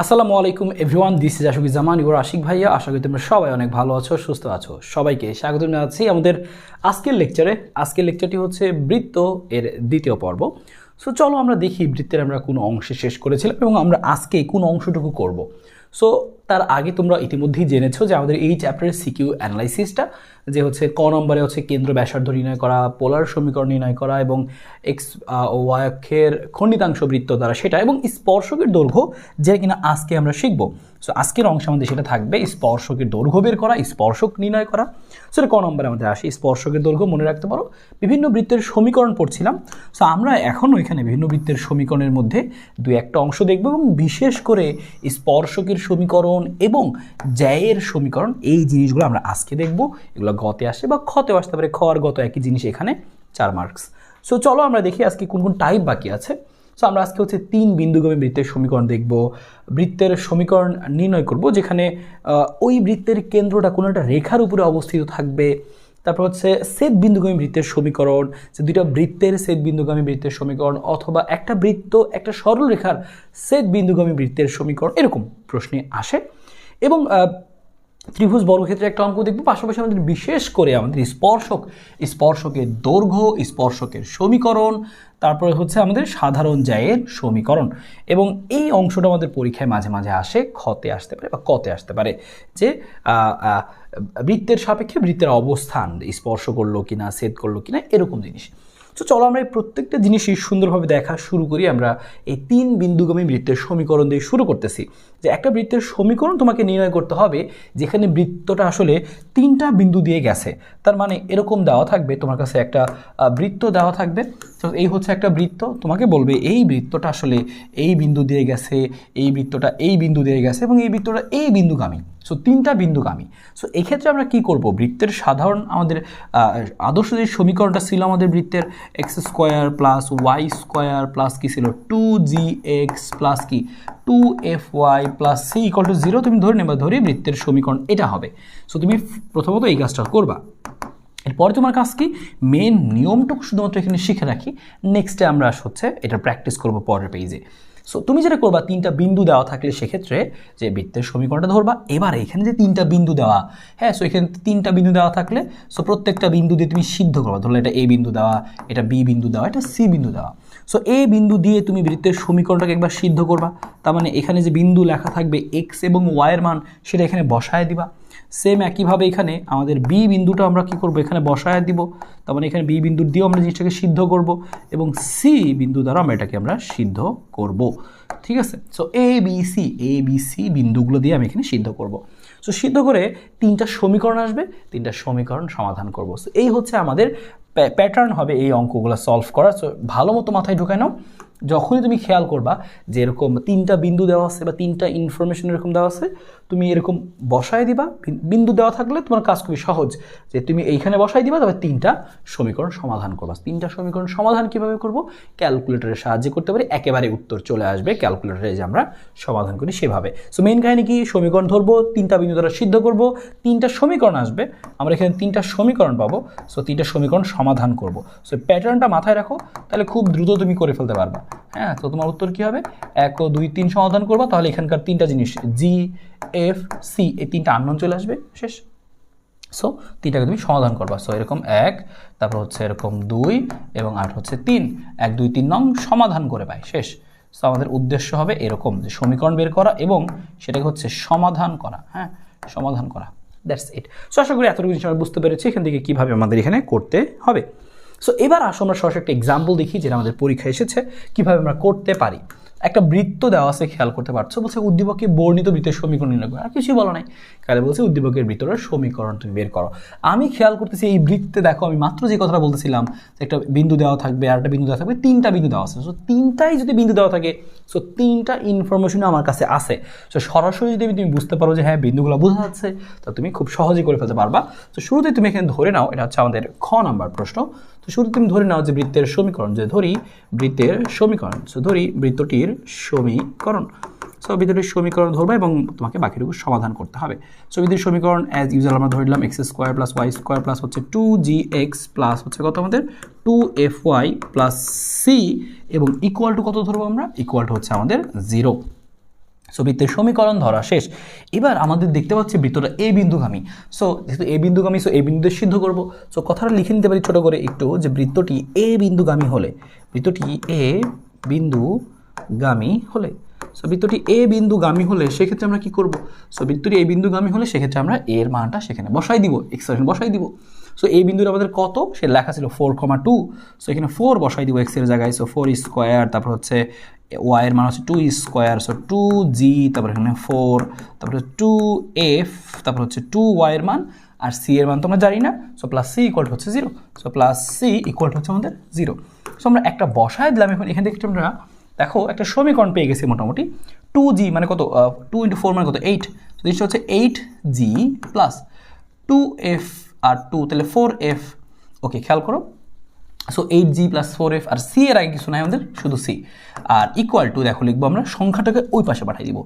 আসসালামু আলাইকুম everyone, this is Ashikuzzaman, your Ashik ভাইয়া। আশা করি তোমরা সবাই অনেক ভালো আছো, সুস্থ আছো। সবাইকে স্বাগত জানাচ্ছি আমাদের আজকের লেকচারে। আজকের লেকচারটি হচ্ছে বৃত্ত এর দ্বিতীয় পর্ব। সো চলো আমরা দেখি বৃত্তের আমরা কোন অংশে শেষ করেছিলাম এবং আমরা আজকে কোন অংশটুকু করব। সো তার আগে তোমরা ইতিমধ্যেই জেনেছো যে আমাদের এই চ্যাপ্টারের সিকিউ অ্যানালাইসিসটা যে হচ্ছে ক নম্বরে হচ্ছে কেন্দ্র ব্যাসার্ধ নির্ণয় করা, পোলার সমীকরণ নির্ণয় করা এবং এক্স ও ওয়াই অক্ষের খণ্ডিতাংশ বৃত্ত দ্বারা সেটা, এবং স্পর্শকের দৈর্ঘ্য যেটা কিনা আজকে আমরা শিখব। সো আজকের অংশে আমাদের সেটা থাকবে স্পর্শকের দৈর্ঘ্য বের করা, স্পর্শক নির্ণয় করা। সেটা ক নম্বরে আমাদের আসে স্পর্শকের দৈর্ঘ্য। মনে রাখতে পারো বিভিন্ন বৃত্তের সমীকরণ পড়ছিলাম। সো আমরা এখনও এখানে বিভিন্ন বৃত্তের সমীকরণের মধ্যে দু একটা অংশ দেখব এবং বিশেষ করে স্পর্শকের সমীকরণ এবং জ্যায়ের সমীকরণ, এই জিনিসগুলো আমরা আজকে দেখব। এগুলো গতে আসে বা খতেও আসতে পারে, খ আর গত একই জিনিস, এখানে 4 মার্কস। সো চলো আমরা দেখি আজকে কোন কোন টাইপ বাকি আছে। সো আমরা আজকে হচ্ছে 3 বিন্দুগামী বৃত্তের সমীকরণ দেখব, বৃত্তের সমীকরণ নির্ণয় করব যেখানে ওই বৃত্তের কেন্দ্রটা কোনো একটা রেখার উপরে অবস্থিত থাকবে। তারপর হচ্ছে ছেদ বিন্দুগামী বৃত্তের সমীকরণ, যে দুইটা বৃত্তের ছেদ বিন্দুগামী বৃত্তের সমীকরণ, অথবা একটা বৃত্ত একটা সরল রেখার ছেদ বিন্দুগামী বৃত্তের সমীকরণ, এরকম প্রশ্নে আসে। এবং ত্রিভুজ বর্গক্ষেত্রে একটা অঙ্ক দেখব। পাশাপাশি আমাদের বিশেষ করে আমাদের স্পর্শকের দৈর্ঘ্য, স্পর্শকের সমীকরণ, তারপরে হচ্ছে আমাদের সাধারণ জ্যায়ের সমীকরণ। এবং এই অংশটা আমাদের পরীক্ষায় মাঝে মাঝে আসে, খতে আসতে পারে বা কতে আসতে পারে, যে বৃত্তের সাপেক্ষে বৃত্তের অবস্থান স্পর্শ করলো কিনা, ছেদ করলো কিনা, এরকম জিনিস। তো চলো আমরা এই প্রত্যেকটা জিনিসই সুন্দরভাবে দেখা শুরু করি। আমরা এই 3 বিন্দুগামী বৃত্তের সমীকরণ দিয়ে শুরু করতেছি। যে একটা বৃত্তের সমীকরণ তোমাকে নির্ণয় করতে হবে যেখানে বৃত্তটা আসলে 3টা বিন্দু দিয়ে গেছে। তার মানে এরকম দেওয়া থাকবে, তোমার কাছে একটা বৃত্ত দেওয়া থাকবে। তো এই হচ্ছে একটা বৃত্ত, তোমাকে বলবে এই বৃত্তটা আসলে এই বিন্দু দিয়ে গেছে, এই বৃত্তটা এই বিন্দু দিয়ে গেছে এবং এই বৃত্তটা এই বিন্দুগামী। সো 3টা বিন্দুগামী। সো এক্ষেত্রে আমরা কি করব, বৃত্তের সাধারণ আমাদের আদর্শ যে সমীকরণটা ছিল আমাদের বৃত্তের x square plus Y square plus কি ছিল 2gx প্লাস কি 2fy plus c equal to 0, তুমি ধরে নেবা, ধরে বৃত্তের সমীকরণ এটা হবে। সো তুমি প্রথমত এই কাজটা করবা। এরপরে তোমার কাজ কি, মেন নিয়মটুকু শুধুমাত্র এখানে শিখে রাখি, নেক্সটে আমরা হচ্ছে এটা প্র্যাকটিস করবো পরের পেজে। সো তুমি যেটা করবা, 3টা বিন্দু দেওয়া থাকলে সেক্ষেত্রে যে বৃত্তের সমীকরণটা ধরবা। এবার এখানে যে 3টা বিন্দু দেওয়া, হ্যাঁ, সো এখানে 3টা বিন্দু দেওয়া থাকলে সো প্রত্যেকটা বিন্দু দিয়ে তুমি সিদ্ধ করবা। ধরলে এটা এ বিন্দু দেওয়া, এটা বি বিন্দু দেওয়া, এটা সি বিন্দু দেওয়া। সো এ বিন্দু দিয়ে তুমি বৃত্তের সমীকরণটাকে একবার সিদ্ধ করবা। তার মানে এখানে যে বিন্দু লেখা থাকবে এক্স এবং ওয়াইয়ের মান, সেটা এখানে বসায় দিবা। সেম একইভাবে এখানে আমাদের বি বিন্দুটা আমরা কি করব, এখানে বসায় দিব। তার মানে এখানে বি বিন্দু দিয়েও আমরা জিনিসটাকে সিদ্ধ করব এবং সি বিন্দু দ্বারা আমরা এটাকে আমরা সিদ্ধ করব। ঠিক আছে। সো এ বি সি বিন্দুগুলো দিয়ে আমি এখানে সিদ্ধ করব। সো সিদ্ধ করে 3টা সমীকরণ আসবে, 3টা সমীকরণ সমাধান করব। সো এই হচ্ছে আমাদের প্যাটার্ন হবে এই অঙ্কগুলো সলভ করার। সো ভালো মতো মাথায় ঢুকায় নাও। যখনই তুমি খেয়াল করবা যে এরকম 3টা বিন্দু দেওয়া আছে বা 3টা ইনফরমেশন এরকম দেওয়া আছে, তুমি এরকম বসায় দিবা। বিন্দু দেওয়া থাকলে তোমার কাজ খুবই সহজ, যে তুমি এইখানে বসাই দিবা, তবে 3টা সমীকরণ সমাধান করবা। 3টা সমীকরণ সমাধান কিভাবে করব, ক্যালকুলেটরের সাহায্যে করতে পারি, একেবারে উত্তর চলে আসবে ক্যালকুলেটরে যে আমরা সমাধান করি সেভাবে। সো মেইন কাহিনী কি, সমীকরণ ধরবো, 3টা বিন্দু দ্বারা সিদ্ধ করব, 3টা সমীকরণ আসবে, আমরা এখানে 3টা সমীকরণ পাবো। সো 3টা সমীকরণ সমাধান করব। সো প্যাটার্নটা মাথায় রাখো, তাহলে খুব দ্রুত তুমি করে ফেলতে পারবা। হ্যাঁ, তো তোমার উত্তর কি হবে, 1 ও 2 3 সমাধান করবা, তাহলে এখানকার 3টা জিনিস জি এফ সি, এই 3টা আননোন চলে আসবে, শেষ। সো 3টাকে তুমি সমাধান করবা। সো এরকম 1, তারপর হচ্ছে এরকম 2 এবং আর হচ্ছে 3, 1 2 3 নং সমাধান করে পাই, শেষ। সো আমাদের উদ্দেশ্য হবে এরকম যে সমীকরণ বের করা এবং সেটাকে হচ্ছে সমাধান করা। হ্যাঁ, সমাধান করা, দ্যাটস ইট। সো আশা করি এতটুকু জিনিস আমরা বুঝতে পেরেছি এখান থেকে কীভাবে আমাদের এখানে করতে হবে। সো এবার আসো আমরা সরাসরি একটা এক্সাম্পল দেখি যেটা আমাদের পরীক্ষায় এসেছে, কীভাবে আমরা করতে পারি। একটা বৃত্ত দেওয়া আছে, খেয়াল করতে পারছো, বলছে উদ্দীপকে বর্ণিত বৃত্তের সমীকরণ নির্ণয় করো। আর কিছুই বলা নাই, কালে বলছে উদ্দীপকের বৃত্তের সমীকরণ তুমি বের করো। আমি খেয়াল করতেছি এই বৃত্তে, দেখো আমি মাত্র যে কথাটা বলতেছিলাম, একটা বিন্দু দেওয়া থাকবে আর একটা বিন্দু দেওয়া থাকবে, 3টা বিন্দু দেওয়া আছে। সো 3টাই যদি বিন্দু দেওয়া থাকে, সো 3টা ইনফরমেশনও আমার কাছে আছে। সো সরাসরি যদি তুমি বুঝতে পারো যে হ্যাঁ বিন্দুগুলো বোঝা যাচ্ছে, তো তুমি খুব সহজেই করে ফেলতে পারবা। তো শুরুতে তুমি এখানে ধরে নাও, এটা হচ্ছে আমাদের খ নাম্বার প্রশ্ন। তো শুরুতে তুমি ধরে নাও যে বৃত্তের সমীকরণ, যে ধরি বৃত্তের সমীকরণ, সো ধরি বৃত্তটির সমীকরণ। সো বৃত্তটির সমীকরণ ধরবা এবং তোমাকে বাকিটুকু সমাধান করতে হবে। সো বৃত্তের সমীকরণ অ্যাজ ইউজুয়াল আমরা ধরলাম x square plus Y square plus হচ্ছে 2gx প্লাস হচ্ছে কত আমাদের 2fy প্লাস সি এবং ইকুয়াল টু কত ধরবো আমরা, ইকুয়াল টু হচ্ছে আমাদের 0। সো বৃত্তের সমীকরণ ধরা শেষ। এবার আমাদের দেখতে পাচ্ছি বৃত্তটা এ বিন্দুগামী। সো যেহেতু এ বিন্দুগামী, সো এ বিন্দুতে সিদ্ধ করব। সো কথাটা লিখে নিতে পারি ছোটো করে একটু, যে বৃত্তটি এ বিন্দুগামী হলে, বৃত্তটি এ বিন্দুগামী হলে, সো বৃত্তটি এ বিন্দুগামী হলে সেক্ষেত্রে আমরা কি করব? সো বৃত্তটি এ বিন্দুগামী হলে সেক্ষেত্রে আমরা এর মানটা সেখানে বসাই দিব, এক্সপ্রেশন বসাই দিব। সো এই বিন্দুর আমাদের কত, সে লেখা ছিল 4,2। সো এখানে 4 বসাই দিব এক্সের জায়গায়। সো 4 স্কোয়ার, তারপর হচ্ছে ওয়াই এর মান হচ্ছে 2 স্কোয়ার, সো 2g, তারপর এখানে 4, তারপরে 2f, তারপর হচ্ছে 2y এর মান, আর c এর মান তো আমরা জানি না। সো প্লাস c ইকুয়াল হচ্ছে 0। সো প্লাস c ইকুয়াল হচ্ছে আমাদের 0। সো আমরা একটা বসায় দিলাম। এখন এখান থেকে আমরা দেখো একটা সমীকরণ পেয়ে গেছি মোটামুটি। 2g মানে কত, 2 × 4 মানে কত, 8। তো জিনিসটা হচ্ছে 8g প্লাস 2f আর 2, তাহলে 4f। ওকে, খেয়াল করো। সো 8g প্লাস 4f, আর c এর আগে কিছু নাই আমাদের, শুধু c। আর ইকুয়াল টু দেখো লিখবো আমরা, সংখ্যাটাকে ওই পাশে পাঠিয়ে দিব।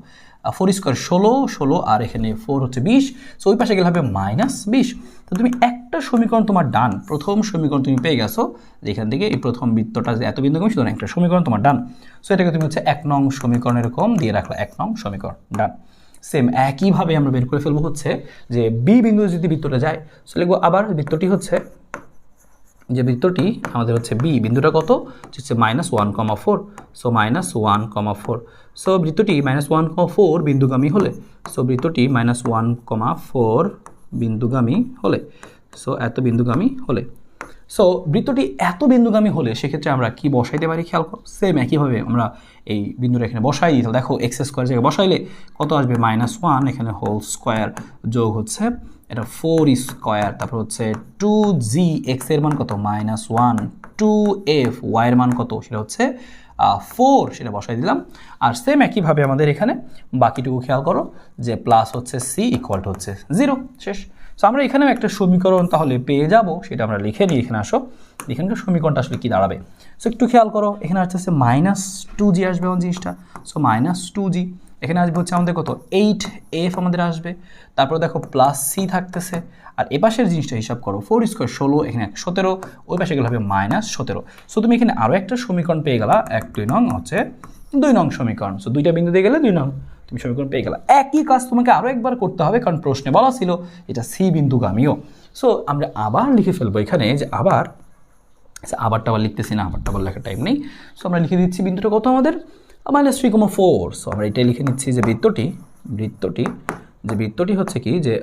4 স্কোয়ার 16, আর এখানে 4 হচ্ছে 20। সো ওই পাশে গেলে হবে -20। তো তুমি একটা সমীকরণ তোমার ডান, প্রথম সমীকরণ তুমি পেয়ে গেছো, যেখান থেকে এই প্রথম বৃত্তটা যে এত বিন্দুগামী, শুধু একটা সমীকরণ তোমার ডান। সো এটাকে তুমি হচ্ছে 1 নং সমীকরণ এরকম দিয়ে রাখলা, 1 নং সমীকরণ ডান। সেম একইভাবে আমরা বের করে ফেলবো হচ্ছে যে বি বিন্দু যদি বৃত্তটা যায়, সো লিখবো আবার বৃত্তটি হচ্ছে, যে বৃত্তটি আমাদের হচ্ছে বি বিন্দুটা কত হচ্ছে -1,4। সো -1,4। সো বৃত্তটি -1,4 বিন্দুগামী হলে, সো বৃত্তটি -1,4 বিন্দুগামী হলে, সো এত বিন্দুগামী হলে, সো বৃত্তটি এত বিন্দুগামী হলে সেক্ষেত্রে আমরা কি বসাইতে পারি খেয়াল করো। সেম একইভাবে আমরা এই বিন্দুটা এখানে বসাই দিই। দেখো এক্স স্কোয়ার জায়গায় বসাইলে কত আসবে, -1, এখানে হোল স্কোয়ার যোগ হচ্ছে এটা 4 স্কোয়ার, তারপর হচ্ছে 2g, এক্স এর মান কত -1, 2f, ওয়াই এর মান কত সেটা হচ্ছে 4, সেটা বসাই দিলাম। আর সেম একইভাবে আমাদের এখানে বাকিটুকু খেয়াল করো, যে প্লাস হচ্ছে c ইকুয়াল টু হচ্ছে 0, শেষ। সো আমরা এখানেও একটা সমীকরণ তাহলে পেয়ে যাব, সেটা আমরা লিখে নিই। এখানে আসো, এখানকার সমীকরণটা আসলে কী দাঁড়াবে। সো একটু খেয়াল করো, এখানে আসছে -2g আসবে আমার জিনিসটা। সো -2g, এখানে আসবে হচ্ছে আমাদের কত, 8f আমাদের আসবে। তারপর দেখো প্লাস c থাকতেছে, আর এপাশের জিনিসটা হিসাব করো, 4 স্কোয়ার 16, এখানে 17, ওই পাশে গেলে হবে -17। সো তুমি এখানে আরও একটা সমীকরণ পেয়ে গেলা, 1, 2 নং হচ্ছে 2 নং সমীকরণ। সো দুইটা বিন্দু দিয়ে গেলে 2 নং তুমি সমীকরণ পেয়ে গেলা। একই কাজ তোমাকে আরও একবার করতে হবে, কারণ প্রশ্নে বলা ছিল এটা সি বিন্দুগামীও। সো আমরা আবার লিখে ফেলবো এখানে, যে আবারটা আবার লিখতেছি না, আবারটা আবার লেখার টাইম নেই। সো আমরা লিখে দিচ্ছি বিন্দুটা কত আমাদের -3,4। সো আমরা এটাই লিখে নিচ্ছি যে বৃত্তটি হচ্ছে কি, যে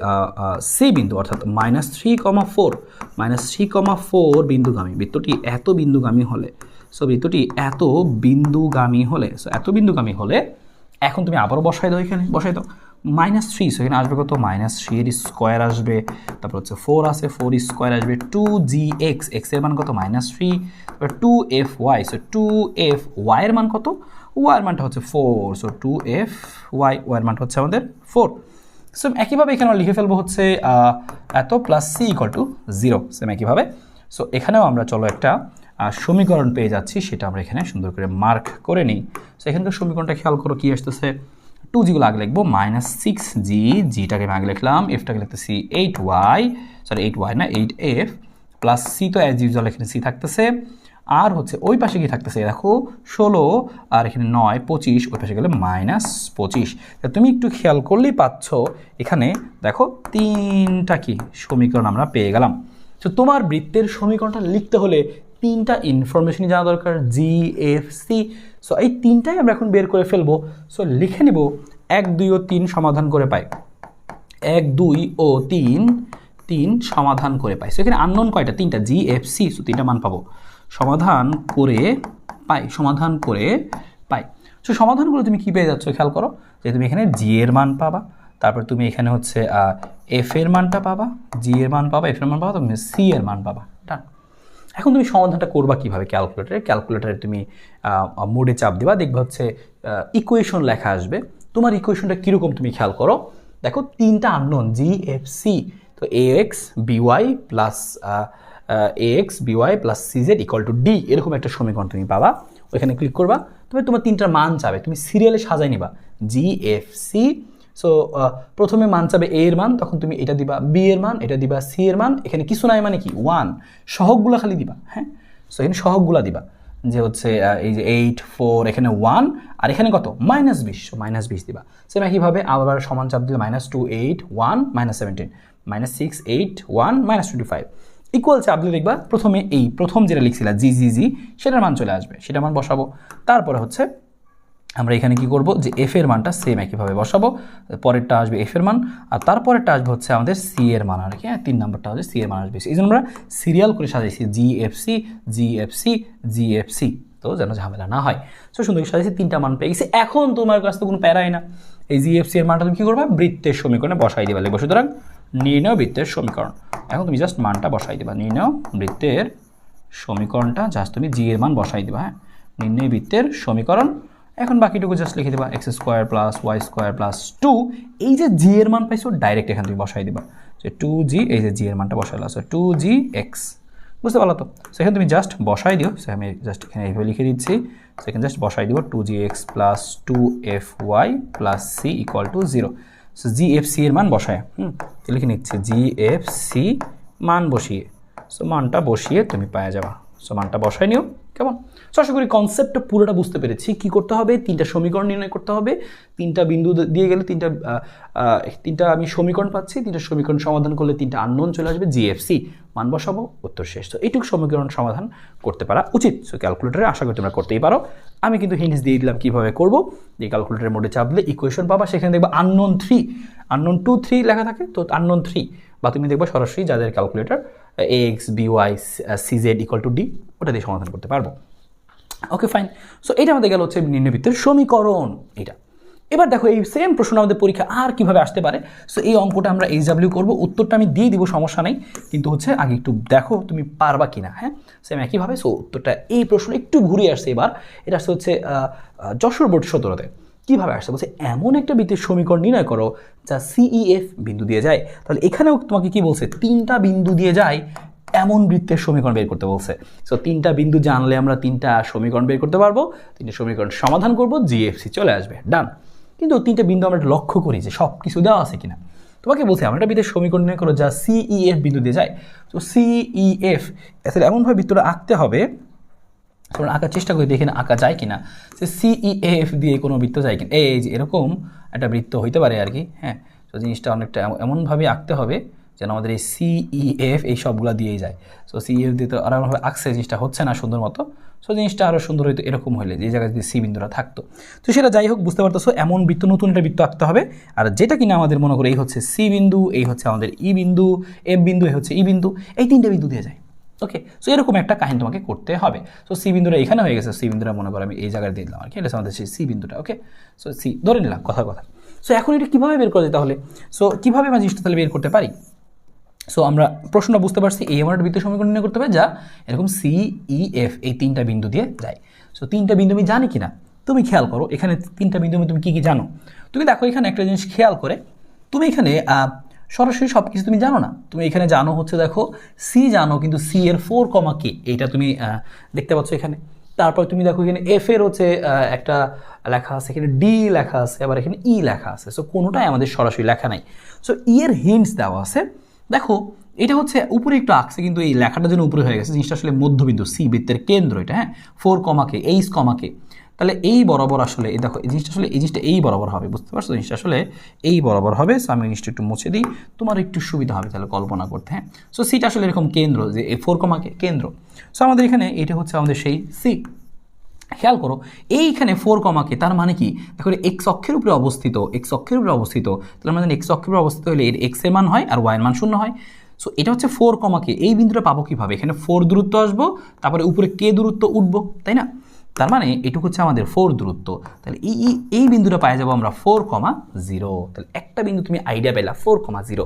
সি বিন্দু, অর্থাৎ -3,4 বিন্দুগামী। বৃত্তটি এত বিন্দুগামী হলে, সো বৃত্তটি এত বিন্দুগামী হলে, সো এত বিন্দুগামী হলে, এখন তুমি আবারও বসাই দাও, এখানে বসাই দাও -3। সো এখানে আসবে কত, -3 এর স্কোয়ার আসবে, তারপর হচ্ছে 4 আছে, 4 স্কোয়ার আসবে, 2gx, এক্স এর মান কত -3, তারপর 2fy, সো 2f, y এর মান কত, y এর মানটা হচ্ছে 4, সো 2fy, y এর মানটা হচ্ছে আমাদের 4। সো একইভাবে এখানে আমরা লিখে ফেলবো হচ্ছে এত plus c equal to 0। Same একইভাবে সো এখানেও আমরা চলো একটা সমীকরণ পেয়ে যাচ্ছি, সেটা আমরা এখানে সুন্দর করে মার্ক করে নিই। সো এখানকার সমীকরণটা খেয়াল করো কি আসতেছে, 2g গুলো আগে লিখবো, -6g, gটাকে আমি আগে লিখলাম, fটাকে লিখতেছি 8y, সরি 8y না 8f, প্লাস c তো অ্যাজ ইউজুয়াল এখানে c থাকতেছে, আর হচ্ছে ওই পাশে কি থাকতেছে দেখো 16, আর এখানে 9, 25, ওই পাশে গেলে -25। তুমি একটু খেয়াল করলেই পাচ্ছ এখানে দেখো তিনটা কি সমীকরণ আমরা পেয়ে গেলাম। তো তোমার বৃত্তের সমীকরণটা লিখতে হলে তিনটা ইনফরমেশনই জানা দরকার, জি, এফ, সি। সো এই তিনটাই আমরা এখন বের করে ফেলবো। সো লিখে নিব 1, 2 ও 3 সমাধান করে পাই, 1, 2 ও 3 সমাধান করে পাই। সো এখানে আননোন কয়টা, 3টা, জি, এফ, সি। সো 3টা মান পাবো, সমাধান করে পাই। সো সমাধানগুলো তুমি কি পেয়ে যাচ্ছ খেয়াল করো, যে তুমি এখানে জি এর মান পাবা, তারপর তুমি এখানে হচ্ছে এফ এর মানটা পাবা, জি এর মান পাবা, এফ এর মান পাবা, তুমি সি এর মান পাবা। ডান। এখন তুমি সমাধানটা করবা কিভাবে, ক্যালকুলেটারে তুমি মোডে চাপ দিবা, দেখবা হচ্ছে ইকুয়েশন লেখা আসবে। তোমার ইকুয়েশনটা কীরকম তুমি খেয়াল করো, দেখো 3টা আননোন, জি, এফ, সি। তো ax by plus cz equal to D, এরকম একটা সমীকরণ তুমি পাবা। ওইখানে ক্লিক করবা, তবে তোমার 3টার মান চাবে, তুমি সিরিয়ালে সাজাই নিবা, জি, এফ, সি। সো প্রথমে মান চাবে এ এর মান, তখন তুমি এটা দিবা, বি এর মান এটা দিবা, সি এর মান, এখানে কিছু নাই মানে কি 1, সহগগুলো খালি দিবা। হ্যাঁ, সো এখানে সহগগুলা দিবা, যে হচ্ছে এই যে 8 4 এখানে 1 আর এখানে কত -20, -20 দিবা। সেম একইভাবে আবার সমান চাপ দিলে -2 8 1 -17 -6 8 1 -25 ইকুয়াল চাপ দিলে দেখবা প্রথমে এই প্রথম যেটা লিখছিলা জি জি জি সেটার মান চলে আসবে, সেটা মান বসাবো। তারপরে হচ্ছে আমরা এখানে কি করব যে এফ এর মানটা সেম একইভাবে বসাবো, পরেরটা আসবে এফ এর মান আর তারপরেরটা আসবে হচ্ছে আমাদের সি এর মান আর কি। হ্যাঁ 3 নাম্বারটা হচ্ছে সি এর মান আসবে, এই জন্য আমরা সিরিয়াল করে সাজাইছি জিএফসি জিএফসি জিএফসি, তো যেন ঝামেলা না হয়। সো সুন্দর সাজাইছি, 3টা মান পেয়ে গেছি। এখন তোমার কাছে তো কোনো প্যারাই না, এই জিএফসি এর মানটা তুমি কী করবে বৃত্তের সমীকরণে বসাই দিবা, লিখবো সুতরাং নির্ণয় বৃত্তের সমীকরণ। এখন তুমি জাস্ট মানটা বসাই দিবা, নির্ণয় বৃত্তের সমীকরণটা জাস্ট তুমি জি এর মান বসাই দিবা। হ্যাঁ নির্ণয় বৃত্তের সমীকরণ। এখন বাকিটুকু জাস্ট লিখে দেবা x² + y² + 2, এই যে জি এর মান পাইছো ডাইরেক্ট এখানে তুমি বসাই দিবা যে 2g, এই যে জি এর মানটা বসাইলা আছে 2gx, বুঝতে পারলো তো? সেখানে তুমি জাস্ট বসাই দিও, সে আমি জাস্ট এখানে এইভাবে লিখে দিচ্ছি, সেখানে জাস্ট বসাই দিব 2gx + 2fy + c = 0। So GFC এর মান বসায় লিখে নিচ্ছি জিএফসি মান বসিয়ে, সো মানটা বসিয়ে তুমি পাওয়া যাবা। সো মানটা বসাই নিও, কেমন? সো আশা করি কনসেপ্টটা পুরোটা বুঝতে পেরেছি। কি করতে হবে, 3টা সমীকরণ নির্ণয় করতে হবে, 3টা বিন্দু দিয়ে গেলে 3টা আমি সমীকরণ পাচ্ছি, 3টা সমীকরণ সমাধান করলে 3টা আননোন চলে আসবে, জিএফসি মান বসাবো, উত্তর শেষ। তো এইটুকু সমীকরণ সমাধান করতে পারা উচিত। সো ক্যালকুলেটরে আশা করি তোমরা করতেই পারো। আমি কিন্তু হিন্টস দিয়ে দিলাম কীভাবে করবো, যে ক্যালকুলেটরের মোডে চাপলে ইকুয়েশন পাবা, সেখানে দেখবা আননোন 3 আননোন 2 3 লেখা থাকে, তো আননোন 3 বা তুমি দেখবা সরাসরি যাদের calculator ax by cz = d, ওটা দিয়ে সমাধান করতে পারবো। Okay fine. সো এটা আমাদের গেল হচ্ছে নির্ণয় বৃত্তের সমীকরণ এটা। এবার দেখো এই সেম প্রশ্ন আমাদের পরীক্ষা আর কিভাবে আসতে পারে। সো এই অঙ্কটা আমরা এইচডব্লিউ করবো, উত্তরটা আমি দিয়ে দিব, সমস্যা নেই, কিন্তু হচ্ছে আগে একটু দেখো তুমি পারবা কিনা। হ্যাঁ সেম একইভাবে। সো উত্তরটা এই প্রশ্ন একটু ঘুরিয়ে আসছে এবার, এটা আসছে হচ্ছে যশোর বোর্ড 17-তে। কীভাবে আসছে বলছে এমন একটা বৃত্তের সমীকরণ নির্ণয় করো যা সিইএফ বিন্দু দিয়ে যায়। তাহলে এখানেও তোমাকে কি বলছে, 3টা বিন্দু দিয়ে যায় এমন বৃত্তের সমীকরণ বের করতে বলছে। সো 3টা বিন্দু জানলে আমরা 3টা সমীকরণ বের করতে পারবো, 3টা সমীকরণ সমাধান করব, জিএফসি চলে আসবে, ডান। কিন্তু 3টা বিন্দু আমরা লক্ষ্য করি যে সব কিছু দেওয়া আছে কিনা। তোমাকে বলছে এমন একটা বৃত্তের সমীকরণ নির্ণয় করো যা সিইএফ বিন্দু দিয়ে যায়। তো সিইএফ আসলে এমনভাবে বৃত্তটা আঁকতে হবে, তোমরা আঁকার চেষ্টা করে দেখে না আঁকা যায় কিনা, যে সিইএফ দিয়ে কোনো বৃত্ত যায় কিনা। এই যে এরকম একটা বৃত্ত হইতে পারে আর কি। হ্যাঁ তো জিনিসটা অনেকটা এমনভাবে আঁকতে হবে যেন আমাদের এই সিইএফ এই সবগুলো দিয়েই যায়। সো সিইএফ দিয়ে তো আরোভাবে আঁকছে, জিনিসটা হচ্ছে না সুন্দর মতো। সো জিনিসটা আরও সুন্দর হইতো এরকম হলে, যে জায়গায় যদি সি বিন্দুটা থাকতো। তো সেটা যাই হোক, বুঝতে পারতেছো এমন বৃত্ত, নতুন একটা বৃত্ত আঁকতে হবে। আর যেটা কিনা আমাদের মনে করে এই হচ্ছে সি বিন্দু, এই হচ্ছে আমাদের ই বিন্দু, এফ বিন্দু, এই হচ্ছে ই বিন্দু, এই 3টে বিন্দু দিয়ে যায়। ওকে, সো এরকম একটা কাহিনী তোমাকে করতে হবে। সো সি বিন্দুটা এখানে হয়ে গেছে, সি বিন্দুটা মনে করো আমি এই জায়গায় দিয়ে দিলাম আর কি, এটা আমাদের সেই সি বিন্দুটা। ওকে, সো সি ধরে নিলাম কথা। সো এখন এটা কীভাবে বের করা যায় তাহলে? সো কীভাবে আমরা জিনিসটা তাহলে বের করতে পারি? সো আমরা প্রশ্নটা বুঝতে পারছি, এই আমার একটা বৃত্তের সমীকরণ নির্ণয় করতে হবে যা এরকম সিইএফ এই 3টা বিন্দু দিয়ে যায়। সো 3টা বিন্দু আমি জানি কিনা তুমি খেয়াল করো, এখানে 3টা বিন্দু তুমি কী কী জানো। তুমি দেখো এখানে একটা জিনিস খেয়াল করে, তুমি এখানে সরাসরি সব কিছু তুমি জানো না। তুমি এখানে জানো হচ্ছে দেখো সি জানো, কিন্তু সি এর 4, কে এইটা তুমি দেখতে পাচ্ছ এখানে। তারপর তুমি দেখো এখানে এফ এর হচ্ছে একটা লেখা আছে, এখানে ডি লেখা আছে, আবার এখানে ই লেখা আছে। সো কোনোটাই আমাদের সরাসরি লেখা নাই। সো ই এর হিন্টস দেওয়া আছে। দেখো এটা হচ্ছে উপরে একটু আঁকছে, কিন্তু এই লেখাটা যেন উপরে হয়ে গেছে, জিনিসটা আসলে মধ্যবিন্দু, সি বৃত্তের কেন্দ্র এটা। হ্যাঁ 4, কে, তাহলে এই বরাবর আসলে এই দেখো এই জিনিসটা আসলে এই জিনিসটা এই বরাবর হবে, বুঝতে পারছো? জিনিসটা আসলে এই বরাবর হবে। সো আমি জিনিসটা একটু মুছে দিই, তোমার একটু সুবিধা হবে তাহলে কল্পনা করতে। হ্যাঁ সো সিটা আসলে এরকম কেন্দ্র, যে এই 4, কেন্দ্র। সো আমাদের এখানে এটা হচ্ছে আমাদের সেই সি। খেয়াল করো এইখানে 4, কে, তার মানে কি দেখো এক্স অক্ষের উপরে অবস্থিত, তাহলে আমাদের এক্স অক্ষের উপরে অবস্থিত হলে এর এক্স এর মান হয় আর ওয়াই এর মান 0 হয়। সো এটা হচ্ছে 4, কে, এই বিন্দুটা পাবো কীভাবে? এখানে 4 দূরত্ব আসবো, তারপরে উপরে কে দূরত্ব উঠবো, তাই না? তার মানে এটুকু হচ্ছে আমাদের 4 দূরত্ব। তাহলে এই বিন্দুটা পাই যাবো আমরা 4,0। তাহলে একটা বিন্দু তুমি আইডিয়া পেলা 4,0।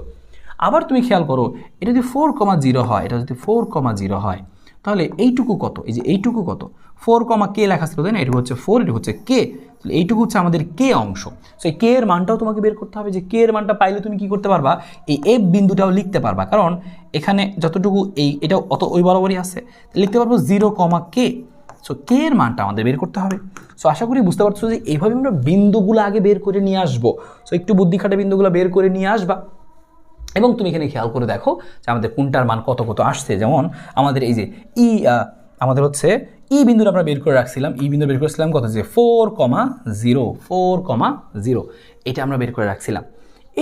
আবার তুমি খেয়াল করো এটা যদি 4,0 হয়, এটা যদি 4,0 হয়, তাহলে এইটুকু কত? এই যে এইটুকু কত? 4, কে লেখা ছিল, তাই না? এটা হচ্ছে 4, এটা হচ্ছে কে, তাহলে এইটুকু হচ্ছে আমাদের কে অংশ। সো এই কে এর মানটাও তোমাকে বের করতে হবে, যে কে এর মানটা পাইলে তুমি কি করতে পারবা, এই এফ বিন্দুটাও লিখতে পারবা, কারণ এখানে যতটুকু এটা অত ওই বরাবরই আছে, লিখতে পারবো 0, কে। সো কে এর মানটা আমাদের বের করতে হবে। সো আশা করি বুঝতে পারছো যে এইভাবে আমরা বিন্দুগুলো আগে বের করে নিয়ে আসবো। সো একটু বুদ্ধি খাটে বিন্দুগুলো বের করে নিয়ে আসবা, এবং তুমি এখানে খেয়াল করে দেখো যে আমাদের কোনটার মান কত আসছে। যেমন আমাদের এই যে আমাদের হচ্ছে ই বিন্দুটা আমরা বের করে রাখছিলাম, ই বিন্দু বের করেছিলাম কত, যে 4,0, 4,0 এটা আমরা বের করে রাখছিলাম।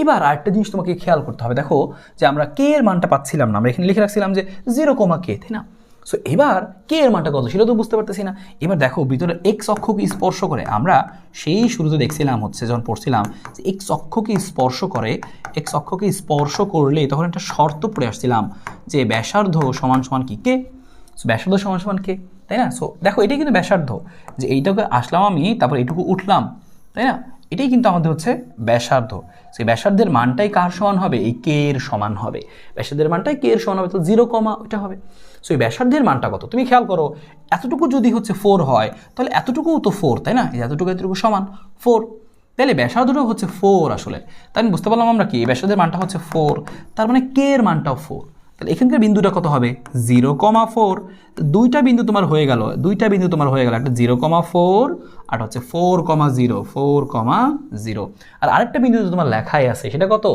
এবার আরেকটা জিনিস তোমাকে খেয়াল করতে হবে, দেখো যে আমরা কে এর মানটা পাচ্ছিলাম না, আমরা এখানে লিখে রাখছিলাম যে 0,k, তাই না? সো এবার কে এর মানটা কত সেটা তো বুঝতে পারতেছি না। এবার দেখো ভিতরে এক্স অক্ষকে স্পর্শ করে, আমরা সেই শুরুতে দেখছিলাম হচ্ছে যখন পড়ছিলাম যে এক্স অক্ষকে স্পর্শ করে, এক্স অক্ষকে স্পর্শ করলে তখন একটা শর্ত পড়ে আসছিলাম যে ব্যাসার্ধ সমান সমান কি, কে। সো ব্যাসার্ধ সমান সমান কে, তাই না? সো দেখো এটাই কিন্তু ব্যাসার্ধ, যে এইটাকে আসলাম আমি, তারপর এইটুকু উঠলাম, তাই না? এটাই কিন্তু আমাদের হচ্ছে ব্যাসার্ধ। সেই ব্যাসার্ধের মানটাই কার সমান হবে, এই কে এর সমান হবে। ব্যাসার্ধের মানটাই কে এর সমান হবে, তো 0, ওইটা হবে। সো এই ব্যাসার্ধের মানটা কত তুমি খেয়াল করো, এতটুকু যদি হচ্ছে 4 হয় তাহলে এতটুকুও তো 4, তাই না? এতটুকু সমান 4, তাহলে ব্যাসার্ধটাও হচ্ছে 4 আসলে। তাই আমি বুঝতে পারলাম আমরা কি ব্যাসার্ধের মানটা হচ্ছে 4, তার মানে কে এর মানটাও 4। তাহলে এখানকার বিন্দুটা কত হবে, 0,4। দুইটা বিন্দু তোমার হয়ে গেল, একটা 0,4 আর হচ্ছে 4,0। আর আরেকটা বিন্দু তোমার লেখাই আছে, সেটা কত,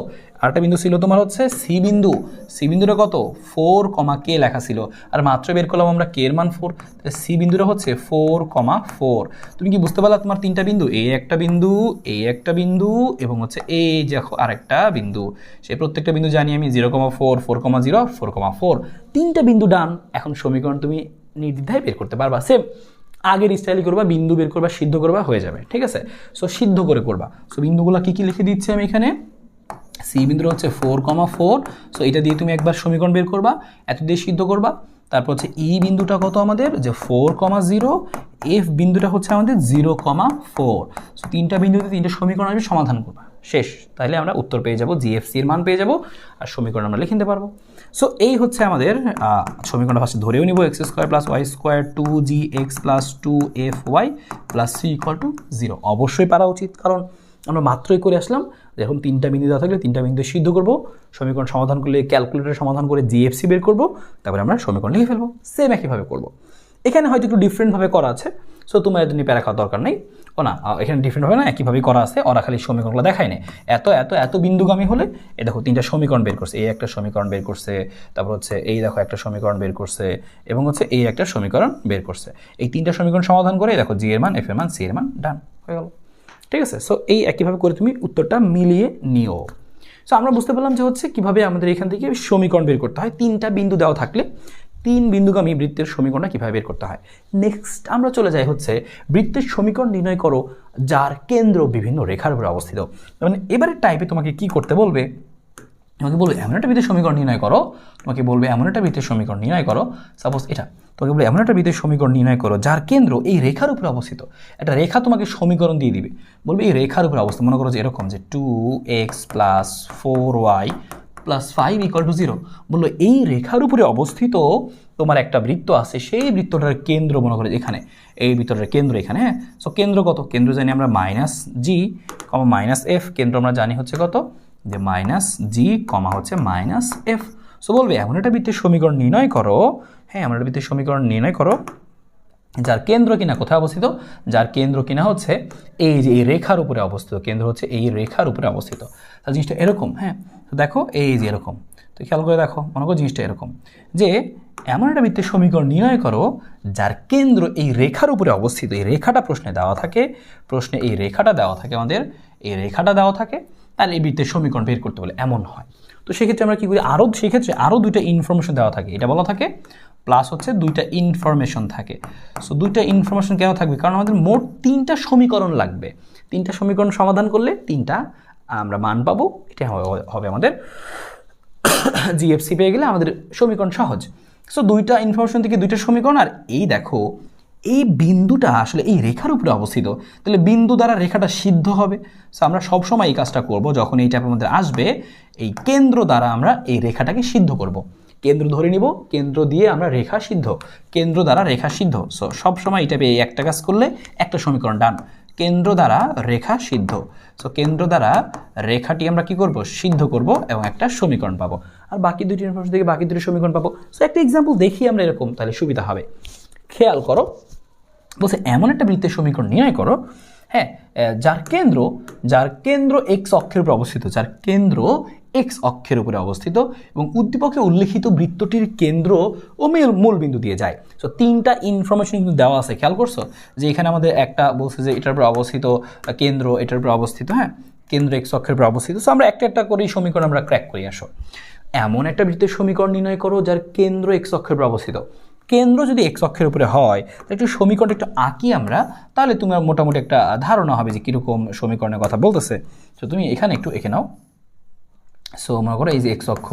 আরেকটা বিন্দু ছিল তোমার হচ্ছে সি বিন্দু, সি বিন্দুটা কত 4,k লেখা ছিল, আর মাত্র বের করলাম আমরা কে এর মান 4, তাহলে সি বিন্দুটা হচ্ছে 4,4। তুমি কি বুঝতে পারলা তোমার তিনটা বিন্দু, এই একটা বিন্দু, এই একটা বিন্দু এবং হচ্ছে এই যে আরেকটা বিন্দু, সেই প্রত্যেকটা বিন্দু জানি আমি 0,4, 4,0, 4,4, তিনটা বিন্দু ডান। এখন সমীকরণ তুমি নির্দ্বিধায় বের করতে পারবা, সেম আগের স্টাইলই করবা, বিন্দু বের করবা, সিদ্ধ করবা, হয়ে যাবে, ঠিক আছে? সো সিদ্ধ করে করবা। সো বিন্দুগুলো কি কি লিখে দিচ্ছি আমি এখানে, সি বিন্দুটা হচ্ছে 4,4, সো এটা দিয়ে তুমি একবার সমীকরণ বের করবা, এত দিয়ে সিদ্ধ করবা। তারপর হচ্ছে ই বিন্দুটা কত আমাদের, যে 4,0, এফ বিন্দুটা হচ্ছে আমাদের 0,4। সো তিনটা বিন্দুতে তিনটা সমীকরণ আসবে, সমাধান করবা, শেষ। তাহলে আমরা উত্তর পেয়ে যাব, জিএফসি এর মান পেয়ে যাব, আর সমীকরণ আমরা লিখে নিতে পারবো। সো এই হচ্ছে আমাদের সমীকরণটা ফার্স্টে ধরেও নিব, x² + y² 2gx + 2fy + c = 0। অবশ্যই পারা উচিত, কারণ আমরা মাত্রই করে আসলাম। যখন তিনটা বিন্দু দেওয়া থাকলে তিনটা বিন্দু সিদ্ধ করব, সমীকরণ সমাধান করলে ক্যালকুলেটরে সমাধান করে জিএফসি বের করব, তারপরে আমরা সমীকরণ লিখে ফেলবো। সেম একইভাবে করব। এখানে হয়তো একটু ডিফারেন্টভাবে করা আছে, সো তোমার এত নিয়ে প্যারা খাওয়ার দরকার নেই। ও না, এখানে ডিফারেন্টভাবে না, একইভাবেই করা আছে, ওরা খালি সমীকরণগুলো দেখায় না। এত এত এত বিন্দুগামী হলে এ দেখো তিনটা সমীকরণ বের করছে, এই একটা সমীকরণ বের করছে, তারপর হচ্ছে এই দেখো একটা সমীকরণ বের করছে, এবং হচ্ছে এই একটা সমীকরণ বের করছে। এই তিনটা সমীকরণ সমাধান করে দেখো জি এর মান, এফ এর মান, সি এর মান, ডান হয়ে গেল, ঠিক আছে? সো এই একইভাবে করে তুমি উত্তরটা মিলিয়ে নিও। সো আমরা বুঝতে পারলাম যে হচ্ছে কীভাবে আমাদের এখান থেকে সমীকরণ বের করতে হয়, তিনটা বিন্দু দেওয়া থাকলে তিন বিন্দুগামী বৃত্তের সমীকরণটা কীভাবে বের করতে হয়। নেক্সট আমরা চলে যাই হচ্ছে বৃত্তের সমীকরণ নির্ণয় করো যার কেন্দ্র বিভিন্ন রেখার উপরে অবস্থিত। মানে এবারে টাইপে তোমাকে কি করতে বলবে, তোমাকে বলবে এমন একটা বৃত্তের সমীকরণ নির্ণয় করো, সাপোজ এটা তোমাকে বলে এমন একটা বৃত্তের সমীকরণ নির্ণয় করো যার কেন্দ্র এই রেখার উপরে অবস্থিত। একটা রেখা তোমাকে সমীকরণ দিয়ে দিবে, বলবে এই রেখার উপরে অবস্থিত, মনে করো যে এরকম যে 2x + 4y + 5 = 0। বললো এই রেখার উপরে অবস্থিত তোমার একটা বৃত্ত আছে, সেই বৃত্তটার কেন্দ্র মনে করো এখানে, এই বৃত্তটার কেন্দ্র এখানে, হ্যাঁ। সো কেন্দ্র কত, কেন্দ্র জানি আমরা -g, -f, কেন্দ্র আমরা জানি হচ্ছে কত, যে -g, হচ্ছে -f। সো বলবে এমন একটা বৃত্তের সমীকরণ নির্ণয় করো, হ্যাঁ, এমন একটা বৃত্তের সমীকরণ নির্ণয় করো যার কেন্দ্র কিনা কোথায় অবস্থিত, যার কেন্দ্র কিনা হচ্ছে এই যে এই রেখার উপরে অবস্থিত, কেন্দ্র হচ্ছে এই রেখার উপরে অবস্থিত। তাহলে জিনিসটা এরকম, হ্যাঁ, তো দেখো এই যে এরকম, তো খেয়াল করে দেখো, মনে করো জিনিসটা এরকম যে এমন একটা বৃত্তের সমীকরণ নির্ণয় করো যার কেন্দ্র এই রেখার উপরে অবস্থিত। এই রেখাটা প্রশ্নে দেওয়া থাকে, এই রেখাটা দেওয়া থাকে আমাদের, এই রেখাটা দেওয়া থাকে, তাহলে এই বৃত্তের সমীকরণ বের করতে বলে এমন হয়। তো সেক্ষেত্রে আমরা কী করি, সেক্ষেত্রে আরও দুইটা ইনফরমেশন দেওয়া থাকে, এটা বলা থাকে প্লাস হচ্ছে দুইটা ইনফরমেশন থাকে। সো দুইটা ইনফরমেশন কেন থাকবে, কারণ আমাদের মোট তিনটা সমীকরণ লাগবে, তিনটা সমীকরণ সমাধান করলে তিনটা আমরা মান পাবো, এটা হবে আমাদের জিএফসি পেয়ে গেলে আমাদের সমীকরণ সহজ। সো দুইটা ইনফরমেশন থেকে দুইটা সমীকরণ, আর এই দেখো এই বিন্দুটা আসলে এই রেখার উপরে অবস্থিত, তাহলে বিন্দু দ্বারা রেখাটা সিদ্ধ হবে। সো আমরা সবসময় এই কাজটা করব, যখন এই টাইপের মধ্যে আসবে এই কেন্দ্র দ্বারা আমরা এই রেখাটাকে সিদ্ধ করব। কেন্দ্র ধরে নিব, কেন্দ্র দিয়ে আমরা রেখা সিদ্ধ, কেন্দ্র দ্বারা রেখা সিদ্ধ। সো সবসময় এই টাইপে এই একটা কাজ করলে একটা সমীকরণ ডান, কেন্দ্র দ্বারা রেখা সিদ্ধ। সো কেন্দ্র দ্বারা রেখাটি আমরা কি করব, সিদ্ধ করব, এবং একটা সমীকরণ পাবো। আর বাকি দুটি ইনফরমেশন থেকে বাকি দুটি সমীকরণ পাবো। সো একটা এক্সাম্পল দেখি আমরা এরকম, তাহলে সুবিধা হবে। খেয়াল করো, বলছে এমন একটা বৃত্তের সমীকরণ নির্ণয় করো, হ্যাঁ, যার কেন্দ্র x অক্ষের উপর অবস্থিত, যার কেন্দ্র এক্স অক্ষের উপরে অবস্থিত এবং উদ্দীপকে উল্লেখিত বৃত্তটির কেন্দ্র ও মূল বিন্দু দিয়ে যায়। সো তিনটা ইনফরমেশন কিন্তু দেওয়া আছে, খেয়াল করছো যে এখানে আমাদের একটা বলছে যে এটার উপরে অবস্থিত কেন্দ্র, এটার উপরে অবস্থিত, হ্যাঁ কেন্দ্র এক্স অক্ষের উপরে অবস্থিত। সো আমরা একটা একটা করেই সমীকরণ আমরা ক্র্যাক করি। আসো, এমন একটা বৃত্তের সমীকরণ নির্ণয় করো যার কেন্দ্র এক্স অক্ষের উপরে অবস্থিত। কেন্দ্র যদি এক্স অক্ষের উপরে হয় একটু সমীকরণটা একটু আঁকি আমরা, তাহলে তোমার মোটামুটি একটা ধারণা হবে যে কীরকম সমীকরণের কথা বলতেছে। তো তুমি এখানে একটু এঁকে নাও। সো মনে করো এই যে এক্স অক্ষ,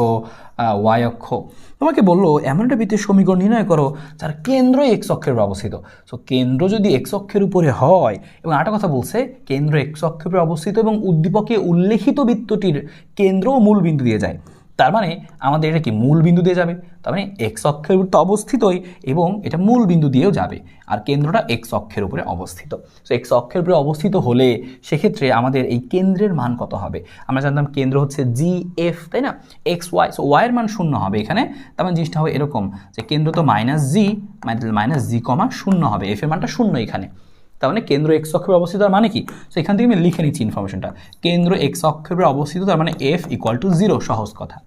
ওয়াই অক্ষ, তোমাকে বললো এমন একটা বৃত্তের সমীকরণ নির্ণয় করো যার কেন্দ্র এক্স অক্ষের উপরে অবস্থিত। সো কেন্দ্র যদি এক্স অক্ষের উপরে হয় এবং আরেকটা কথা বলছে কেন্দ্র এক্স অক্ষের উপরে অবস্থিত এবং উদ্দীপকে উল্লেখিত বৃত্তটির কেন্দ্র ও মূল বিন্দু দিয়ে যায়, তার মানে আমাদের এটা কি মূল বিন্দু দিয়ে যাবে, তার মানে এক্স অক্ষের উপর তো অবস্থিতই এবং এটা মূল বিন্দু দিয়েও যাবে, আর কেন্দ্রটা এক্স অক্ষের উপরে অবস্থিত। সো এক্স অক্ষের উপরে অবস্থিত হলে সেক্ষেত্রে আমাদের এই কেন্দ্রের মান কত হবে? আমরা জানতাম কেন্দ্র হচ্ছে জি এফ, তাই না, এক্স ওয়াই। সো ওয়াইয়ের মান 0 হবে এখানে, তার মানে জিনিসটা হবে এরকম যে কেন্দ্র তো মাইনাস জি কমা 0 হবে, এফ এর মানটা 0 এখানে, তার মানে কেন্দ্র এক্স অক্ষের অবস্থিত তার মানে কি? সো এখান থেকে আমি লিখে নিচ্ছি ইনফরমেশনটা, কেন্দ্র এক্স অক্ষের অবস্থিত তার মানে এফ ইকুয়াল টু 0, সহজ কথা।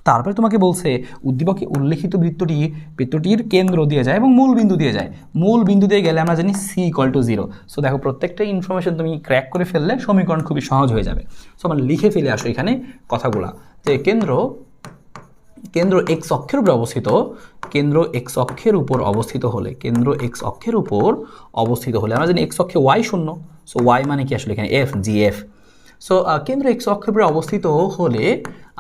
তারপরে তোমাকে বলছে উদ্দীপকে উল্লেখিত বৃত্তটির কেন্দ্র দিয়ে যায় এবং মূল বিন্দু দিয়ে যায়। মূল বিন্দু দিয়ে গেলে আমরা জানি সি ইকুয়াল টু 0। সো দেখো প্রত্যেকটা ইনফরমেশন তুমি ক্র্যাক করে ফেললে সমীকরণ খুবই সহজ হয়ে যাবে। সো আমরা লিখে ফেলে আসো এখানে কথাগুলা, যে কেন্দ্র এক্স অক্ষের উপর অবস্থিত, কেন্দ্র এক্স অক্ষের উপর অবস্থিত হলে, কেন্দ্র এক্স অক্ষের উপর অবস্থিত হলে আমরা জানি এক্স অক্ষে ওয়াই 0। সো ওয়াই মানে কি আসলে এখানে এফ, জি এফ। সো কেন্দ্র এক্স অক্ষের উপরে অবস্থিত হলে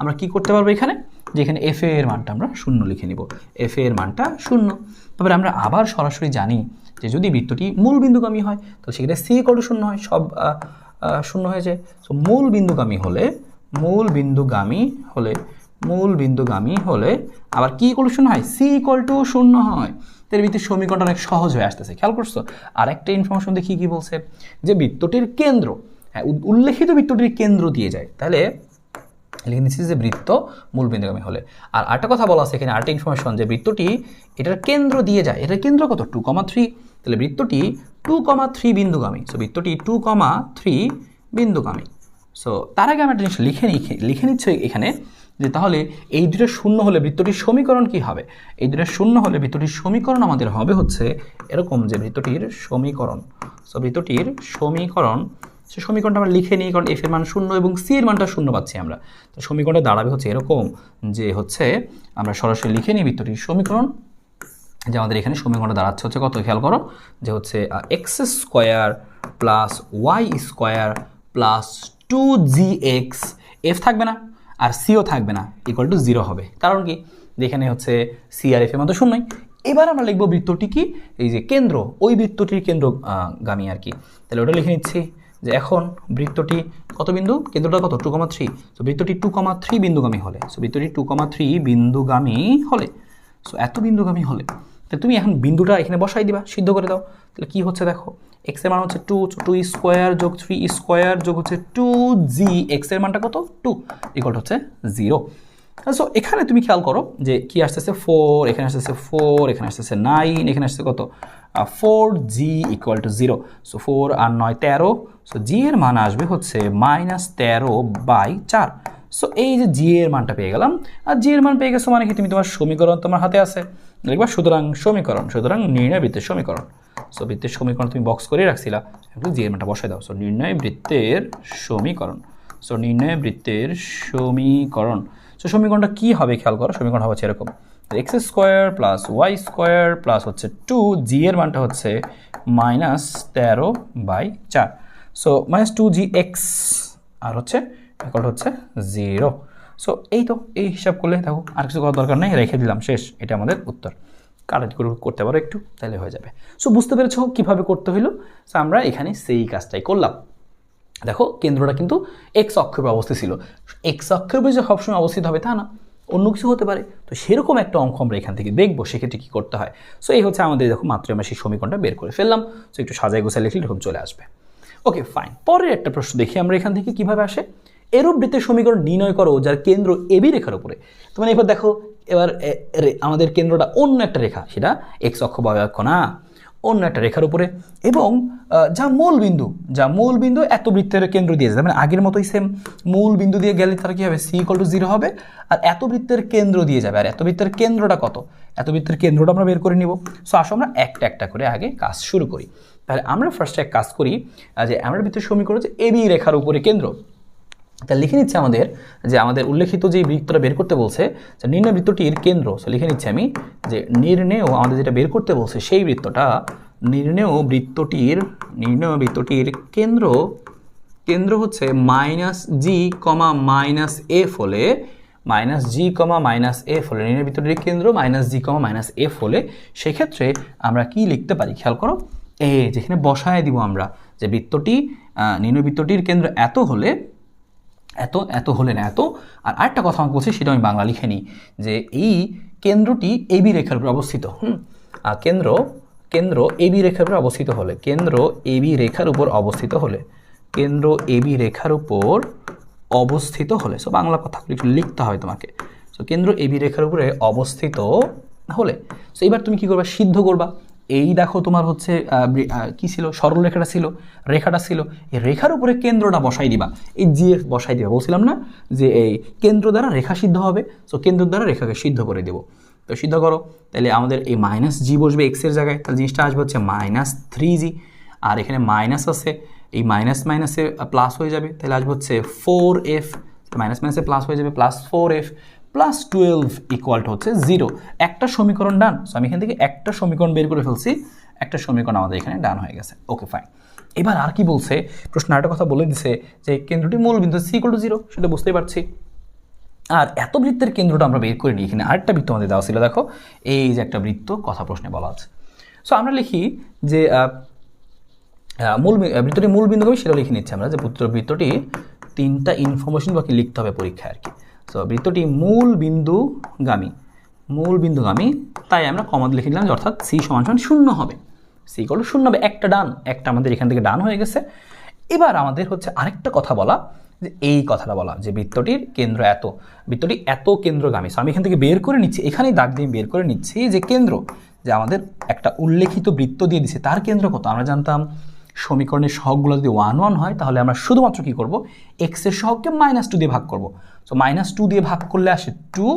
আমরা কি করতে পারবো এখানে, যে এখানে এফ এর মানটা আমরা 0 লিখে নিব, এফ এর মানটা 0। তারপরে আমরা আবার সরাসরি জানি যে যদি বৃত্তটি মূল বিন্দুগামী হয় তো সেক্ষেত্রে সি ইকুয়াল টু 0 হয়, সব 0 হয়ে যায়। সো মূল বিন্দুগামী হলে আবার কি ইকুয়াল টু 0 হয়, সি ইকুয়াল টু 0 হয়। তার বৃত্তের সমীকরণটা অনেক সহজ হয়ে আসতেছে, খেয়াল করছো। আর একটা ইনফরমেশন দেখি কি বলছে, যে বৃত্তটির কেন্দ্র, হ্যাঁ উল্লেখিত বৃত্তটির কেন্দ্র দিয়ে যায়, তাহলে লিখে নিচ্ছি যে বৃত্ত মূল বিন্দুগামী হলে। আর আরেকটা কথা বলা আছে এখানে, আরেকটা ইনফরমেশন যে বৃত্তটি এটার কেন্দ্র দিয়ে যায়, এটার কেন্দ্র কত 2,3, তাহলে বৃত্তটি 2,3 বিন্দুগামী। সো বৃত্তটি 2,3 বিন্দুগামী। সো তার আগে আমরা একটা জিনিস লিখে নিচ্ছি এখানে, যে তাহলে এই দুটো 0 হলে বৃত্তটির সমীকরণ কি হবে? এই দুটো 0 হলে বৃত্তটির সমীকরণ আমাদের হবে হচ্ছে এরকম, যে বৃত্তটির সমীকরণ, সো বৃত্তটির সমীকরণ, সে সমীকরণটা আমরা লিখে নিই, কারণ এফ এর মান 0 এবং সি এর মানটা 0 পাচ্ছি আমরা। তো সমীকরণটা দাঁড়াবে হচ্ছে এরকম, যে হচ্ছে আমরা সরাসরি লিখে নিই বৃত্তটির সমীকরণ, যে আমাদের এখানে সমীকরণটা দাঁড়াচ্ছে হচ্ছে কত, খেয়াল করো, যে হচ্ছে x square plus Y square plus 2gx, F থাকবে না আর সিও থাকবে না, ইকুয়াল টু 0 হবে। কারণ কি, যেখানে হচ্ছে সি আর এফ এর মতো 0। এবার আমরা লিখবো বৃত্তটি কি, এই যে কেন্দ্র, ওই বৃত্তটির কেন্দ্রগামী আর কি। তাহলে ওটা লিখে নিচ্ছি যে এখন বৃত্তটি কত বিন্দু, কেন্দ্রটা কত 2,3। সো বৃত্তটি 2,3 বিন্দুগামী হলে, সো বৃত্তটি 2,3 বিন্দুগামী হলে, সো এত বিন্দুগামী হলে তাহলে তুমি এখন বিন্দুটা এখানে বসাই দিবা, সিদ্ধ করে দাও। তাহলে কি হচ্ছে দেখো, এক্স এর মান হচ্ছে 2 স্কোয়ার যোগ 3 স্কোয়ার যোগ হচ্ছে 2g, এক্স এর মানটা কত 2, ইকুয়াল হচ্ছে 0। সো এখানে তুমি খেয়াল করো যে কি আসতেছে 4, এখানে আসতেছে 4, এখানে আসতেছে 9, এখানে আসছে কত 4g ইকুয়াল টু 0। সো 4 আর 9 13, সো জি এর মান আসবে হচ্ছে -13/4। সো এই যে জি এর মানটা পেয়ে গেলাম, আর জি এর মান পেয়ে গেছো মানে কি তুমি তোমার সমীকরণ তোমার হাতে আছে, দেখবা সুতরাং নির্ণয় বৃত্তের সমীকরণ। সো বৃত্তের সমীকরণ তুমি বক্স করে রাখছিলা, একটু জি এর মানটা বসাই দাও। সো নির্ণয় বৃত্তের সমীকরণ, সো সমীকরণটা কি হবে খেয়াল করো, সমীকরণ হবে এরকম, x square plus Y square plus হচ্ছে 2g এর মানটা হচ্ছে -13/4। সো -2gx আর হচ্ছে ইকুয়াল হচ্ছে 0। সো এই তো, এই হিসাব করলে দেখো আর কিছু করার দরকার নেই, রেখে দিলাম, শেষ। এটা আমাদের উত্তর। কারেক্ট করে করতে পারো একটু, তাহলে হয়ে যাবে। সো বুঝতে পেরেছো কীভাবে করতে হইলো। সো আমরা এখানে সেই কাজটাই করলাম। দেখো কেন্দ্রটা কিন্তু এক্স অক্ষের অবস্থিত ছিল, এক্স অক্ষের উপরে যে সবসময় অবস্থিত হবে তা না, অন্য কিছু হতে পারে। তো সেরকম একটা অঙ্ক আমরা এখান থেকে দেখবো, সেক্ষেত্রে কী করতে হয়। সো এই হচ্ছে আমাদের, দেখো মাত্র আমরা সেই সমীকরণটা বের করে ফেললাম। সো একটু সাজায় গোছায় লিখলে এরকম চলে আসবে। ওকে ফাইন, পরের একটা প্রশ্ন দেখি আমরা এখান থেকে কীভাবে আসে। এরূপ বৃত্তের সমীকরণ নির্ণয় করো যার কেন্দ্র এবি রেখার উপরে। তো মানে এবার দেখো, এবার আমাদের কেন্দ্রটা অন্য একটা রেখা, সেটা এক্স অক্ষ বা অক্ষ না, অন্য একটা রেখার উপরে, এবং যা মূল বিন্দু এত বৃত্তের কেন্দ্র দিয়ে যায়, মানে আগের মতোই সেম, মূল বিন্দু দিয়ে গেলে তার কি হবে, c=0 হবে, আর এত বৃত্তের কেন্দ্র দিয়ে যাবে। আর এত বৃত্তের কেন্দ্রটা কত, এত বৃত্তের কেন্দ্রটা আমরা বের করে নিব। সো আসো আমরা একটা একটা করে আগে কাজ শুরু করি। তাহলে আমরা ফার্স্টে এক কাজ করি, যে আমরা বৃত্তের সমীকরণ হচ্ছে এবি রেখার উপরে কেন্দ্র। তা লিখে নিচ্ছে আমাদের উল্লেখিত যে বৃত্তটা বের করতে বলছে, যে নির্ণয় বৃত্তটির কেন্দ্র। সো লিখে নিচ্ছি আমি যে নির্ণয় আমাদের যেটা বের করতে বলছে সেই বৃত্তটা, নির্ণয় বৃত্তটির কেন্দ্র হচ্ছে -g,-f হলে, -g,-f হলে, নির্ণয় বৃত্তটির কেন্দ্র -g,-f হলে, সেক্ষেত্রে আমরা কি লিখতে পারি খেয়াল করো, যেখানে বসায় দিব আমরা যে নির্ণয় বৃত্তটির কেন্দ্র এত হলে, এত হলে না এত, আর আরেকটা কথা আমাকে বলছে সেটা আমি বাংলা লিখে নিই, যে এই কেন্দ্রটি এবি রেখার উপর অবস্থিত। কেন্দ্র এবি রেখার উপর অবস্থিত হলে, কেন্দ্র এবি রেখার উপর অবস্থিত হলে, সো বাংলা কথাগুলো একটু লিখতে হয় তোমাকে। সো কেন্দ্র এবি রেখার উপরে অবস্থিত হলে, সো এবার তুমি কি করবা, সিদ্ধ করবা। এই দেখো তোমার হচ্ছে কি ছিল, সরল রেখাটা ছিল, এই রেখার উপরে কেন্দ্রটা বসাই দিবা, এই জিএফ বসাই দিবা। বলছিলাম না যে এই কেন্দ্র দ্বারা রেখা সিদ্ধ হবে, সো কেন্দ্র দ্বারা রেখাকে সিদ্ধ করে দেবো। তো সিদ্ধ করো, তাহলে আমাদের এই -g বসবে এক্সের জায়গায়, তাহলে জিনিসটা আসবে হচ্ছে -3g, আর এখানে মাইনাস আছে, এই মাইনাসে প্লাস হয়ে যাবে, তাহলে আসবে হচ্ছে 4f, মাইনাসে প্লাস হয়ে যাবে, +4f + 12 = হচ্ছে 0। একটা সমীকরণ ডান। সো আমি এখান থেকে একটা সমীকরণ বের করে ফেলছি, একটা সমীকরণ আমাদের এখানে ডান হয়ে গেছে। Okay fine. এবার আর কি বলছে, প্রশ্ন আরেকটা কথা বলে দিছে যে কেন্দ্রটি মূল বিন্দু c=0, সেটা বুঝতেই পারছি। আর এত বৃত্তের কেন্দ্রটা আমরা বের করে নিই। এখানে আরেকটা বৃত্ত আমাদের দেওয়া ছিল, দেখো এই যে একটা বৃত্ত কথা প্রশ্নে বলা আছে। সো আমরা লিখি যে বৃত্তটি মূল বিন্দুগামী, সেটা লিখে নিচ্ছি আমরা, যে বৃত্তটি 3টা ইনফরমেশন বাকি লিখতে হবে পরীক্ষায় আর কি। সো বৃত্তটি মূল বিন্দুগামী, তাই আমরা কমা লিখে নিলাম, অর্থাৎ c = 0 হবে, c=0 হবে, একটা আমাদের এখান থেকে ডান হয়ে গেছে। এবার আমাদের হচ্ছে আরেকটা কথা বলা, যে এই কথাটা বলা যে বৃত্তটির কেন্দ্র বৃত্তটি এত কেন্দ্রগামী। সো আমি এখান থেকে বের করে নিচ্ছি, এখানেই দাগ দিয়ে বের করে নিচ্ছি যে কেন্দ্র, যে আমাদের একটা উল্লেখিত বৃত্ত দিয়ে দিচ্ছে, তার কেন্দ্র কত। আমরা জানতাম সমীকরণের সহগগুলো যদি 1 1 হয়, তাহলে আমরা শুধুমাত্র কি করব, x এর সহগকে -2 দিয়ে ভাগ করব। সো -2 দিয়ে ভাগ করলে আসে 2,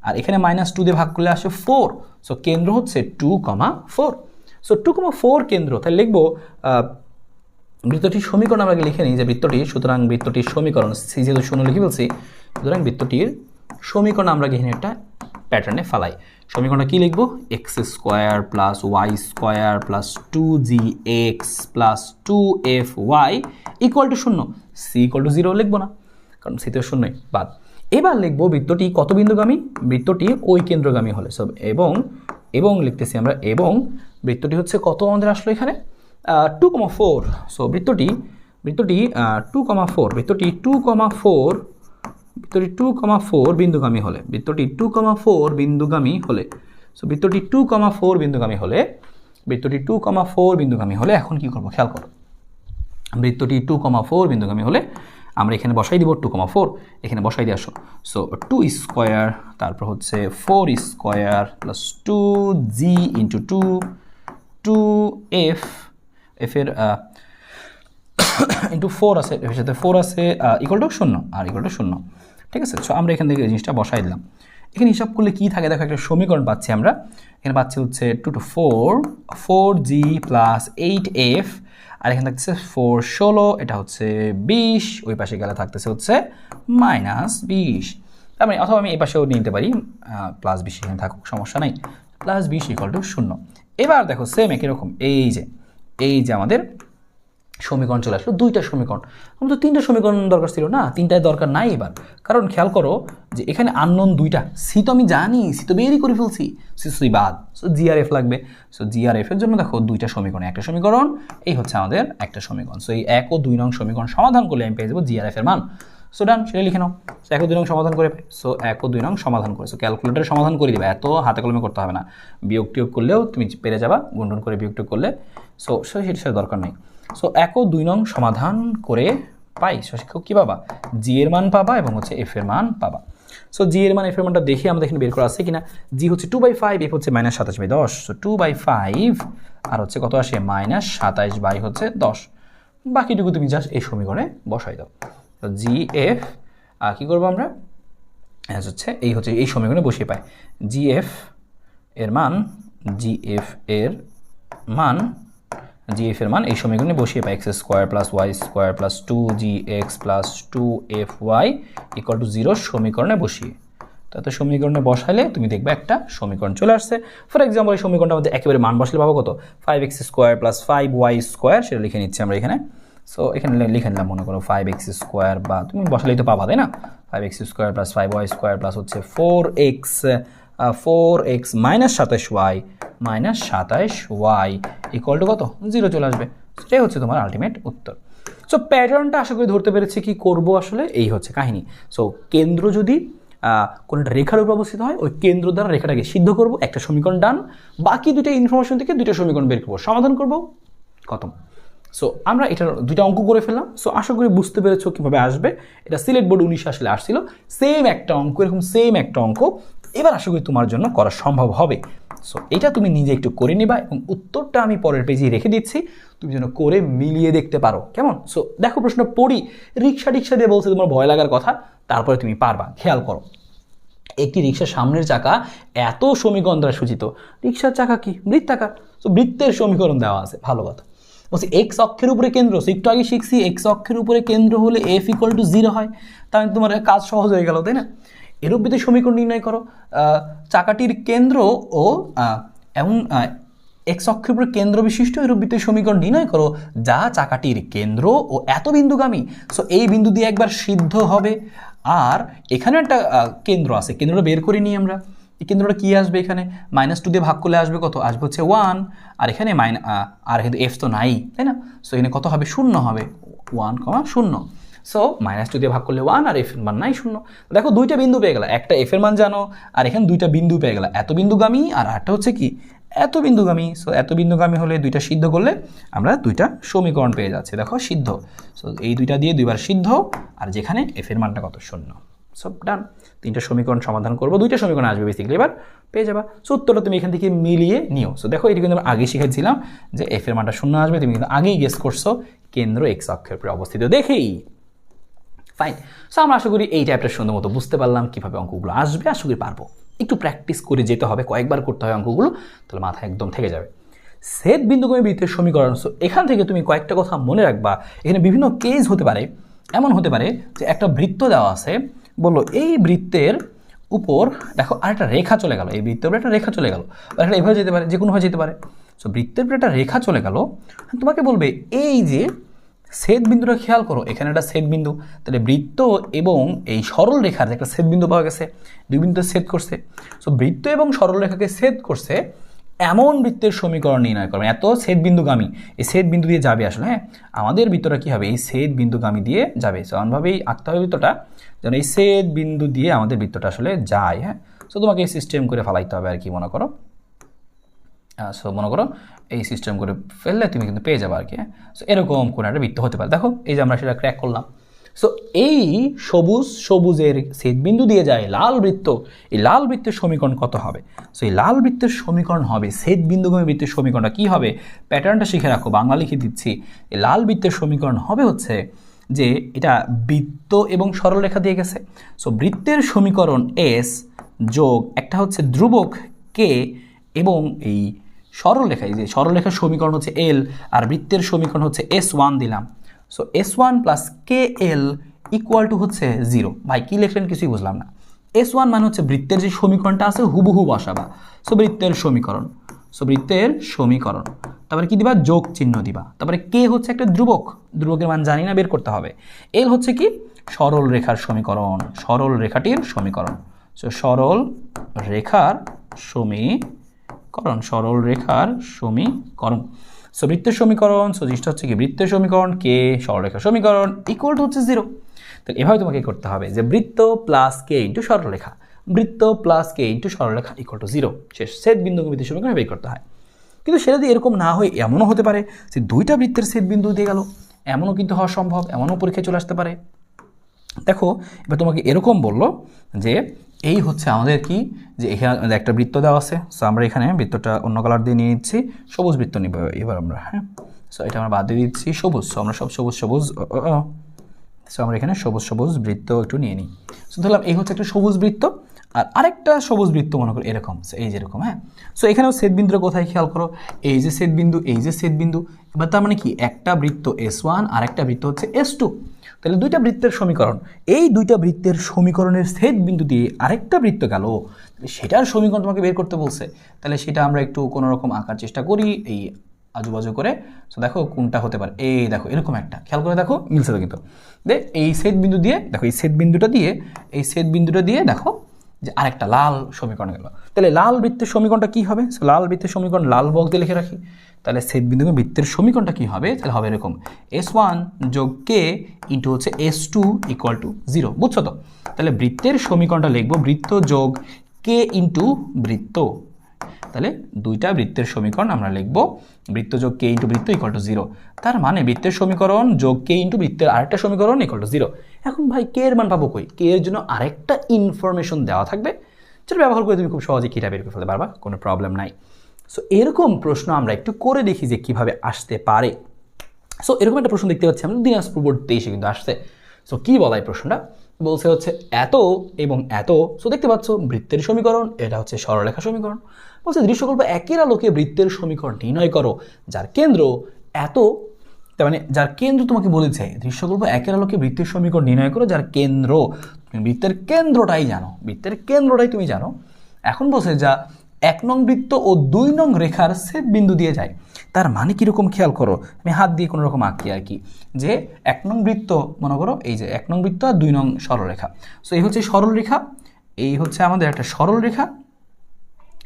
আর এখানে -2 দিয়ে ভাগ করলে আসে 4। সো কেন্দ্র হচ্ছে 2,4। সো 2,4 কেন্দ্র, তাহলে লিখবো বৃত্তটির সমীকরণ আমরা লিখে নিই, যে সুতরাং বৃত্তটির সমীকরণ, সি যেহেতু 0 লিখে ফেলছি, সুতরাং বৃত্তটির সমীকরণ আমরা এখানে একটা প্যাটার্নে ফালাই। সমীকরণটা কি লিখবো, x² + y² + 2gx + 2fy = 0। c=0 লিখবো না, কারণ c তো 0ই বাদ। এবার লিখবো বৃত্তটি কত বিন্দুগামী, বৃত্তটি ওই কেন্দ্রগামী হলে। সব এবং লিখতেছি আমরা, এবং বৃত্তটি হচ্ছে কত আমাদের আসলো এখানে 2,4। সো বৃত্তটি 2,4, বৃত্তটি 2,4 বিন্দুগামী হলে, বৃত্তটি 2,4 বিন্দুগামী হলে, সো বৃত্তটি 2,4 বিন্দুগামী হলে, এখন কি করব খেয়াল করো, বৃত্তটি 2,4 বিন্দুগামী হলে আমরা এখানে বসাই দিব 2,4, এখানে বসাই দিয়ে আসো। সো 2² তারপর হচ্ছে 4² + 2g × 2f, এর ইন্টু 4 আছে, এর সাথে 4 আছে, = 0, আর =0। ঠিক আছে, সো আমরা এখান থেকে এই জিনিসটা বসাই দিলাম। এখানে হিসাব করলে কি থাকে দেখো, একটা সমীকরণ পাচ্ছি আমরা, এখানে পাচ্ছি হচ্ছে 2 to 4 4g + 8f, আর এখানে থাকতেছে 4 16, এটা হচ্ছে 20, ওই পাশে গেলে থাকতেছে হচ্ছে -20। তার মানে অথবা আমি এই পাশেও নিতে পারি, +20 এখানে থাকুক, সমস্যা নাই, +20 = 0। এবার দেখো সেম একই রকম, এই যে আমাদের সমীকরণ চলে আসলো, দুইটা সমীকরণ। আমরা তো 3টা সমীকরণ দরকার ছিল না, 3টায় দরকার নাই এবার, কারণ খেয়াল করো যে এখানে আননোন 2টা, সি তো আমি জানি, সি তো বেরই করে ফেলছি, সি বাদ। সো জি আর এফ লাগবে। সো জি আর এফ এর জন্য দেখো 2টা সমীকরণ, একটা সমীকরণ, এই হচ্ছে আমাদের একটা সমীকরণ। সো এই 1 ও 2 নং সমীকরণ সমাধান করলে আমি পেয়ে যাবো জি আর এফ এর মান। সো ডান, সেটা লিখে নাও। সো 1 ও 2 নং সমাধান করে, সো 1 ও 2 নং সমাধান করে, সো ক্যালকুলেটরে সমাধান করে দিবে, এত হাতে কলমে করতে হবে না, বিয়োগ-টিয়োগ করলেও তুমি পেরে যাবা, গুণন করে বিয়োগ-টিয়োগ করলে। সো সেটা দরকার নেই। সো 1 ও 2 নং সমাধান করে পাই, শিক্ষক কী পাবা, জি এর মান পাবা এবং হচ্ছে এফ এর মান পাবা। সো জি এর মান এফ এর মানটা দেখি আমাদের এখানে বের করা আছে কিনা। জি হচ্ছে 2/5, এফ হচ্ছে -27/10, সো 2/5 আর হচ্ছে কত আসে -27 হচ্ছে 10। বাকিটুকু তুমি জাস্ট এই সমীকরণে বসাই দাও। তো জি এফ কী করবো আমরা, হচ্ছে এই সমীকরণে বসিয়ে পাই জিএফ এর মান, জিএফ এর মান এই সমীকরণে বসিয়ে পাই x² + y² + 2gx + 2fy = 0 সমীকরণে বসিয়ে। তাতে সমীকরণে বসাইলে তুমি দেখবে একটা সমীকরণ চলে আসছে। ফর এক্সাম্পল এই সমীকরণটা আমাদের একেবারে মান বসালে পাবো কত, 5x² + 5y², সেটা লিখে নিচ্ছি আমরা এখানে। সো এখানে লিখে নিলাম মনে করো 5x² বা তুমি বসালেই তো পাবা, তাই না, 5x² + 5y² প্লাস হচ্ছে 4x -27y = কত, 0 চলে আসবে। সেটাই হচ্ছে তোমার আলটিমেট উত্তর। সো প্যাটার্নটা আশা করি ধরতে পেরেছি কি করব আসলে, এই হচ্ছে কাহিনী। সো কেন্দ্র যদি কোনো একটা রেখার উপর অবস্থিত হয়, ওই কেন্দ্র দ্বারা রেখাটাকে সিদ্ধ করব, একটা সমীকরণ ডান, বাকি দুটো ইনফরমেশন থেকে দুটো সমীকরণ বের করবো, সমাধান করব, খতম। সো আমরা এটার দুইটা অঙ্ক করে ফেললাম। সো আশা করি বুঝতে পেরেছো কীভাবে আসবে। এটা সিলেট বোর্ড 19 আসলে আসছিল সেম একটা অঙ্ক, এরকম সেম একটা অঙ্ক এবার আশা করি তোমার জন্য করা সম্ভব হবে। সো এটা তুমি নিজে একটু করে নিবা এবং উত্তরটা আমি পরের পেজে রেখে দিচ্ছি, তুমি যেন করে মিলিয়ে দেখতে পারো, কেমন। সো দেখো প্রশ্ন পড়ি, রিক্সা দিয়ে বলছে তোমার ভয় লাগার কথা, তারপরে তুমি পারবা। খেয়াল করো, একটি রিক্সার সামনের চাকা এত সমীকরণ দ্বারা সূচিত। রিক্সার চাকা কি বৃত্তাকার, তো বৃত্তের সমীকরণ দেওয়া আছে, ভালো কথা। বলছি এক্স অক্ষের উপরে কেন্দ্র, একটু আগে শিখছি এক্স অক্ষের উপরে কেন্দ্র হলে এফ = 0 হয়, তাহলে তোমার কাজ সহজ হয়ে গেল, তাই না। এরূপ ভিত্তিক সমীকরণ নির্ণয় করো, চাকাটির কেন্দ্র ও এমন এক্স অক্ষের উপরে কেন্দ্র বিশিষ্ট এরূপ ভিত্তিক সমীকরণ নির্ণয় করো যা চাকাটির কেন্দ্র ও এত বিন্দুগামী। সো এই বিন্দু দিয়ে একবার সিদ্ধ হবে, আর এখানে একটা কেন্দ্র আছে, কেন্দ্রটা বের করে নিই আমরা। এই কেন্দ্রটা কী আসবে, এখানে -2 দিয়ে ভাগ করলে আসবে কত, আসবে হচ্ছে 1, আর এখানে আর কিন্তু এফ তো নাই, তাই না। সো এখানে কত হবে, 0 হবে, 1,0। সো -2 দিয়ে ভাগ করলে 1, আর এফ এর মান নাই 0। দেখো দুইটা বিন্দু পেয়ে গেল, একটা এফ এর মান জানো, আর এখানে দুইটা বিন্দু পেয়ে গেল, এত বিন্দুগামী আর একটা হচ্ছে কি এত বিন্দুগামী। সো এত বিন্দুগামী হলে দুইটা সিদ্ধ করলে আমরা দুইটা সমীকরণ পেয়ে যাচ্ছি, দেখো সিদ্ধ। সো এই দুইটা দিয়ে দুইবার সিদ্ধ, আর যেখানে এফ এর মানটা কত, 0। সব ডান, তিনটা সমীকরণ সমাধান করবো, দুইটা সমীকরণ আসবে বেসিক্যালি, এবার পেয়ে যাবা। সো উত্তরটা তুমি এখান থেকে মিলিয়ে নিও। সো দেখো এটা কিন্তু আমরা আগে শিখেছিলাম যে এফ এর মানটা 0 আসবে, তুমি কিন্তু আগেই গেস করছো, কেন্দ্র এক্স অক্ষের উপরে অবস্থিত দেখেই। ফাইন। সো আমরা আশা করি এই টাইপটা সুন্দর মতো বুঝতে পারলাম কীভাবে অঙ্কগুলো আসবে, আশা করি পারবো। একটু প্র্যাকটিস করে যেতে হবে, কয়েকবার করতে হবে অঙ্কগুলো, তাহলে মাথায় একদম থেকে যাবে। ছেদ বিন্দুগামী বৃত্তের সমীকরণ, সো এখান থেকে তুমি কয়েকটা কথা মনে রাখবা। এখানে বিভিন্ন কেস হতে পারে, এমন হতে পারে যে একটা বৃত্ত দেওয়া আছে, বললো এই বৃত্তের উপর দেখো আরেকটা রেখা চলে গেল, এই বৃত্তের উপরে একটা রেখা চলে গেল, আর এটা এভাবে যেতে পারে, যে কোনোভাবে যেতে পারে। সো বৃত্তের উপরে একটা রেখা চলে গেল, তোমাকে বলবে এই যে ছেদ বিন্দুটা খেয়াল করো, এখানে একটা ছেদ বিন্দু, তাহলে বৃত্ত এবং এই সরল রেখার একটা ছেদ বিন্দু পাওয়া গেছে, দুই বিন্দুতে ছেদ করছে। সো বৃত্ত এবং সরল রেখাকে ছেদ করছে এমন বৃত্তের সমীকরণ নির্ণয় করবে। এত ছেদ বিন্দুগামী, এই ছেদ বিন্দু দিয়ে যাবে আসলে, হ্যাঁ আমাদের বৃত্তটা কী হবে, এই ছেদ বিন্দুগামী দিয়ে যাবে। সো এমনভাবেই আঁকতে হবে বৃত্তটা যেন এই ছেদ বিন্দু দিয়ে আমাদের বৃত্তটা আসলে যায়, হ্যাঁ। সো তোমাকে এই সিস্টেম করে ফেলাইতে হবে আর কি, মনে করো। সো মনে করো এই সিস্টেম করে ফেললে তুমি কিন্তু পেয়ে যাবে আর কি, হ্যাঁ। সো এরকম কোনো একটা বৃত্ত হতে পারে, দেখো এই যে আমরা সেটা ক্র্যাক করলাম। সো এই সবুজের ছেদবিন্দু দিয়ে যায় লাল বৃত্ত, এই লাল বৃত্তের সমীকরণ কত হবে। সো এই লাল বৃত্তের সমীকরণ হবে, ছেদবিন্দুগামী বৃত্তের সমীকরণটা কী হবে, প্যাটার্নটা শিখে রাখো, বাংলা লিখে দিচ্ছি। এই লাল বৃত্তের সমীকরণ হবে হচ্ছে যে এটা বৃত্ত এবং সরলরেখা দিয়ে গেছে। সো বৃত্তের সমীকরণ এস যোগ একটা হচ্ছে ধ্রুবক কে, এবং এই সরলরেখা, এই যে সরলরেখার সমীকরণ হচ্ছে এল, আর বৃত্তের সমীকরণ হচ্ছে S1 দিলাম। সো S1 + KL = হচ্ছে 0। ভাই কী লিখলেন কিছুই বুঝলাম না। S1 মানে হচ্ছে বৃত্তের যে সমীকরণটা আছে হুবহু বসাবা। সো বৃত্তের সমীকরণ, তারপরে কি দিবা, যোগ চিহ্ন দিবা, তারপরে কে হচ্ছে একটা ধ্রুবক, ধ্রুবকের মান জানি না, বের করতে হবে। এল হচ্ছে কি সরল রেখার সমীকরণ, সরল রেখাটির সমীকরণ। সো সরল রেখার সমীকরণ। সো বৃত্তের সমীকরণ, সো জিনিসটা হচ্ছে কি বৃত্তের সমীকরণ, কে সরলরেখার সমীকরণ = হচ্ছে 0। তাহলে এভাবে তোমাকে করতে হবে যে বৃত্ত প্লাস কে ইন্টু সরলরেখা, বৃত্ত প্লাস কে ইন্টু সরলরেখা = 0। শেষ, ছেদ বিন্দু বৃত্তের সমীকরণ বের করতে হয়। কিন্তু সেটা দিয়ে এরকম না হয় এমনও হতে পারে যে দুইটা বৃত্তের ছেদ বিন্দু দিয়ে গেল, এমনও কিন্তু হওয়া সম্ভব, এমনও পরীক্ষায় চলে আসতে পারে। দেখো এবার তোমাকে এরকম বললো যে এই হচ্ছে আমাদের কি, যে এখানে আমাদের একটা বৃত্ত দেওয়া আছে। সো আমরা এখানে বৃত্তটা অন্য কালার দিয়ে নিয়ে নিচ্ছি, সবুজ বৃত্ত নিব এবার আমরা, হ্যাঁ। সো এটা আমরা বাদ দিয়ে দিচ্ছি সবুজ। সো আমরা সব সবুজ সবুজ, সো আমরা এখানে সবুজ সবুজ বৃত্ত একটু নিয়ে নিই। সো ধরলাম এই হচ্ছে একটা সবুজ বৃত্ত, আর আরেকটা সবুজ বৃত্ত মনে করো এরকম, এই যেরকম, হ্যাঁ। সো এখানেও ছেদবিন্দুটা কোথায় খেয়াল করো, এই যে ছেদবিন্দু, এই যে ছেদবিন্দু। এবার তার মানে কি, একটা বৃত্ত S1 আর একটা বৃত্ত হচ্ছে S2। তাহলে দুইটা বৃত্তের সমীকরণ, এই দুইটা বৃত্তের সমীকরণের ছেদবিন্দু দিয়ে আরেকটা বৃত্ত গেল, সেটার সমীকরণ তোমাকে বের করতে বলছে। তাহলে সেটা আমরা একটু কোনো রকম আঁকার চেষ্টা করি এই আজুবাজু করে। তো দেখো কোনটা হতে পারে, এই দেখো এরকম একটা, খেয়াল করে দেখো মিলছে তো কিন্তু। এই ছেদবিন্দু দিয়ে দেখো, এই ছেদবিন্দুটা দিয়ে, এই ছেদবিন্দুটা দিয়ে দেখো যে আরেকটা লাল সমীকরণ গেল। তাহলে লাল বৃত্তের সমীকরণটা কি হবে, লাল বৃত্তের সমীকরণ লাল বক্স দিয়ে লিখে রাখি। তাহলে ছেদবিন্দু বৃত্তের সমীকরণটা কি হবে, তাহলে হবে এরকম S1 যোগ K ইন্টু হচ্ছে S2 ইকুয়াল টু 0। বুঝছো তো? তাহলে বৃত্তের সমীকরণটা লিখবো বৃত্ত যোগ K ইন্টু বৃত্ত। তাহলে দুইটা বৃত্তের সমীকরণ আমরা লিখবো বৃত্ত যোগ K ইন্টু বৃত্ত ইকুয়াল টু 0। তার মানে বৃত্তের সমীকরণ যোগ K ইন্টু বৃত্তের আরেকটা সমীকরণ ইকুয়াল টু 0। এখন ভাই K এর মান পাবো কই? K এর জন্য আরেকটা ইনফরমেশন দেওয়া থাকবে, যেটা ব্যবহার করে তুমি খুব সহজে কিটা বের করে ফেলতে পারবা, কোনো প্রবলেম নাই। সো এরকম প্রশ্ন আমরা একটু করে দেখি যে কিভাবে আসতে পারে। সো এরকম একটা প্রশ্ন দেখতে পাচ্ছি আমরা দিনাজপুর বোর্ড 23-এ কিন্তু আসছে। সো কি বলা এই প্রশ্নটা, বলছে হচ্ছে এত এবং এত। সো দেখতে পাচ্ছ বৃত্তের সমীকরণ, এটা হচ্ছে সরলরেখা সমীকরণ। বলছে দৃশ্যকল্প একের আলোকে বৃত্তের সমীকরণ নির্ণয় করো যার কেন্দ্র এত। তার মানে যার কেন্দ্র তোমাকে বলেছে দৃশ্যকল্প একের আলোকে বৃত্তের সমীকরণ নির্ণয় করো যার কেন্দ্র, তুমি বৃত্তের কেন্দ্রটাই জানো, বৃত্তের কেন্দ্রটাই তুমি জানো। এখন বলছে যা 1 নং বৃত্ত ও 2 নং রেখার ছেদ বিন্দু দিয়ে যায়। তার মানে কীরকম খেয়াল করো, আমি হাত দিয়ে কোনো রকম আঁকি আর কি, যে 1 নং বৃত্ত মনে করো, এই যে 1 নং বৃত্ত আর 2 নং সরলরেখা। সো এই হচ্ছে সরলরেখা, এই হচ্ছে আমাদের একটা সরলরেখা,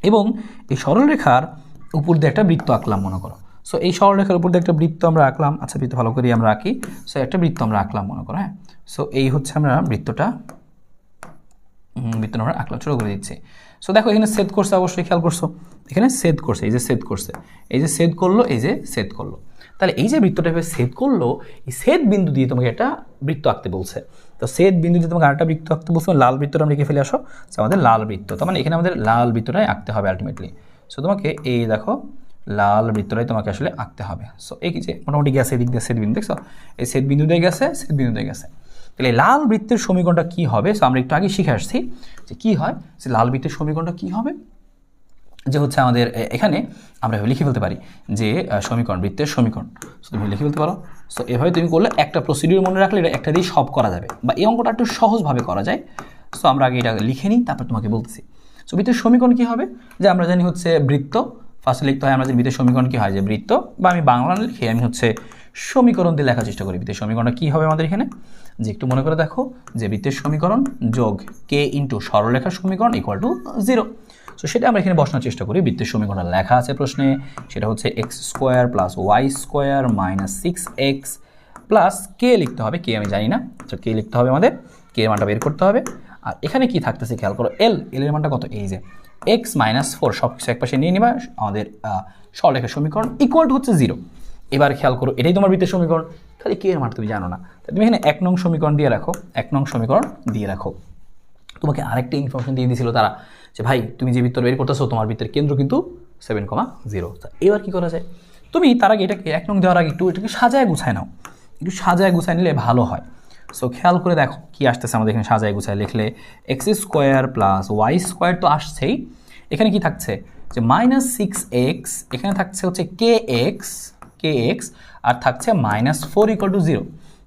এবং এই সরলরেখার উপর দিয়ে একটা বৃত্ত আঁকলাম মনে করো। সো এই সরলরেখার উপর দিয়ে একটা বৃত্ত আমরা আঁকলাম, আচ্ছা বৃত্ত ভালো করে আমরা আঁকি। সো একটা বৃত্ত আমরা আঁকলাম মনে করো, হ্যাঁ। সো এই হচ্ছে আমরা বৃত্তটা আমরা আঁকলাম, ছোটো করে দিচ্ছি। সো দেখো এখানে ছেদ করছে, অবশ্যই খেয়াল করছো, এখানে ছেদ করছে, এই যে ছেদ করছে, এই যে ছেদ করলো, এই যে ছেদ করলো। তাহলে এই যে বৃত্তটা ছেদ করলো, এই ছেদ বিন্দু দিয়ে তোমাকে একটা বৃত্ত আঁকতে বলছে। তো ছেদ বিন্দু দিয়ে তোমাকে আরেকটা বৃত্ত আঁকতে বলছে, লাল বৃত্তটা আমরা লিখে ফেলে আসো, আমাদের লাল বৃত্ত। তার মানে এখানে আমাদের লাল বৃত্তটাই আঁকতে হবে আলটিমেটলি। সো তোমাকে এই দেখো লাল বৃত্তটাই তোমাকে আসলে আঁকতে হবে। সো এই যে মোটামুটি গেছে এদিক দিয়ে ছেদ বিন্দু, দেখছো এই ছেদ বিন্দু দিয়ে গেছে, ছেদ বিন্দু দিয়ে গেছে। তাহলে লাল বৃত্তের সমীকরণটা কি হবে, সো আমরা একটু আগে শিখে আসছি যে কী হয়, যে লাল বৃত্তের সমীকরণটা কী হবে, যে হচ্ছে আমাদের এখানে আমরা লিখে ফেলতে পারি যে সমীকরণ, বৃত্তের সমীকরণ। সো তুমি লিখে ফেলতে পারো। সো এভাবে তুমি করলে একটা প্রসিডিউর মনে রাখলে এটা একটা দিয়ে সব করা যাবে, বা এই অঙ্কটা একটু সহজভাবে করা যায়। সো আমরা আগে এটা লিখে নিই, তারপর তোমাকে বলতেছি। সো বৃত্তের সমীকরণ কী হবে, যে আমরা জানি হচ্ছে বৃত্ত, ফার্স্টে লিখতে হয় আমরা যে বৃত্তের সমীকরণ কী হয়, যে বৃত্ত, বা আমি বাংলা লিখে আমি হচ্ছে সমীকরণ দিয়ে লেখার চেষ্টা করি। বৃত্তের সমীকরণটা কী হবে আমাদের এখানে, যে একটু মনে করে দেখো, যে বৃত্তের সমীকরণ যোগ K ইন্টু সরলরেখার সমীকরণ ইকুয়াল টু 0। সো সেটা আমরা এখানে বসানোর চেষ্টা করি। বৃত্তের সমীকরণটা লেখা আছে প্রশ্নে, সেটা হচ্ছে x² + y² - 6x plus K লিখতে হবে, K আমি জানি না, তো K লিখতে হবে আমাদের, K এর মানটা বের করতে হবে। আর এখানে কি থাকতেছে খেয়াল করো, L এর মানটা কত, এই যে x - 4, সব কিছু একপাশে নিয়ে নিবা, আমাদের সরলরেখার সমীকরণ ইকুয়াল টু হচ্ছে 0। এবার খেয়াল করো এটাই তোমার বৃত্তের সমীকরণ, খালি K এর মান তুমি জানো না, তুমি এখানে 1 নং সমীকরণ দিয়ে রাখো, 1 নং সমীকরণ দিয়ে রাখো। তোমাকে আরেকটা ইনফরমেশন দিয়ে দিয়েছিল তারা, যে ভাই তুমি যে বৃত্ত বের করতেছো তোমার বৃত্তের কেন্দ্র কিন্তু 7,0। এবার কি করা যায়, তুমি তার আগে এটাকে 1 নং দেওয়ার আগে একটু এটাকে সাজায় গুছায় নাও, একটু সাজায় গুছায় নিলে ভালো হয়। সো খেয়াল করে দেখো কি আসতেছে আমাদের এখানে, সাজায় গুছায় লিখলে x² + y² তো আসছেই, এখানে কি থাকছে, যে -6x, এখানে থাকছে হচ্ছে kx, আর থাকছে -4 = 0।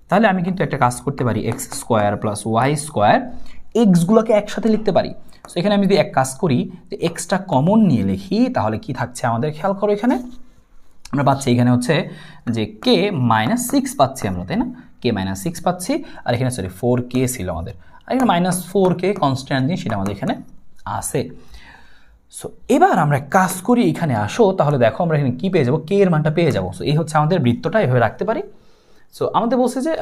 তাহলে আমি কিন্তু একটা কাজ করতে পারি, x² + y², এক্সগুলোকে একসাথে লিখতে পারি। সো এখানে আমি যদি এক কাজ করি, যে এক্সটা কমন নিয়ে লিখি, তাহলে কি থাকছে আমাদের, খেয়াল করো এখানে আমরা পাচ্ছি, এখানে হচ্ছে যে k - 6 পাচ্ছি আমরা, তাই না, k - 6 পাচ্ছি, আর এখানে 4k ছিল আমাদের, আর এখানে -4k কনস্ট্যান্ট দিয়ে সেটা আমাদের এখানে আসে। সো এবার আমরা কাজ করি, এখানে আসো, তাহলে দেখো আমরা এখানে কী পেয়ে যাবো, k এর মানটা পেয়ে যাবো। সো এই হচ্ছে আমাদের বৃত্তটা, এভাবে রাখতে পারি। সো আমাদের বলছে যে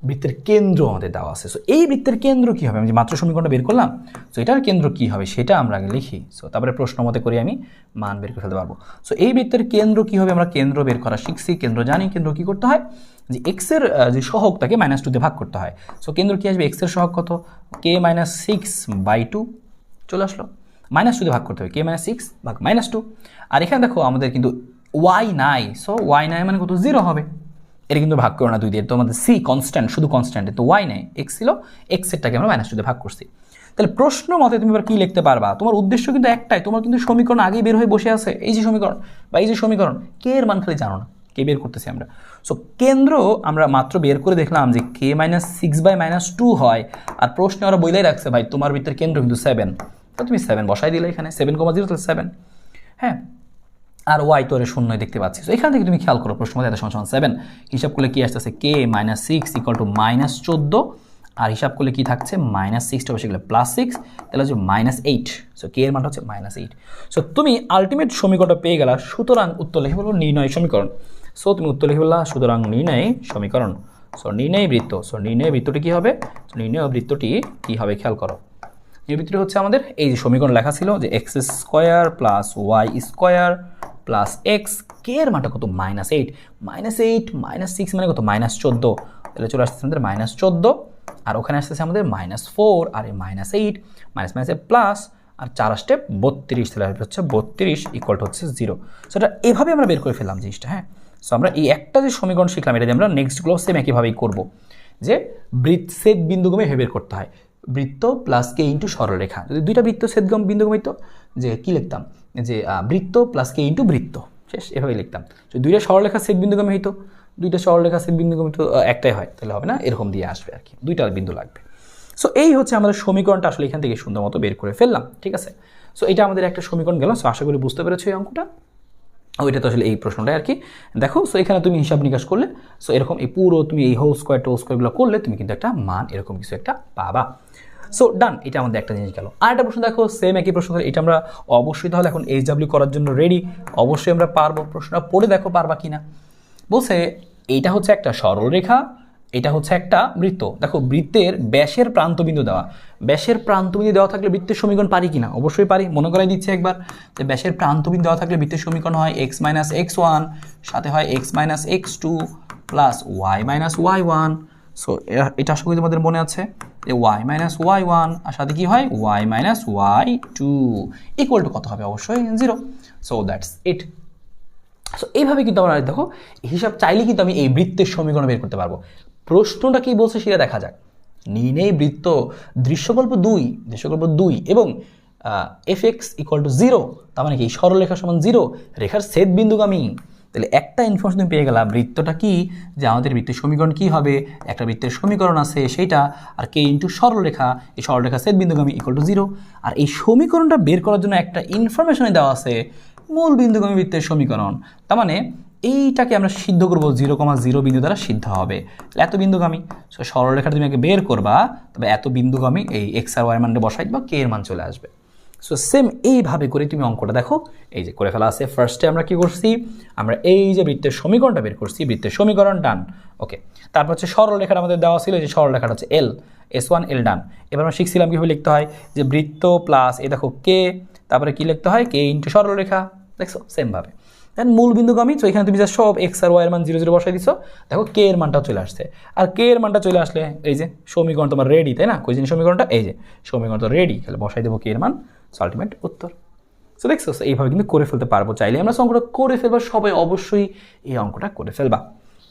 বৃত্তের কেন্দ্র আমাদের দেওয়া আছে। সো এই বৃত্তের কেন্দ্র কী হবে, আমি যে মাত্র সমীকরণটা বের করলাম, সো এটার কেন্দ্র কী হবে সেটা আমরা আগে লিখি। সো তারপরে প্রশ্ন মতে করে আমি মান বের করে ফেলতে পারবো। সো এই বৃত্তের কেন্দ্র কী হবে, আমরা কেন্দ্র বের করা শিখছি। কেন্দ্র জানি, কেন্দ্র কী করতে হয়, যে এক্সের যে সহগটাকে -2 দিয়ে ভাগ করতে হয়। সো কেন্দ্র কী আসবে, এক্সের সহগ কত, k-6/2 চলে আসলো, -2 দিয়ে ভাগ করতে হবে, k-6 ভাগ -2। আর এখানে দেখো আমাদের কিন্তু y নাই, সো y নাই মানে কত, 0 হবে। এটা কিন্তু ভাগ করো না 2 দিয়ে, তো আমাদের c কনস্ট্যান্ট, শুধু কনস্ট্যান্ট, তো y নাই, x ছিল, এক্সেরটাকে আমরা -2 দিয়ে ভাগ করছি। তাহলে প্রশ্ন মতে তুমি এবার কী লিখতে পারবা, তোমার উদ্দেশ্য কিন্তু একটাই, তোমার কিন্তু সমীকরণ আগেই বের হয়ে বসে আছে, এই যে সমীকরণ বা এই যে সমীকরণ, কে এর মান খালি জানো না, কে বের করতেছি আমরা। সো কেন্দ্র আমরা মাত্র বের করে দেখলাম যে k-6/-2 হয়, আর প্রশ্নে ওরা বইলাই রাখছে ভাই তোমার বৃত্তের কেন্দ্র কিন্তু 7, তো তুমি 7 বসাই দিলে এখানে, 7,0 তাহলে 7, হ্যাঁ। আর ওয়াই তো এর শূন্যই দেখতে পাচ্ছি। তো এখান থেকে তুমি খেয়াল করো, প্রশ্ন মধ্যে এত সমান 7 হিসাব করলে কি আসতেছে, k-6 = -14, আর হিসাব করলে কি থাকছে, -6টা বসে গেলে +6, তাহলে হচ্ছে -8। সো কে এর মানটা হচ্ছে -8। সো তুমি আলটিমেট সমীকরণটা পেয়ে গেলা, সুতরাং উত্তর লিখে বলবো নির্ণয় সমীকরণ। সো তুমি উত্তর লিখে বললা সুতরাং নির্ণয় সমীকরণ। সো নির্ণয় বৃত্ত, সো নির্ণয় বৃত্তটি কী হবে, নির্ণয় বৃত্তটি কী হবে খেয়াল করো। এই বৃত্তটি হচ্ছে আমাদের এই যে সমীকরণ লেখা ছিল যে x² + y² + x, কে এর মানটা কত, -8, -6 মানে কত, -14, তাহলে চলে আসতেছে আমাদের -14, আর ওখানে আসতেছে আমাদের -4, আর এই -8 মাইনাসে প্লাস, আর 4 স্টেপ 32, তাহলে হচ্ছে 32 = হচ্ছে 0। সো এটা এভাবে আমরা বের করে ফেললাম জিনিসটা, হ্যাঁ। সো আমরা এই একটা যে সমীকরণ শিখলাম, এটা দিয়ে আমরা নেক্সটগুলো সেম একইভাবেই করবো, যে ছেদ বিন্দুগমে বের করতে হয়, বৃত্ত প্লাস k ইন্টু সরলরেখা। যদি দুইটা বৃত্ত ছেদগম বিন্দুগম হইতো, যে কি লিখতাম, যে বৃত্ত প্লাস k ইন্টু বৃত্ত, শেষ, এভাবে লিখতাম। যদি দুইটা সরলরেখা ছেদ বিন্দুগমে হইতো, দুইটা সরলরেখা ছেদ বিন্দুগমে তো একটাই হয়, তাহলে হবে না, এরকম দিয়ে আসবে আর কি, দুইটা বিন্দু লাগবে। সো এই হচ্ছে আমাদের সমীকরণটা, আসলে এখান থেকে সুন্দর মতো বের করে ফেললাম, ঠিক আছে। সো এটা আমাদের একটা সমীকরণ গেল। সো আশা করি বুঝতে পেরেছো এই অঙ্কটা। ওইটা তো আসলে এই প্রশ্নটাই আর কি দেখো। সো এখানে তুমি হিসাব নিকাশ করলে, সো এরকম এই পুরো তুমি এই হোল স্কোয়ারগুলো করলে তুমি কিন্তু একটা মান এরকম কিছু একটা পাবা। সো ডান, এটা আমাদের একটা জিনিস গেল। আর একটা প্রশ্ন দেখো, সেম একই প্রশ্ন, এটা আমরা অবশ্যই তাহলে এখন HW করার জন্য রেডি, অবশ্যই আমরা পারবো। প্রশ্নটা পড়ে দেখো পারবা কিনা। বলছে এইটা হচ্ছে একটা সরলরেখা, এটা হচ্ছে একটা বৃত্ত। দেখো বৃত্তের ব্যাসের প্রান্তবিন্দু দেওয়া, ব্যাসের প্রান্তবিন্দু দেওয়া থাকলে বৃত্তের সমীকরণ পারি কিনা, অবশ্যই পারি। মনে করাই দিচ্ছে একবার, যে ব্যাসের প্রান্তবিন্দু দেওয়া থাকলে বৃত্তের সমীকরণ হয় x - x1 সাথে হয় x - x2 plus y - y1। So এটা আশা করি তোমাদের মনে আছে, যে y - y1 আর সাথে কি হয় y - y2 ইকুয়াল টু কত হবে, অবশ্যই 0। So that's it. সো এইভাবে কিন্তু আমরা দেখো হিসাব চাইলে কিন্তু আমি এই বৃত্তের সমীকরণ বের করতে পারবো। প্রশ্নটা কি বলছে সেটা দেখা যাক। নির্ণয় বৃত্ত দৃশ্যকল্প 2 এবং fx = 0, তার মানে কি সরলরেখা সমান 0, রেখার ছেদ বিন্দুগামী। তাহলে একটা ইনফরমেশন তুমি পেয়ে গেলা, বৃত্তটা কি, যে আমাদের বৃত্তের সমীকরণ কি হবে, একটা বৃত্তের সমীকরণ আছে সেইটা, আর k ইন্টু সরলরেখা, এই সরলরেখা ছেদ বিন্দুগামী = 0। আর এই সমীকরণটা বের করার জন্য একটা ইনফরমেশনে দেওয়া আছে মূল বিন্দুগামী বৃত্তের সমীকরণ। তার মানে এইটাকে আমরা সিদ্ধ করবো 0,0 বিন্দু দ্বারা সিদ্ধ হবে, এত বিন্দুগামী। সো সরলরেখাটা তুমি আগে বের করবা, তবে এত বিন্দুগামী, এই x আর y মানটা বসাই দিবা, k এর মান চলে আসবে। সো সেম এইভাবে করে তুমি অঙ্কটা দেখো, এই যে করে ফেলা আছে। ফার্স্টে আমরা কি করছি, আমরা এই যে বৃত্তের সমীকরণটা বের করছি, বৃত্তের সমীকরণ ডান, ওকে। তারপর হচ্ছে সরলরেখাটা আমাদের দেওয়া ছিল, যে সরলরেখাটা হচ্ছে L, S1 L ডান। এবার আমরা শিখছিলাম কীভাবে লিখতে হয়, যে বৃত্ত প্লাস এই দেখো k, তারপরে কি লিখতে হয় k ইন্টু সরলরেখা, দেখছো সেমভাবে। দেন মূল বিন্দুগামী, তো এখানে তুমি যা সব x আর y এর মান 0 0 বসাই দিছো, দেখো k এর মানটাও চলে আসছে। আর k এর মানটা চলে আসলে এই যে সমীকরণ তোমার রেডি, তাই না, কই জিনিস সমীকরণটা, এই যে সমীকরণ তো রেডি, তাহলে বসাই দেবো k এর মান, আলটিমেট উত্তর। সো দেখছো, এইভাবে কিন্তু করে ফেলতে পারবো, চাইলে আমরা অঙ্কটা করে ফেলবো, সবাই অবশ্যই এই অঙ্কটা করে ফেলবা।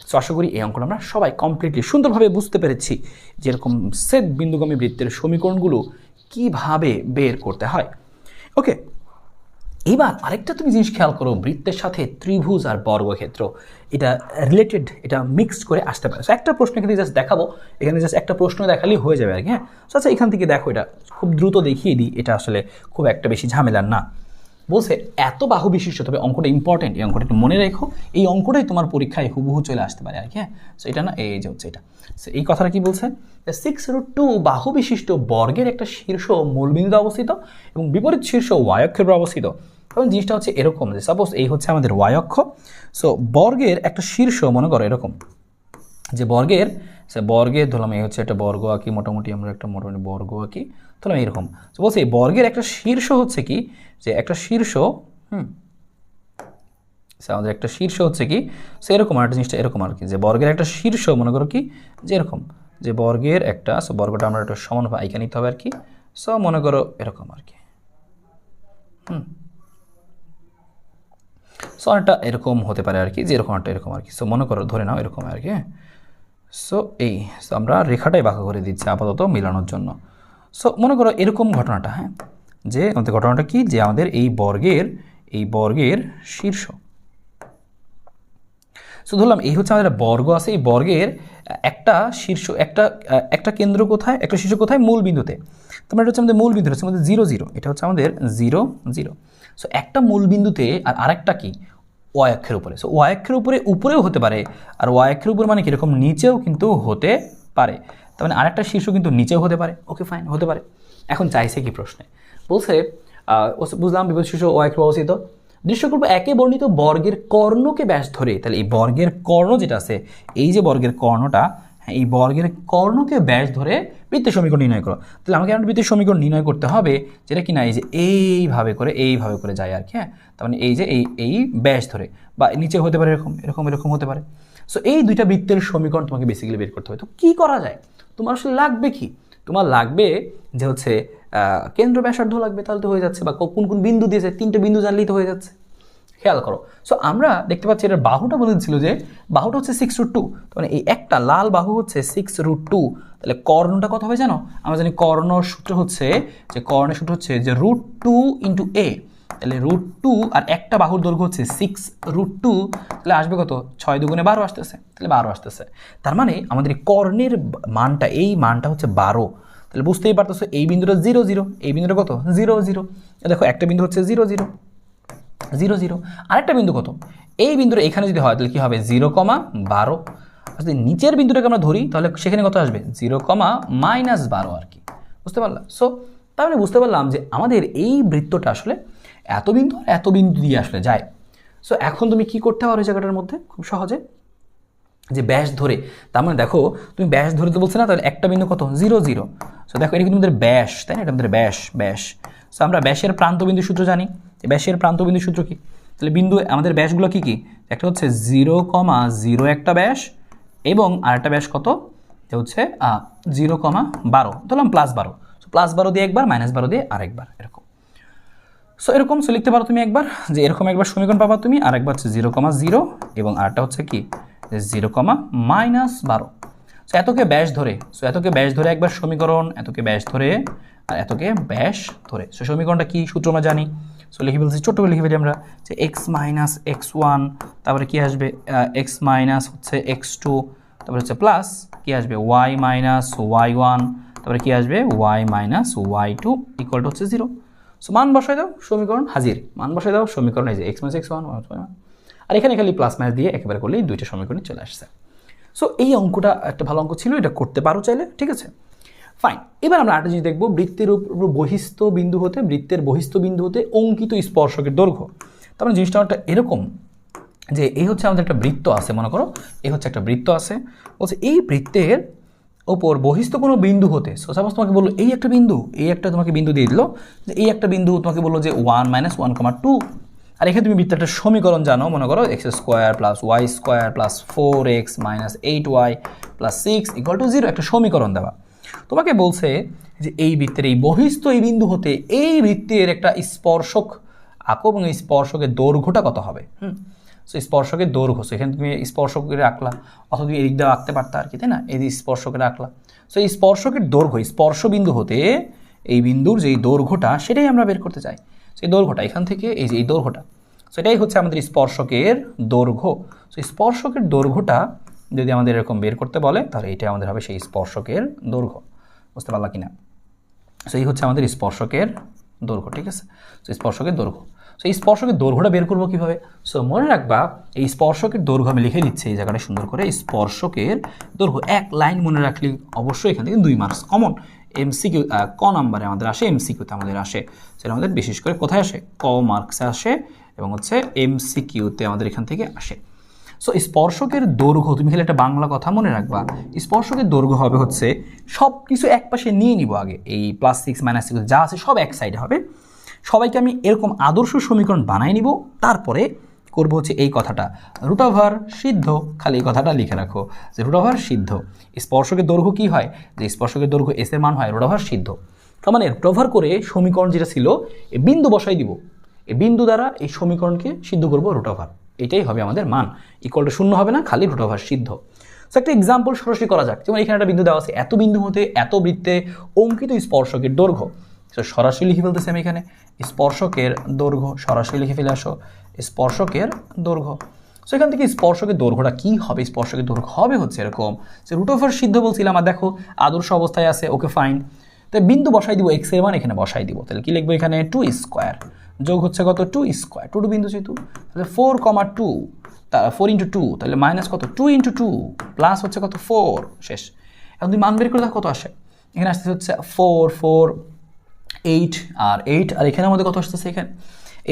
সো আশা করি এই অঙ্কটা আমরা সবাই কমপ্লিটলি সুন্দরভাবে বুঝতে পেরেছি, যেরকম ছেদ বিন্দুগামী বৃত্তের সমীকরণগুলো কিভাবে বের করতে হয়। ওকে, এবার আরেকটা তুমি জিনিস খেয়াল করো, বৃত্তের সাথে ত্রিভুজ আর বর্গক্ষেত্র এটা রিলেটেড, এটা মিক্সড করে আসতে পারে। একটা প্রশ্ন এখানে জাস্ট দেখাবো, এখানে জাস্ট একটা প্রশ্ন দেখালেই হয়ে যাবে আর কি, হ্যাঁ। সো আচ্ছা, এখান থেকে দেখো, এটা খুব দ্রুত দেখিয়ে দিই, এটা আসলে খুব একটা বেশি ঝামেলার না। বলছে এত বাহু বিশিষ্ট, তবে অঙ্কটা ইম্পর্টেন্ট, এই অঙ্কটা একটু মনে রেখো, এই অঙ্কটাই তোমার পরীক্ষায় হুবহু চলে আসতে পারে আর কি, হ্যাঁ। সো এটা না, এই যে হচ্ছে এটা। সো এই কথাটা কি বলছে, 6√2 বাহু বিশিষ্ট বর্গের একটা শীর্ষ মূলবিন্দুতে অবস্থিত এবং বিপরীত শীর্ষ y অক্ষের উপর অবস্থিত। কারণ জিনিসটা হচ্ছে এরকম, যে সাপোজ এই হচ্ছে আমাদের y অক্ষ, সো বর্গের একটা শীর্ষ মনে করো এরকম, যে বর্গের বর্গের ধরলাম এই হচ্ছে একটা বর্গ আঁকি, মোটামুটি আমরা একটা মোটামুটি বর্গ আঁকি, ধরলাম এরকম। তো বলছে এই বর্গের একটা শীর্ষ হচ্ছে কি, যে একটা শীর্ষ, আমাদের একটা শীর্ষ হচ্ছে কি, সো এরকম একটা জিনিসটা এরকম আর কি, যে বর্গের একটা শীর্ষ মনে করো কি যে এরকম, যে বর্গের একটা, সো বর্গটা আমরা একটা সমানভাবে আইকা নিতে হবে আর কি, সো মনে করো এরকম আর কি, সো অনেকটা এরকম হতে পারে আর কি, যে এরকম একটা এরকম আর কি, সো মনে করো ধরে নাও এরকম আর কি। সো এই সো আমরা রেখাটাই বাঁকা করে দিচ্ছি আপাতত মিলানোর জন্য। সো মনে করো এরকম ঘটনাটা, হ্যাঁ, যে আমাদের ঘটনাটা কি, যে আমাদের এই বর্গের শীর্ষ, সো ধরলাম এই হচ্ছে আমাদের বর্গ আছে, এই বর্গের একটা শীর্ষ, একটা কেন্দ্র কোথায়, একটা শীর্ষ কোথায়, মূল বিন্দুতে। তার মানে এটা হচ্ছে আমাদের মূল বিন্দু, হচ্ছে আমাদের 0 0, এটা হচ্ছে আমাদের 0 0। সো একটা মূল বিন্দুতে আর আরেকটা কি ওয়াই অক্ষের উপরে, সো ওয়াই অক্ষের উপরেও হতে পারে, আর ওয়াই অক্ষের উপর মানে কীরকম নিচেও কিন্তু হতে পারে, তার মানে আরেকটা শীর্ষ কিন্তু নিচেও হতে পারে, ওকে ফাইন হতে পারে। এখন চাইছে কি প্রশ্নে, বলছে বুঝলাম বিপরীত শীর্ষ ওয়াই অক্ষের অবস্থিত, দৃশ্যকল্প একে বর্ণিত বর্গের কর্ণকে ব্যাস ধরে, তাহলে এই বর্গের কর্ণ যেটা আছে, এই যে বর্গের কর্ণটা, হ্যাঁ, এই বর্গের কর্ণকে ব্যাস ধরে বৃত্তের সমীকরণ নির্ণয় করো। তাহলে আমাকে একটা বৃত্তের সমীকরণ নির্ণয় করতে হবে, যেটা কি না এই যে এইভাবে করে যায় আর কি, হ্যাঁ, তার মানে এই যে এই ব্যাস ধরে, বা নিচে হতে পারে এরকম হতে পারে। সো এই দুইটা বৃত্তের সমীকরণ তোমাকে বেসিক্যালি বের করতে হবে। তো কী করা যায়, তোমার আসলে লাগবে কি, তোমার লাগবে যে হচ্ছে কেন্দ্র ব্যাসার্ধ লাগবে, তাহলে তো হয়ে যাচ্ছে, বা কোন কোন বিন্দু দিয়েছে, 3টে বিন্দু জানলেই তো হয়ে যাচ্ছে। খেয়াল করো, সো আমরা দেখতে পাচ্ছি এটার বাহুটা বলে দিচ্ছিল যে বাহুটা হচ্ছে 6√2, মানে এই একটা লাল বাহু হচ্ছে 6√2, তাহলে কর্ণটা কত হবে জানো, আমরা জানি কর্ণর সূত্র হচ্ছে যে √2 × a, তাহলে √2 আর একটা বাহুর দৈর্ঘ্য হচ্ছে 6√2, তাহলে আসবে কত, 6 দুগুণে 12 আসতেছে, তাহলে 12 আসতেছে। তার মানে আমাদের কর্ণের মানটা, এই মানটা হচ্ছে 12, তাহলে বুঝতেই পারতেছো এই বিন্দুটা 0 0, এই বিন্দুটা কত 0 0, দেখো একটা বিন্দু হচ্ছে 0 0 0 0, আরেকটা বিন্দু কত, এই বিন্দুটা এখানে যদি হয় তাহলে কি হবে 0,12, যদি নিচের বিন্দুটাকে আমরা ধরি তাহলে সেখানে কত আসবে 0,-12 আর কি, বুঝতে পারলাম। সো তাহলে বুঝতে পারলাম যে আমাদের এই বৃত্তটা আসলে এত বিন্দু দিয়ে আসলে যায়। সো এখন তুমি কি করতে পারো এই জায়গাটার মধ্যে খুব সহজে, যে ব্যাস ধরে, তার মানে দেখো তুমি ব্যাস ধরে তো বলছো না, তাহলে একটা বিন্দু কত 0 0, সো দেখো এটা কিন্তু আমাদের ব্যাস, তাই না, এটা আমাদের ব্যাস। সো আমরা ব্যাসের প্রান্তবিন্দু সূত্র জানি, ব্যাসের প্রান্তবিন্দু সূত্র কি, তাহলে বিন্দু আমাদের ব্যাসগুলো কি কি, একটা হচ্ছে 0,0 একটা ব্যাস, এবং আরেকটা ব্যাস কত, এটা হচ্ছে 0,12, ধরলাম +12, সো +12 দিয়ে একবার, -12 দিয়ে আরেকবার, এরকম। সো এরকম সো লিখতে পারো তুমি একবার, যে এরকম একবার সমীকরণ পাবা তুমি, আর একবার হচ্ছে 0,0 এবং আরেকটা হচ্ছে কি 0,-12। সো এতকে ব্যাস ধরে, একবার সমীকরণ, এতকে ব্যাস ধরে আর এতকে ব্যাস ধরে। সো সমীকরণটা কি সূত্র আমরা জানি, সো লিখে ফেলছি, ছোট্ট করে লিখে ফেলি আমরা, যে x - x1, তারপরে কি আসবে x - হচ্ছে x2, তারপরে হচ্ছে প্লাস কি আসবে y - y1, তারপরে কি আসবে y - y2 = হচ্ছে 0। সো মান বসাই দাও, সমীকরণ হাজির, মান বসাই দাও, সমীকরণ এই যে x - x1, আর এখানে খালি প্লাস মাইনাস দিয়ে একেবারে করলেই দুইটা সমীকরণ চলে আসছে। সো এই অঙ্কটা একটা ভালো অঙ্ক ছিল, এটা করতে পারো চাইলে, ঠিক আছে, ফাইন। এবার আমরা আরেকটা জিনিস দেখবো, বৃত্তের বহিস্থ বিন্দু হতে অঙ্কিত স্পর্শকের দৈর্ঘ্য। তার মানে জিনিসটা একটা এরকম, যে এই হচ্ছে আমাদের একটা বৃত্ত আছে, মনে করো এই হচ্ছে একটা বৃত্ত আছে, বলছে এই বৃত্তের ওপর বহিস্থ কোনো বিন্দু হতে, সো সাপোজ তোমাকে বললো এই একটা তোমাকে বিন্দু দিয়ে দিল, যে এই একটা বিন্দু তোমাকে বললো যে 1 - 1,2, আর এখানে তুমি বৃত্তের একটা সমীকরণ জানো, মনে করো x² + y² + 4x - 8y + 6 = 0, একটা সমীকরণ দেওয়া। তোমাকে বলছে যে এই বৃত্তের এই বহিস্থ এই বিন্দু হতে এই বৃত্তের একটা স্পর্শক আঁকো, এবং এই স্পর্শকের দৈর্ঘ্যটা কত হবে। সো স্পর্শকের দৈর্ঘ্য, সো এখানে তুমি স্পর্শকের আঁকলা, অথবা তুমি এদিক দিয়ে আঁকতে পারতা আর কি, তাই না, এই স্পর্শকের আঁকলা। সো এই স্পর্শকের দৈর্ঘ্য, স্পর্শবিন্দু হতে এই বিন্দুর যেই দৈর্ঘ্যটা সেটাই আমরা বের করতে চাই। সেই দৈর্ঘ্যটা এখান থেকে এই যে এই দৈর্ঘ্যটা, সো এটাই হচ্ছে আমাদের স্পর্শকের দৈর্ঘ্য। সো স্পর্শকের দৈর্ঘ্যটা যদি আমাদের এরকম বের করতে বলে, তাহলে এটাই আমাদের হবে সেই স্পর্শকের দৈর্ঘ্য, বুঝতে পারলা কিনা। সো এই হচ্ছে আমাদের স্পর্শকের দৈর্ঘ্য, ঠিক আছে, সো স্পর্শকের দৈর্ঘ্য। সো এই স্পর্শকের দৈর্ঘ্যটা বের করবো কীভাবে, সো মনে রাখবা এই স্পর্শকের দৈর্ঘ্য আমি লিখে দিচ্ছি এই জায়গাটা সুন্দর করে, স্পর্শকের দৈর্ঘ্য এক লাইন মনে রাখলে অবশ্যই এখান থেকে 2 মার্কস কমন, এমসিকিউ ক নাম্বারে আমাদের আসে, এমসিকিউতে আমাদের আসে, সেটা আমাদের বিশেষ করে কোথায় আসে, ক মার্কসে আসে, এবং হচ্ছে এমসিকিউতে আমাদের এখান থেকে আসে। সো স্পর্শকের দৈর্ঘ্য, তুমি খেলে একটা বাংলা কথা মনে রাখবা, স্পর্শকের দৈর্ঘ্য হবে হচ্ছে সব কিছু এক পাশে নিয়ে নিব আগে, এই +6 -6 যা আছে সব এক সাইডে হবে, সবাইকে আমি এরকম আদর্শ সমীকরণ বানাই নিব, তারপরে করবো হচ্ছে এই কথাটা √ সিদ্ধ, খালি এই কথাটা লিখে রাখো যে √ সিদ্ধ। স্পর্শকের দৈর্ঘ্য কি হয়, যে স্পর্শকের দৈর্ঘ্য এস এর মান হয় √ সিদ্ধ। তার মানে √ করে সমীকরণ যেটা ছিল এই বিন্দু বসাই দিব, এই বিন্দু দ্বারা এই সমীকরণকে সিদ্ধ করবো √ এটাই হবে আমাদের মান, ইকুয়াল টু 0 হবে না, খালি √ সিদ্ধ। সো একটা এক্সাম্পল সরাসরি করা যাক, যেমন এখানে একটা বিন্দু দেওয়া আছে, এত বিন্দু হতে এত বৃত্তে অঙ্কিত স্পর্শকের দৈর্ঘ্য, সরাসরি লিখে ফেলতেছি আমি এখানে স্পর্শকের দৈর্ঘ্য, সরাসরি লিখে ফেলে আসো স্পর্শকের দৈর্ঘ্য। সো এখান থেকে স্পর্শকের দৈর্ঘ্যটা কি হবে, স্পর্শকের দৈর্ঘ্য হবে হচ্ছে এরকম যে √ সিদ্ধ বলছিলাম, আর দেখো আদর্শ অবস্থায় আছে, ওকে ফাইন। তাই বিন্দু বসাই দিব, এক্স এর মান এখানে বসাই দিব, তাহলে কি লিখবো এখানে 2² যোগ হচ্ছে কত 2², 2 বিন্দু যেহেতু, তাহলে 4,2, 4 × 2, তাহলে মাইনাস কত 2 × 2 প্লাস হচ্ছে কত 4, শেষ। এখন তুমি মান বের করে দেখো কত আসে, এখানে আসতে হচ্ছে 4, 4, 8 আর 8, আর এখানে আমাদের কত আসতেছে, এখানে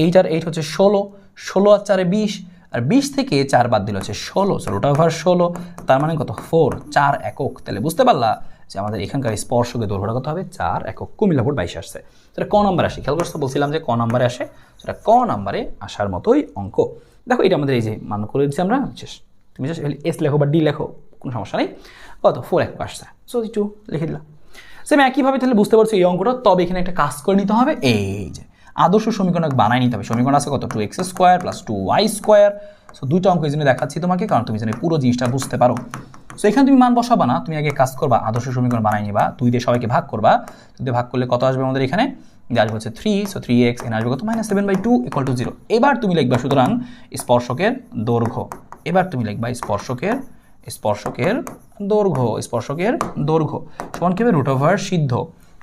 8 আর 8 হচ্ছে 16, 16 আর 4 20, আর 20 থেকে 4 বাদ দিলে হচ্ছে 16, সো √16, তার মানে কত 4, 4 একক। তাহলে বুঝতে পারলা যে আমাদের এখানকার স্পর্শকের দৈর্ঘ্যটা কত হবে 4 একক। কুমিল্লা বোর্ড 22 আসছে, সেটা ক নম্বরে আসে, খেয়াল করতে বলছিলাম যে ক নম্বরে আসে, সেটা ক নম্বরে আসার মতোই অঙ্ক। দেখো এটা আমাদের এই যে মান করে দিচ্ছি আমরা, শেষ। তুমি জাস্ট এস লেখো বা ডি লেখো, কোনো সমস্যা নেই। কত 4 একক আসছে, সো 2 লিখে দিলাম। সেম একইভাবে তাহলে বুঝতে পারছো এই অঙ্কটা, তবে এখানে একটা কাজ করে নিতে হবে, এই যে আদর্শ সমীকরণ বানাই নিতে হবে। সমীকরণ আছে কত 2x² + 2y², সো দুইটা অঙ্ক এই জন্য দেখাচ্ছি তোমাকে, কারণ তুমি যেন পুরো জিনিসটা বুঝতে পারো। সো এখানে তুমি মান বসাবা না, তুমি আগে কাজ করবা, আদর্শ সমীকরণ বানাই নিবা, 2 দিয়ে সবাইকে ভাগ করবা, 2 দিয়ে ভাগ করলে কত আসবে আমাদের এখানে, আসবে হচ্ছে 3, সো 3x, এখানে আসবে কত -7/2 = 0। এবার তুমি লিখবা সুতরাং স্পর্শকের দৈর্ঘ্য, এবার তুমি লিখবা স্পর্শকের দৈর্ঘ্য, স্পর্শকের দৈর্ঘ্য সমান কি হবে √ সিদ্ধ।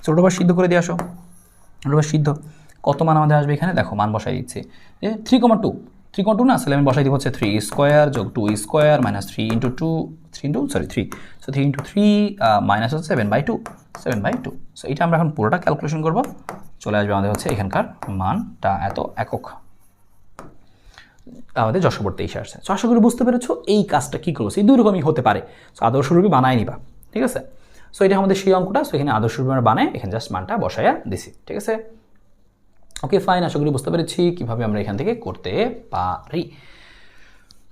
সো √ সিদ্ধ করে দিয়ে আসো, √ সিদ্ধ কত মান আমাদের আসবে এখানে, দেখো মান বসাই দিচ্ছি যে 3,2, 3,2 না, আসলে আমি বসাই দিব হচ্ছে 3² যোগ 2² - 3 × 2, 3, সো 3 × 3 মাইনাস হচ্ছে 7/2, 7/2। সো এটা আমরা এখন পুরোটা ক্যালকুলেশন করব, চলে আসবে আমাদের হচ্ছে এখানকার মানটা এত একক, আমাদের যশোর 23 আসছে। সো আশা করি বুঝতে পেরেছো এই কাজটা কী করছে, এই দুই রকমই হতে পারে। সো আদর্শরূপী বানায় নিবা, ঠিক আছে। সো এটা আমাদের সেই অঙ্কটা, সো এখানে আদর্শরূপী আমরা বানাই, এখানে জাস্ট মানটা বসাইয়া দিছি, ঠিক আছে। ওকে ফাইন, আশা করি বুঝতে পেরেছি কীভাবে আমরা এখান থেকে করতে পারি।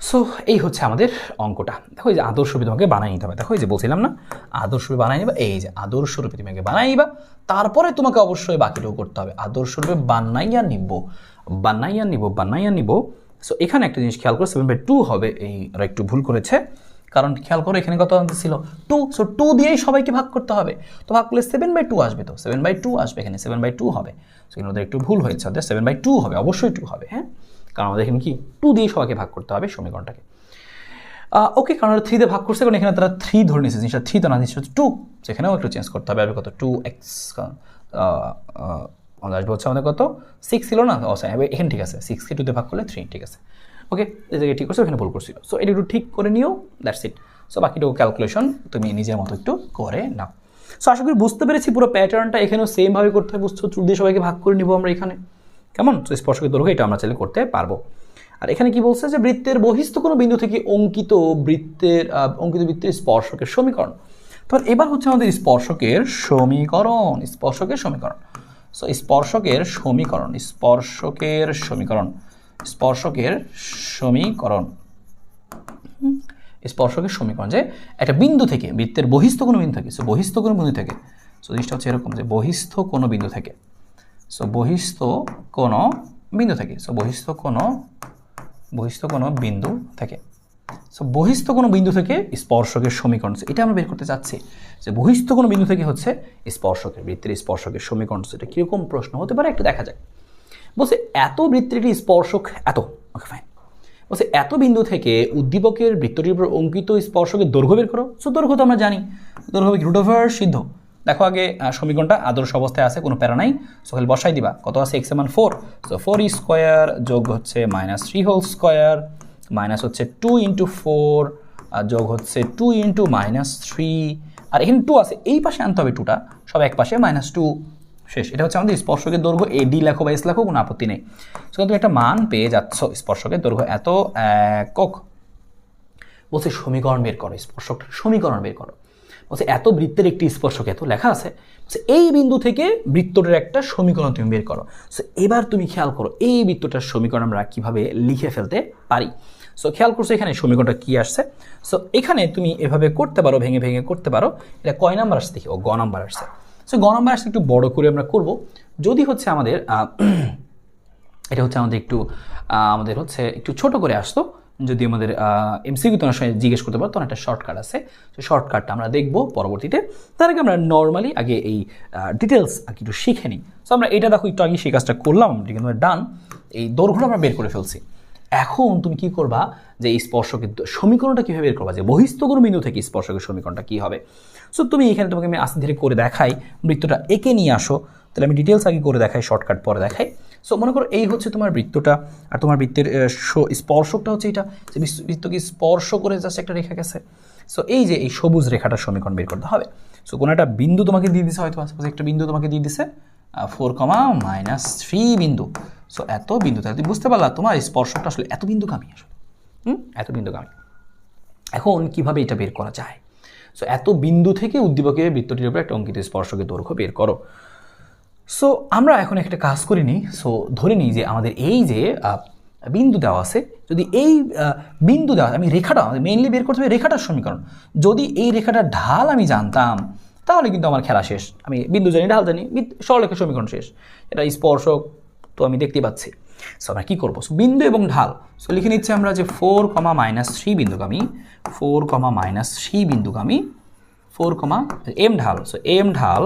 সো এই হচ্ছে আমাদের অঙ্কটা। দেখো এই যে আদর্শরূপী তোমাকে বানাই নিতে হবে, দেখো এই যে বলছিলাম না আদর্শরূপী বানাই নিবা, এই যে আদর্শরূপী তোমাকে বানাই নিবা, তারপরে তোমাকে অবশ্যই বাকিটাও করতে হবে, আদর্শরূপে বানাইয়া নিব। সো এখানে একটা জিনিস খেয়াল করো, 7/2 হবে, এই আর একটু ভুল করেছে, কারণ খেয়াল করো এখানে কত ছিল 2, সো 2 দিয়েই সবাইকে ভাগ করতে হবে, তো ভাগ করলে 7/2 আসবে, তো 7/2 আসবে, এখানে 7/2 হবে। সো এখানে ওদের একটু ভুল হয়েছে, ওদের 7/2 হবে, অবশ্যই 2 হবে, হ্যাঁ, কারণ আমাদের এখানে কি 2 দিয়ে সবাইকে ভাগ করতে হবে সমীকরণটাকে। ওকে, কারণ 3 দিয়ে ভাগ করছে, কারণ এখানে তারা 3 ধরে নিয়েছে, জিনিসটা 3 তো না, জিনিসটা 2, সেখানেও একটু চেঞ্জ করতে হবে। কত 2x আমাদের আসবে হচ্ছে আমাদের কত 6 ছিল না, এখানে ঠিক আছে, 6কে 2 দিয়ে ভাগ করলে 3, ঠিক আছে। ওকে, এই জায়গায় ঠিক করছো, এখানে ভুল করছিল, সো এটা একটু ঠিক করে নিও, দ্যাটস ইট। সো বাকিটুকু ক্যালকুলেশন তুমি নিজের মতো একটু করে নাও। সো আশা করি বুঝতে পেরেছি পুরো প্যাটার্নটা, এখানেও সেমভাবে করতে হবে, বুঝছো, 2 দিয়ে সবাইকে ভাগ করে নিব আমরা এখানে, কেমন। সো স্পর্শকের দৈর্ঘ্য এটা আমরা চাইলে করতে পারবো। আর এখানে কি বলছে যে বৃত্তের বহিস্থ কোনো বিন্দু থেকে অঙ্কিত বৃত্তের স্পর্শকের সমীকরণ। তো এবার হচ্ছে আমাদের স্পর্শকের সমীকরণ, সো স্পর্শকের সমীকরণ যে একটা বিন্দু থেকে, বৃত্তের বহিস্থ কোনো বিন্দু থেকে, সো বহিস্থ কোনো বিন্দু থেকে, সো জিনিসটা হচ্ছে এরকম যে বহিস্থ কোনো বিন্দু থেকে, সো বহিস্থ কোনো বিন্দু থেকে, সো বহিস্থ কোনো বিন্দু থেকে স্পর্শকের সমীকরণ, এটা আমরা বের করতে চাচ্ছি যে বহিস্থ কোনো বিন্দু থেকে হচ্ছে বৃত্তের স্পর্শকের সমীকরণ। এটা কীরকম প্রশ্ন হতে পারে একটু দেখা যাক। বলছে এত বৃত্তের একটি স্পর্শক এত, ওকে ফাইন। বলছে এত বিন্দু থেকে উদ্দীপকের বৃত্তটির উপর অঙ্কিত স্পর্শকের দৈর্ঘ্য বের করো। সো দৈর্ঘ্য তো আমরা জানি, দৈর্ঘ্য হবে √ সিদ্ধ। দেখো আগে সমীকরণটা আদর্শ অবস্থায় আছে, কোনো প্যারা নাই, সো খালি বসাই দিবা, কত আছে x এর মান 4, সো 4² যোগ হচ্ছে -3² মাইনাস হচ্ছে 2 × 4 আর যোগ হচ্ছে 2 × -3, আর এখানে 2 আছে, এই পাশে আনতে হবে 2টা, সব এক পাশে -2, শেষ। এটা হচ্ছে আমাদের স্পর্শকের দৈর্ঘ্য, ডি লেখো বা এস লেখো, কোনো আপত্তি নেই। সো তুমি একটা মান পেয়ে যাচ্ছ, স্পর্শকের দৈর্ঘ্য এত একক, বলছে সমীকরণ বের করো, স্পর্শকটার সমীকরণ বের করো। বলছে এত বৃত্তের একটি স্পর্শক এত লেখা আছে, এই বিন্দু থেকে বৃত্তটার একটা সমীকরণ তুমি বের করো। সো এবার তুমি খেয়াল করো এই বৃত্তটার সমীকরণ আমরা কীভাবে লিখে ফেলতে পারি। সো খেয়াল করছো এখানে সমীকরণটা কী আসছে। সো এখানে তুমি এভাবে করতে পারো, ভেঙে ভেঙে করতে পারো। এটা কয় নাম্বার আসছে দেখি, ও গ নাম্বার আসছে। সো গ নাম্বার আসছে একটু বড় করে আমরা করব। যদি হচ্ছে আমাদের এটা হচ্ছে আমাদের একটু ছোট করে আসতো, যদি আমাদের এমসিকিউ তোমার সঙ্গে জিজ্ঞেস করতে পারো, তখন একটা শর্টকাট আছে। তো শর্টকাটটা আমরা দেখবো পরবর্তীতে। তার আগে আমরা নর্মালি আগে এই ডিটেলস একটু শিখে নিই। সো আমরা এটা দেখো একটু আগে সেই কাজটা করলাম, কিন্তু ডান। এই দৈর্ঘ্যটা আমরা বের করে ফেলছি। এখন তুমি কি করবা, যে এই স্পর্শকের সমীকরণটা কীভাবে বের করবা, যে বহিস্থগর বিন্দু থেকে স্পর্শকের সমীকরণটা কী হবে। সো তুমি এখানে তোমাকে আমি আস্তে ধীরে করে দেখাই, বৃত্তটা এঁকে নিয়ে আসো। তাহলে আমি ডিটেলস আগে করে দেখাই, শর্টকাট পরে দেখাই। সো মনে করো এই হচ্ছে তোমার বৃত্তটা, আর তোমার বৃত্তের স্পর্শকটা হচ্ছে এটা, যে বৃত্তকে স্পর্শ করে জাস্ট একটা রেখা গেছে। সো এই যে এই সবুজ রেখাটার সমীকরণ বের করতে হবে। সো কোনো একটা বিন্দু তোমাকে দিয়ে দিছে, হয়তো একটা বিন্দু তোমাকে দিয়ে দিছে 4, বিন্দু। সো এত বিন্দু, তাহলে তুমি বুঝতে পারলা তোমার স্পর্শকটা আসলে এত বিন্দুগামী, আসলে এত বিন্দুগামী। এখন কিভাবে এটা বের করা যায়। সো এত বিন্দু থেকে উদ্দীপকের বৃত্তটির উপর একটা অঙ্কিত স্পর্শকের দৈর্ঘ্য বের করো। সো আমরা এখন একটা কাজ করে নিই। সো ধরে নিই যে আমাদের এই যে বিন্দু দেওয়া আছে, যদি এই বিন্দু দেওয়া, আমি রেখাটা মেইনলি বের করতে হবে রেখাটার সমীকরণ। যদি এই রেখাটার ঢাল আমি জানতাম, তাহলে কিন্তু আমার খেলা শেষ। আমি বিন্দু জানি, ঢাল জানি, সরলরেখার সমীকরণ শেষ। এটা স্পর্শক তো আমি দেখতে পাচ্ছি। সো আমরা কী করবো, বিন্দু এবং ঢাল। সো লিখে নিচ্ছি আমরা যে 4, বিন্দুগামী, 4, বিন্দুগামী, 4, এম ঢাল। সো এম ঢাল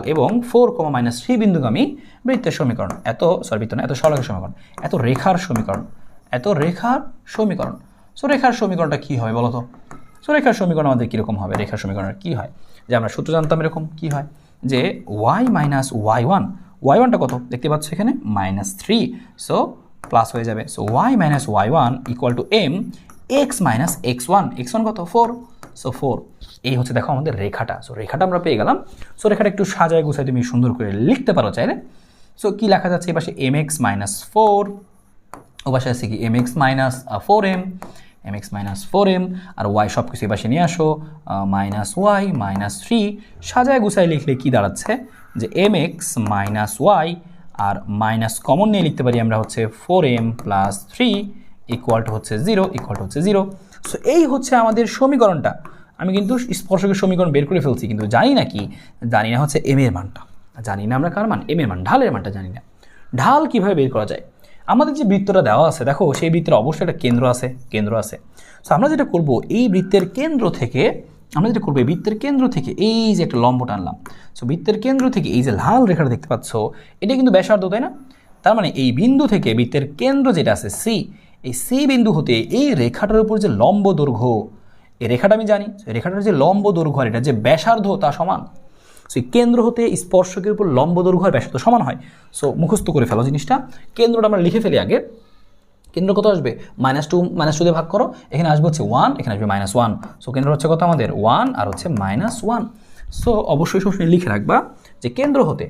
এবং 4, বিন্দুগামী বৃত্তের সমীকরণ। এত সরলরেখার সমীকরণ, এত রেখার সমীকরণ। সো রেখার সমীকরণটা কী হবে বলো তো। সো রেখার সমীকরণ আমাদের কীরকম হবে, রেখার সমীকরণ কী হয়, যে আমরা সূত্র জানতাম এরকম কী হয়, যে y-1টা কত দেখতে পাচ্ছ এখানে -3, সো প্লাস হয়ে যাবে। So y-y1 = m x - x1, x1 কত 4, সো 4। এই হচ্ছে দেখো আমাদের রেখাটা। সো রেখাটা আমরা পেয়ে গেলাম। সো রেখাটা একটু সাজায় গুছায় তুমি সুন্দর করে লিখতে পারো চাইলে। সো কি লেখা যাচ্ছে, এপাশে mx - 4, ও পাশে আছে কি mx - 4m, আর y সব কিছু এপাশে নিয়ে আসো, -y -3। সাজায় গুছায় লিখলে কি দাঁড়াচ্ছে, যে mx - y আর মাইনাস কমন নিয়ে লিখতে পারি আমরা হচ্ছে 4m + 3 = 0। সো এই হচ্ছে আমাদের সমীকরণটা। আমি কিন্তু স্পর্শকের সমীকরণ বের করে ফেলছি, কিন্তু জানি না হচ্ছে এম এর মানটা, জানি না আমরা কার মান, এম এর মান, ঢালের মানটা জানি না। ঢাল কিভাবে বের করা যায়, আমাদের যে বৃত্তটা দেওয়া আছে দেখো, সেই বৃত্তের অবশ্যই একটা কেন্দ্র আছে। সো আমরা যেটা করব, এই বৃত্তের কেন্দ্র থেকে এই যে একটা লম্ব টানলাম। সো বৃত্তের কেন্দ্র থেকে এই যে লাল রেখাটা দেখতে পাচ্ছ, এটা কিন্তু ব্যাসার্ধ, তাই না? তার মানে এই বিন্দু থেকে বৃত্তের কেন্দ্র যেটা আছে সি, এই সি বিন্দু হতে এই রেখাটার উপর যে লম্ব দৈর্ঘ্য, এই রেখাটা আমি জানি, রেখাটার যে লম্ব দৈর্ঘ্য আর এটা যে ব্যাসার্ধ তা সমান। সো কেন্দ্র হতে স্পর্শকের উপর লম্ব দৈর্ঘ্য আর ব্যাসার্ধ সমান হয়। সো মুখস্থ করে ফেলো জিনিসটা, কেন্দ্রটা আমরা লিখে ফেলি আগে। কেন্দ্র কত আসবে, -2 দিয়ে ভাগ করো, এখানে আসবে হচ্ছে 1, এখানে আসবে -1। সো কেন্দ্র হচ্ছে কত আমাদের 1 আর হচ্ছে -1। সো অবশ্যই সবসময় লিখে রাখবা যে কেন্দ্র হতে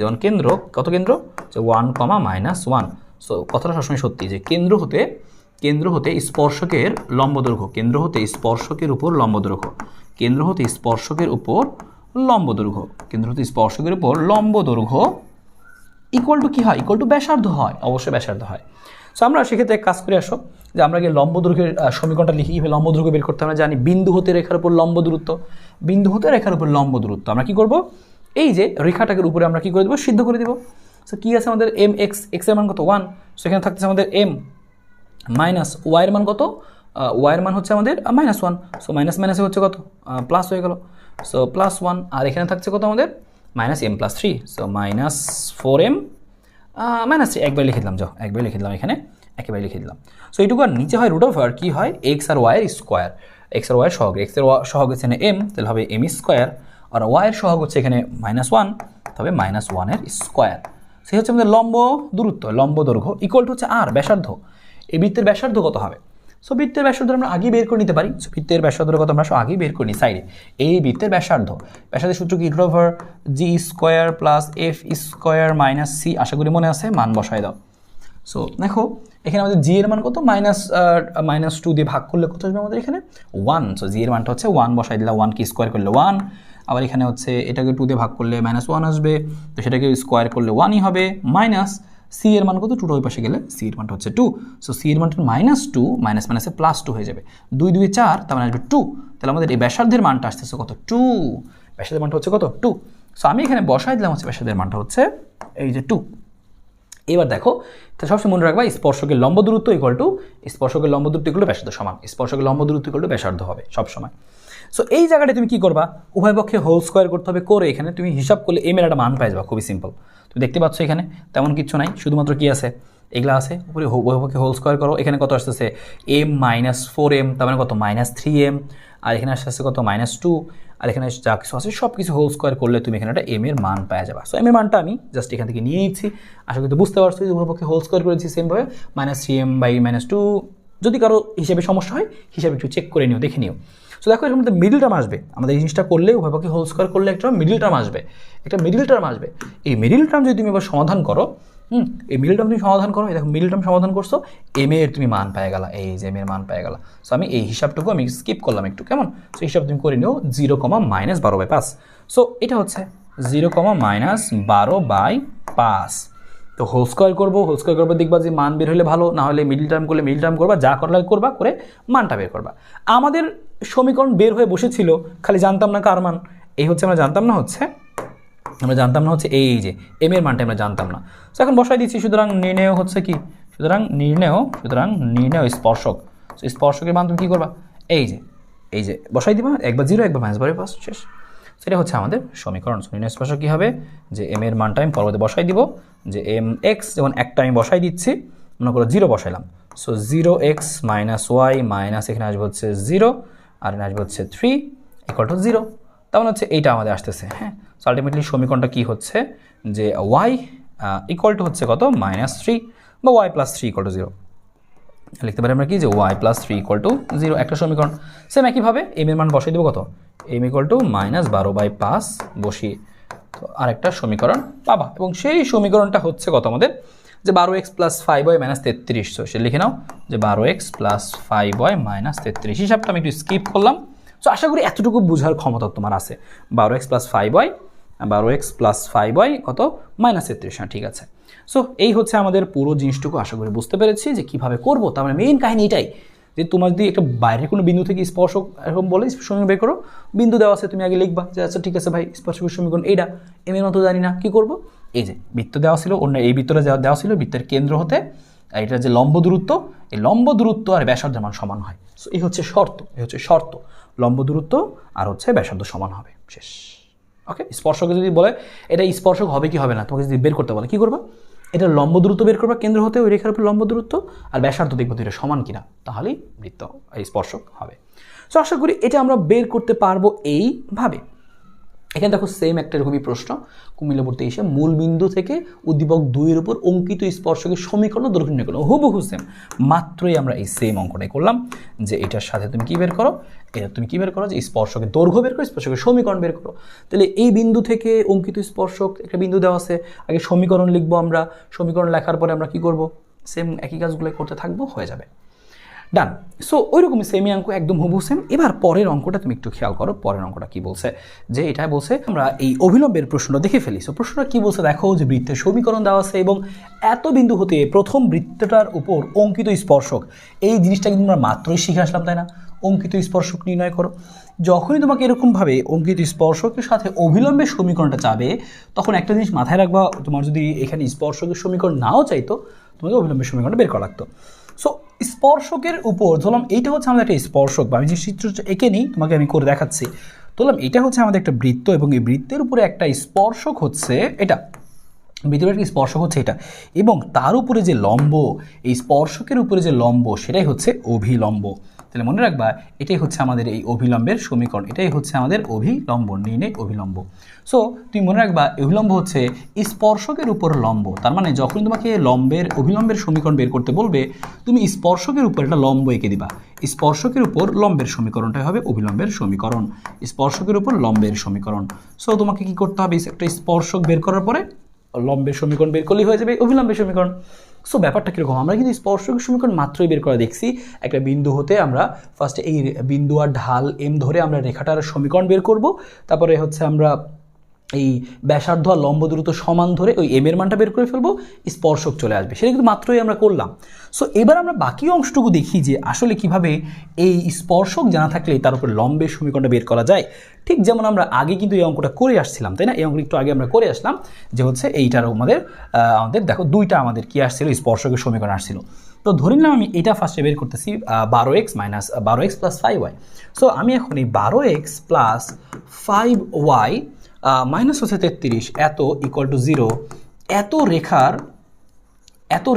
যেমন কত কেন্দ্র, যে 1, -1। সো কথাটা সবসময় সত্যি, যে কেন্দ্র হতে স্পর্শকের লম্ব দৈর্ঘ্য, স্পর্শকের উপর লম্ব দৈর্ঘ্য ইকুয়াল টু কি হয়, ইকুয়াল টু ব্যাসার্ধ হয়, অবশ্যই ব্যাসার্ধ হয়। সো আমরা সেক্ষেত্রে কাজ করে আসো, যে আমরা গিয়ে লম্ব দৈর্ঘ্যের সমীকরণটা লিখি। কীভাবে লম্ব দৈর্ঘ্য বের করতে আমরা জানি, বিন্দু হতে রেখার উপর লম্ব দূরত্ব, আমরা কি করব, এই যে রেখাটাকে উপরে আমরা কি করে দেবো, সিদ্ধ করে দেব। সো কি আছে আমাদের mx, x এর মান কত 1, সো এখানে থাকতেছে আমাদের m মাইনাস y এর মান কত, y এর মান হচ্ছে আমাদের -1। সো মাইনাস হচ্ছে কত, প্লাস হয়ে গেল। সো +1, আর এখানে থাকছে কত আমাদের -m + 3, সো -4m -3 একবার লিখে দিলাম, এখানে একেবারে লিখে দিলাম। সো এইটুকু, আর নিচে হয় √, কি হয় x আর y এর স্কোয়ার, x আর y এর সহগ, x এর সহগ হচ্ছে এখানে m, তাহলে হবে m স্কোয়ার, আর y এর সহগ হচ্ছে এখানে -1, তবে -1 এর স্কোয়ার। সেই হচ্ছে আমাদের লম্ব দৈর্ঘ্য ইকুয়াল টু হচ্ছে আর ব্যাসার্ধ। এই বৃত্তের ব্যাসার্ধ কত হবে, সো বৃত্তের ব্যাসার্ধ আমরা আগেই বের করে নিতে পারি। সো বৃত্তের ব্যাসার্ধ কত আমরা আগেই বের করে নিই সাইডে। এই বৃত্তের ব্যাসার্ধের সূত্র কি, √g² + f² - c, আশা করি মনে আছে, মান বসায় দাও। সো দেখো এখানে আমাদের জি এর মান কত -2 দিয়ে ভাগ করলে কত আসবে আমাদের এখানে 1। সো জি এর মানটা হচ্ছে 1 বসাই দিলাম, 1 কি স্কোয়ার করলে 1, আবার এখানে হচ্ছে এটাকে 2 দিয়ে ভাগ করলে -1 আসবে, তো সেটাকে স্কোয়ার করলে 1ই হবে, মাইনাস সি এর মান কত, 2টা ওই পাশে গেলে সি এর মানটা হচ্ছে 2। সো সি এর মানটা -2 মাইনাস মাইনাসে +2 হয়ে যাবে, 2 2 4, তার মানে আসবে 2। তাহলে আমাদের এই ব্যাসার্ধের মানটা আসতেছে কত, 2। ব্যাসার্ধের মানটা হচ্ছে কত, 2। সো আমি এখানে বসাই দিলাম হচ্ছে ব্যাসার্ধের মানটা হচ্ছে এই যে 2। এবার দেখো, তো সবসময় মনে রাখবা স্পর্শকের লম্ব দূরত্ব ইকুয়াল টু স্পর্শকের লম্ব দূরত্ব ইকুয়াল টু ব্যাসার্ধ সমান, স্পর্শকের লম্ব দূরত্ব ইকুয়াল টু ব্যাসার্ধ হবে সবসময়। সো এই জায়গাটা তুমি কি করবা, উভয় পক্ষে হোল স্কোয়ার করতে হবে, করে এখানে তুমি হিসাব করলে এম এর একটা মান পাই যাবা, খুবই সিম্পল। তুমি দেখতে পাচ্ছ এখানে তেমন কিছু নাই, শুধুমাত্র কি আছে, এগুলা আছে, উপরে উভয় পক্ষে হোল স্কোয়ার করো, এখানে কত আসতেছে m -4m, তার মানে কত -3m, আর এখানে আসতেছে কত -2, আর এখানে যা কিছু আছে সব কিছু হোল স্কোয়ার করলে তুমি এখানে একটা এম এর মান পাওয়া যাবে। সো এম এর মানটা আমি জাস্ট এখান থেকে নিয়ে নিচ্ছি, আশা করি বুঝতে পারছো যে উভয় পক্ষে হোল স্কোয়ার করেছি সেমভাবে -3m/-2। যদি কারো হিসেবে সমস্যা হয় হিসাবে একটু চেক করে নিও, দেখে নিও। সো দেখো এর মধ্যে মিডল টার্ম আসবে, আমাদের এই জিনিসটা করলে উভয় পক্ষে হোল স্কোয়ার করলে একটা মিডল টার্ম আসবে, এই মিডল টার্ম যদি তুমি এবার সমাধান করো, এই মিডল টার্ম তুমি সমাধান করো, এই দেখো মিডল টার্ম সমাধান করছো, এম এর তুমি মান পেয়ে গেলা, এই যে এম এর মান পেয়ে গেলা। সো আমি এই হিসাবটুকু আমি স্কিপ করলাম একটু, কেমন? সো হিসাব তুমি করে নিও 0,-12/5। সো এটা হচ্ছে 0,-12/5। তো হোল স্কোয়ার করবো, দেখবা যে মান বের হলে ভালো, না হলে মিডল টার্ম করলে মিডল টার্ম করবা, যা করলে করবা, করে মানটা বের করবা। আমাদের সমীকরণ বের হয়ে বসেছিল, খালি জানতাম না কার মান, এই হচ্ছে আমরা জানতাম না হচ্ছে এই যে এম এর মানটা আমরা জানতাম না। সো এখন বসাই দিচ্ছি, সুতরাং নির্ণয় হচ্ছে কি, সুতরাং নির্ণয় স্পর্শক। সো স্পর্শকের মান তুমি কী করবা, এই যে বসাই দিবা, একবার 0 একবার -12/5, শেষ। সেটা হচ্ছে আমাদের সমীকরণ। নির্ণয় স্পর্শক কী হবে, যে এম এর মানটা আমি পরবর্তী বসাই দিব, যে এম এক্স যেমন একটা আমি বসাই দিচ্ছি, মনে করো 0 বসাইলাম। সো 0x - y মাইনাস এখানে আসবে হচ্ছে 0, আর এখানে আসবে হচ্ছে 3 = 0। তেমন হচ্ছে এইটা আমাদের আসতেছে, হ্যাঁ। সো আলটিমেটলি সমীকরণটা কী হচ্ছে, যে y ইকুয়াল টু হচ্ছে কত, -3, বা y + 3 = 0। লিখতে পারি আমরা কি, যে y + 3 = 0, একটা সমীকরণ। সেম একইভাবে এম এর মান বসাই দেবো কত, m = -12/5 বসিয়ে, তো আরেকটা সমীকরণ পাবা। এবং সেই সমীকরণটা হচ্ছে কত আমাদের, যে 12x + 5y - 33। সো সে লিখে নাও যে 12x + 5y - 33। হিসাবটা আমি একটু স্কিপ করলাম। সো আশা করি এতটুকু বোঝার ক্ষমতা তোমার আছে। 12x + 5y কত, -33। হ্যাঁ, ঠিক আছে। সো এই হচ্ছে আমাদের পুরো জিনিসটুকু, আশা করি বুঝতে পেরেছি যে কীভাবে করবো। তার মানে মেইন কাহিনী এটাই, যে তোমার যদি একটা বাইরের কোনো বিন্দু থেকে স্পর্শক এরকম বলে সমীকরণ বের করো, বিন্দু দেওয়া আছে, তুমি আগে লিখবা যে আচ্ছা ঠিক আছে ভাই, স্পর্শকের সমীকরণ এইটা, এম এর মতো জানি না, কী করবো, এই যে বৃত্ত দেওয়া ছিল, অন্য এই বৃত্তটা দেওয়া ছিল, বৃত্তের কেন্দ্র হতে এটা যে লম্ব দূরত্ব, এই লম্ব দূরত্ব আর ব্যাসার্ধের মান সমান হয়। সো এই হচ্ছে শর্ত, লম্ব দূরত্ব আর হচ্ছে ব্যাসার্ধ সমান হবে, শেষ। ওকে, স্পর্শকে যদি বলে এটা স্পর্শক হবে কি হবে না, তোমাকে যদি বের করতে বলে কী করবা, এটা লম্ব দূরত্ব বের করবা, কেন্দ্র হতে ওই রেখার উপর লম্ব দূরত্ব, আর ব্যাসার্ধ দেখবো এটা সমান কিনা, তাহলেই বৃত্ত এই স্পর্শক হবে। সো আশা করি এটা আমরা বের করতে পারবো এইভাবে। এখানে দেখো সেম একটা এরকমই প্রশ্ন, কুমিল্লা পড়তে এসে মূল বিন্দু থেকে উদ্দীপক 2 এর উপর অঙ্কিত স্পর্শকের সমীকরণ দৈর্ঘ্য নির্ণয় করো, হুবহু সেম। মাত্রই আমরা এই সেম অঙ্কটাই করলাম, যে এটার সাথে তুমি কি বের করো, যে স্পর্শকের দৈর্ঘ্য বের করো, স্পর্শকের সমীকরণ বের করো। তাহলে এই বিন্দু থেকে অঙ্কিত স্পর্শক, একটা বিন্দু দেওয়া আছে, আগে সমীকরণ লিখবো আমরা, সমীকরণ লেখার পরে আমরা কি করব, সেম একই কাজগুলো করতে থাকবো, হয়ে যাবে, ডান। সো ওইরকমই সেমি অঙ্ক, একদম হুবহু সেম। এবার পরের অঙ্কটা তুমি একটু খেয়াল করো, পরের অঙ্কটা কি বলছে, যে এটা বলছে আমরা এই অভিলম্বের প্রশ্নটা দেখে ফেলি। সো প্রশ্নটা কি বলছে দেখো, যে বৃত্তের সমীকরণ দেওয়া আছে এবং এত বিন্দু হতে প্রথম বৃত্তটার উপর অঙ্কিত স্পর্শক, এই জিনিসটা কিন্তু আমরা মাত্রই শিখে আসলাম, তাই না? অঙ্কিত স্পর্শক নির্ণয় করো। যখনই তোমাকে এরকমভাবে অঙ্কিত স্পর্শকের সাথে অভিলম্বের সমীকরণটা চাবে, তখন একটা জিনিস মাথায় রাখবা, তোমার যদি এখানে স্পর্শকের সমীকরণ নাও চাইতো, তোমাকে অভিলম্বের সমীকরণটা বের করা লাগতো। সো স্পর্শকের উপর ধরলাম এইটা হচ্ছে আমাদের একটা স্পর্শক, বা আমি যে চিত্র এঁকে নিই তোমাকে আমি করে দেখাচ্ছি। ধরলাম এটা হচ্ছে আমাদের একটা বৃত্ত, এবং এই বৃত্তের উপরে একটা স্পর্শক হচ্ছে এটা, বৃত্তের একটা স্পর্শক হচ্ছে এটা, এবং তার উপরে যে লম্ব, এই স্পর্শকের উপরে যে লম্ব, সেটাই হচ্ছে অভিলম্ব। তাহলে মনে রাখবা, এটাই হচ্ছে আমাদের এই অভিলম্বের সমীকরণ, এটাই হচ্ছে আমাদের অভিলম্ব, নির্ণয় অভিলম্ব। সো তুমি মনে রাখবা, অভিলম্ব হচ্ছে স্পর্শকের উপর লম্ব। তার মানে যখন তোমাকে অভিলম্বের সমীকরণ বের করতে বলবে, তুমি স্পর্শকের উপর একটা লম্ব এঁকে দিবা, স্পর্শকের উপর লম্বের সমীকরণটাই হবে অভিলম্বের সমীকরণ, স্পর্শকের উপর লম্বের সমীকরণ। সো তোমাকে কি করতে হবে, একটা স্পর্শক বের করার পরে লম্বের সমীকরণ বের করলেই হয়ে যাবে অভিলম্বের সমীকরণ। সো ব্যাপারটা কীরকম, আমরা কিন্তু স্পর্শকের সমীকরণ মাত্রই বের করে দেখছি। একটা বিন্দু হতে আমরা ফার্স্টে এই বিন্দু আর ঢাল এম ধরে আমরা রেখাটার সমীকরণ বের করব, তারপরে হচ্ছে আমরা এই ব্যাসার্ধ আর লম্ব দূরত্ব সমান ধরে ওই এম এর মানটা বের করে ফেলবো, স্পর্শক চলে আসবে। সেটা কিন্তু মাত্রই আমরা করলাম। সো এবার আমরা বাকি অংশটুকু দেখি যে আসলে কিভাবে এই স্পর্শক জানা থাকলে তার উপর লম্বের সমীকরণটা বের করা যায়। ঠিক যেমন আমরা আগে কিন্তু এই অঙ্কটা করে আসছিলাম, তাই না? এই অঙ্কটা একটু আগে আমরা করে আসলাম যে হচ্ছে এইটার আমাদের দেখো দুইটা আমাদের কি আসছিল, স্পর্শকের সমীকরণ আসছিল। তো ধরে নিলাম আমি এটা ফার্স্টে বের করতেছি 12x minus 12x plus 5y। So আমি এখন এই 12x প্লাস 5y মাইনাস হচ্ছে 33 এত ইকুয়াল টু 0 এত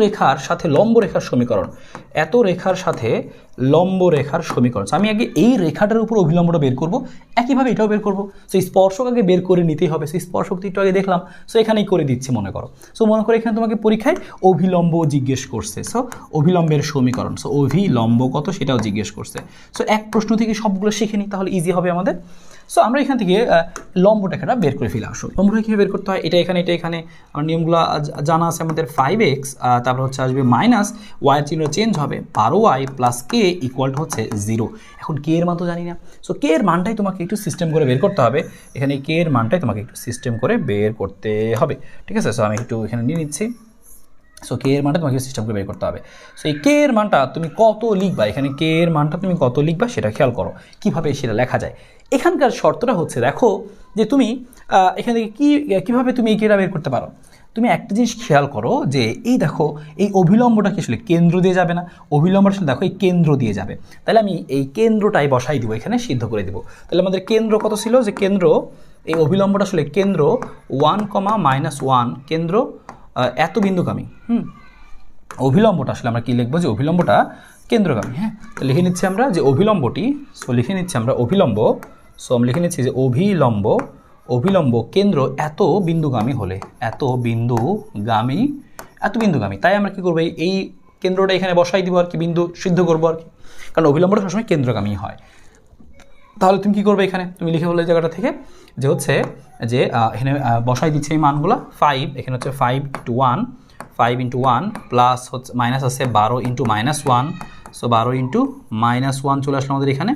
রেখার সাথে লম্ব রেখার সমীকরণ, এত রেখার সাথে লম্ব রেখার সমীকরণ। আমি আগে এই রেখাটার উপর অভিলম্বটা বের করব, একইভাবে এটাও বের করব। সো স্পর্শক আগে বের করে নিতেই হবে। সো স্পর্শক একটু আগে দেখলাম, সো এখানেই করে দিচ্ছি মনে করো। সো মনে করো এখানে তোমাকে পরীক্ষায় অভিলম্ব জিজ্ঞেস করছে, সো অভিলম্বের সমীকরণ, সো অভিলম্ব কত সেটাও জিজ্ঞেস করছে। সো এক প্রশ্ন থেকে সবগুলো শিখে নিই, তাহলে ইজি হবে আমাদের। সো আমরা এখান থেকে লম্ব রেখাটা বের করে ফেলে আসো। লম্ব রেখা কীভাবে বের করতে হয়, এটা এখানে আমার নিয়মগুলো জানা আছে আমাদের। 5x তারপর হচ্ছে আসবে মাইনাস ওয়াই চিহ্ন চেঞ্জ হবে 12y plus K equal to হচ্ছে 0। এখন কে এর মান তো জানি না, সো কে এর মানটাই তোমাকে একটু সিস্টেম করে বের করতে হবে। এখানে কে এর মানটাই তোমাকে একটু সিস্টেম করে বের করতে হবে, ঠিক আছে? সো আমি একটু এখানে নিয়ে নিচ্ছি। সো কে এর মানটা তোমাকে সিস্টেম করে বের করতে হবে। সো এই কে এর মানটা তুমি কত লিখবা, এখানে কে এর মানটা তুমি কত লিখবা সেটা খেয়াল করো, কীভাবে সেটা লেখা যায়। এখানকার শর্তটা হচ্ছে দেখো যে তুমি এখান থেকে কীভাবে তুমি এই কেটা বের করতে পারো। তুমি একটা জিনিস খেয়াল করো যে এই দেখো এই অভিলম্বটা কি আসলে কেন্দ্র দিয়ে যাবে না, অভিলম্বটা আসলে দেখো এই কেন্দ্র দিয়ে যাবে। তাহলে আমি এই কেন্দ্রটাই বসাই দিব, এখানে সিদ্ধ করে দিব। তাহলে আমাদের কেন্দ্র কত ছিল, যে কেন্দ্র এই অভিলম্বটা আসলে কেন্দ্র 1,-1 কেন্দ্র এত বিন্দুগামী। অভিলম্বটা আসলে আমরা কি লিখবো, যে অভিলম্বটা কেন্দ্রগামী। হ্যাঁ, তো লিখে নিচ্ছি আমরা যে অভিলম্বটি, সো লিখে নিচ্ছি আমরা অভিলম্ব, সো আমি লিখে নিচ্ছি যে অভিলম্ব কেন্দ্র এত বিন্দুগামী হলে, এত বিন্দুগামী। তাই আমরা কি করবো, এই কেন্দ্রটা এখানে বসাই দিব আর কি, বিন্দু সিদ্ধ করবো আর কি, কারণ অভিলম্বটা সবসময় কেন্দ্রগামী হয়। তাহলে তুমি কি করবে, এখানে তুমি লিখে বললে জায়গাটা থেকে যে হচ্ছে যে এখানে বসাই দিচ্ছে এই মানগুলো। 5 এখানে হচ্ছে 5 × 1 প্লাস হচ্ছে মাইনাস আছে 12 × -1, সো 12 × -1 চলে আসলো আমাদের এখানে,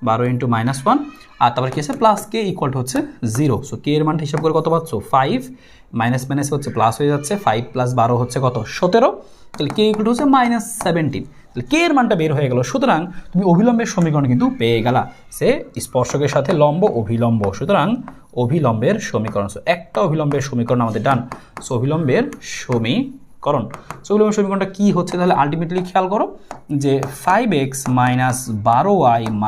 12 × -1, আর তারপর কি আছে প্লাস কে ইকুয়াল টু হচ্ছে 0। সো কে এর মানটা হিসাব করে কত পাচ্ছ, 5 মাইনাস হচ্ছে প্লাস হয়ে যাচ্ছে, 5 + 12 হচ্ছে কত, 17। তাহলে কে ইকুয়াল টু হচ্ছে -17। তাহলে কে এর মানটা বের হয়ে গেল। সুতরাং তুমি অভিলম্বের সমীকরণ কিন্তু পেয়ে গেলা, সে স্পর্শকের সাথে লম্ব অভিলম্ব, সুতরাং অভিলম্বের সমীকরণ। সো একটা অভিলম্বের সমীকরণ আমাদের ডান। সো অভিলম্বের সমীকরণ, সো অভিলম্বের সমীকরণটা কী হচ্ছে তাহলে আলটিমেটলি খেয়াল করো যে 5x - 12y -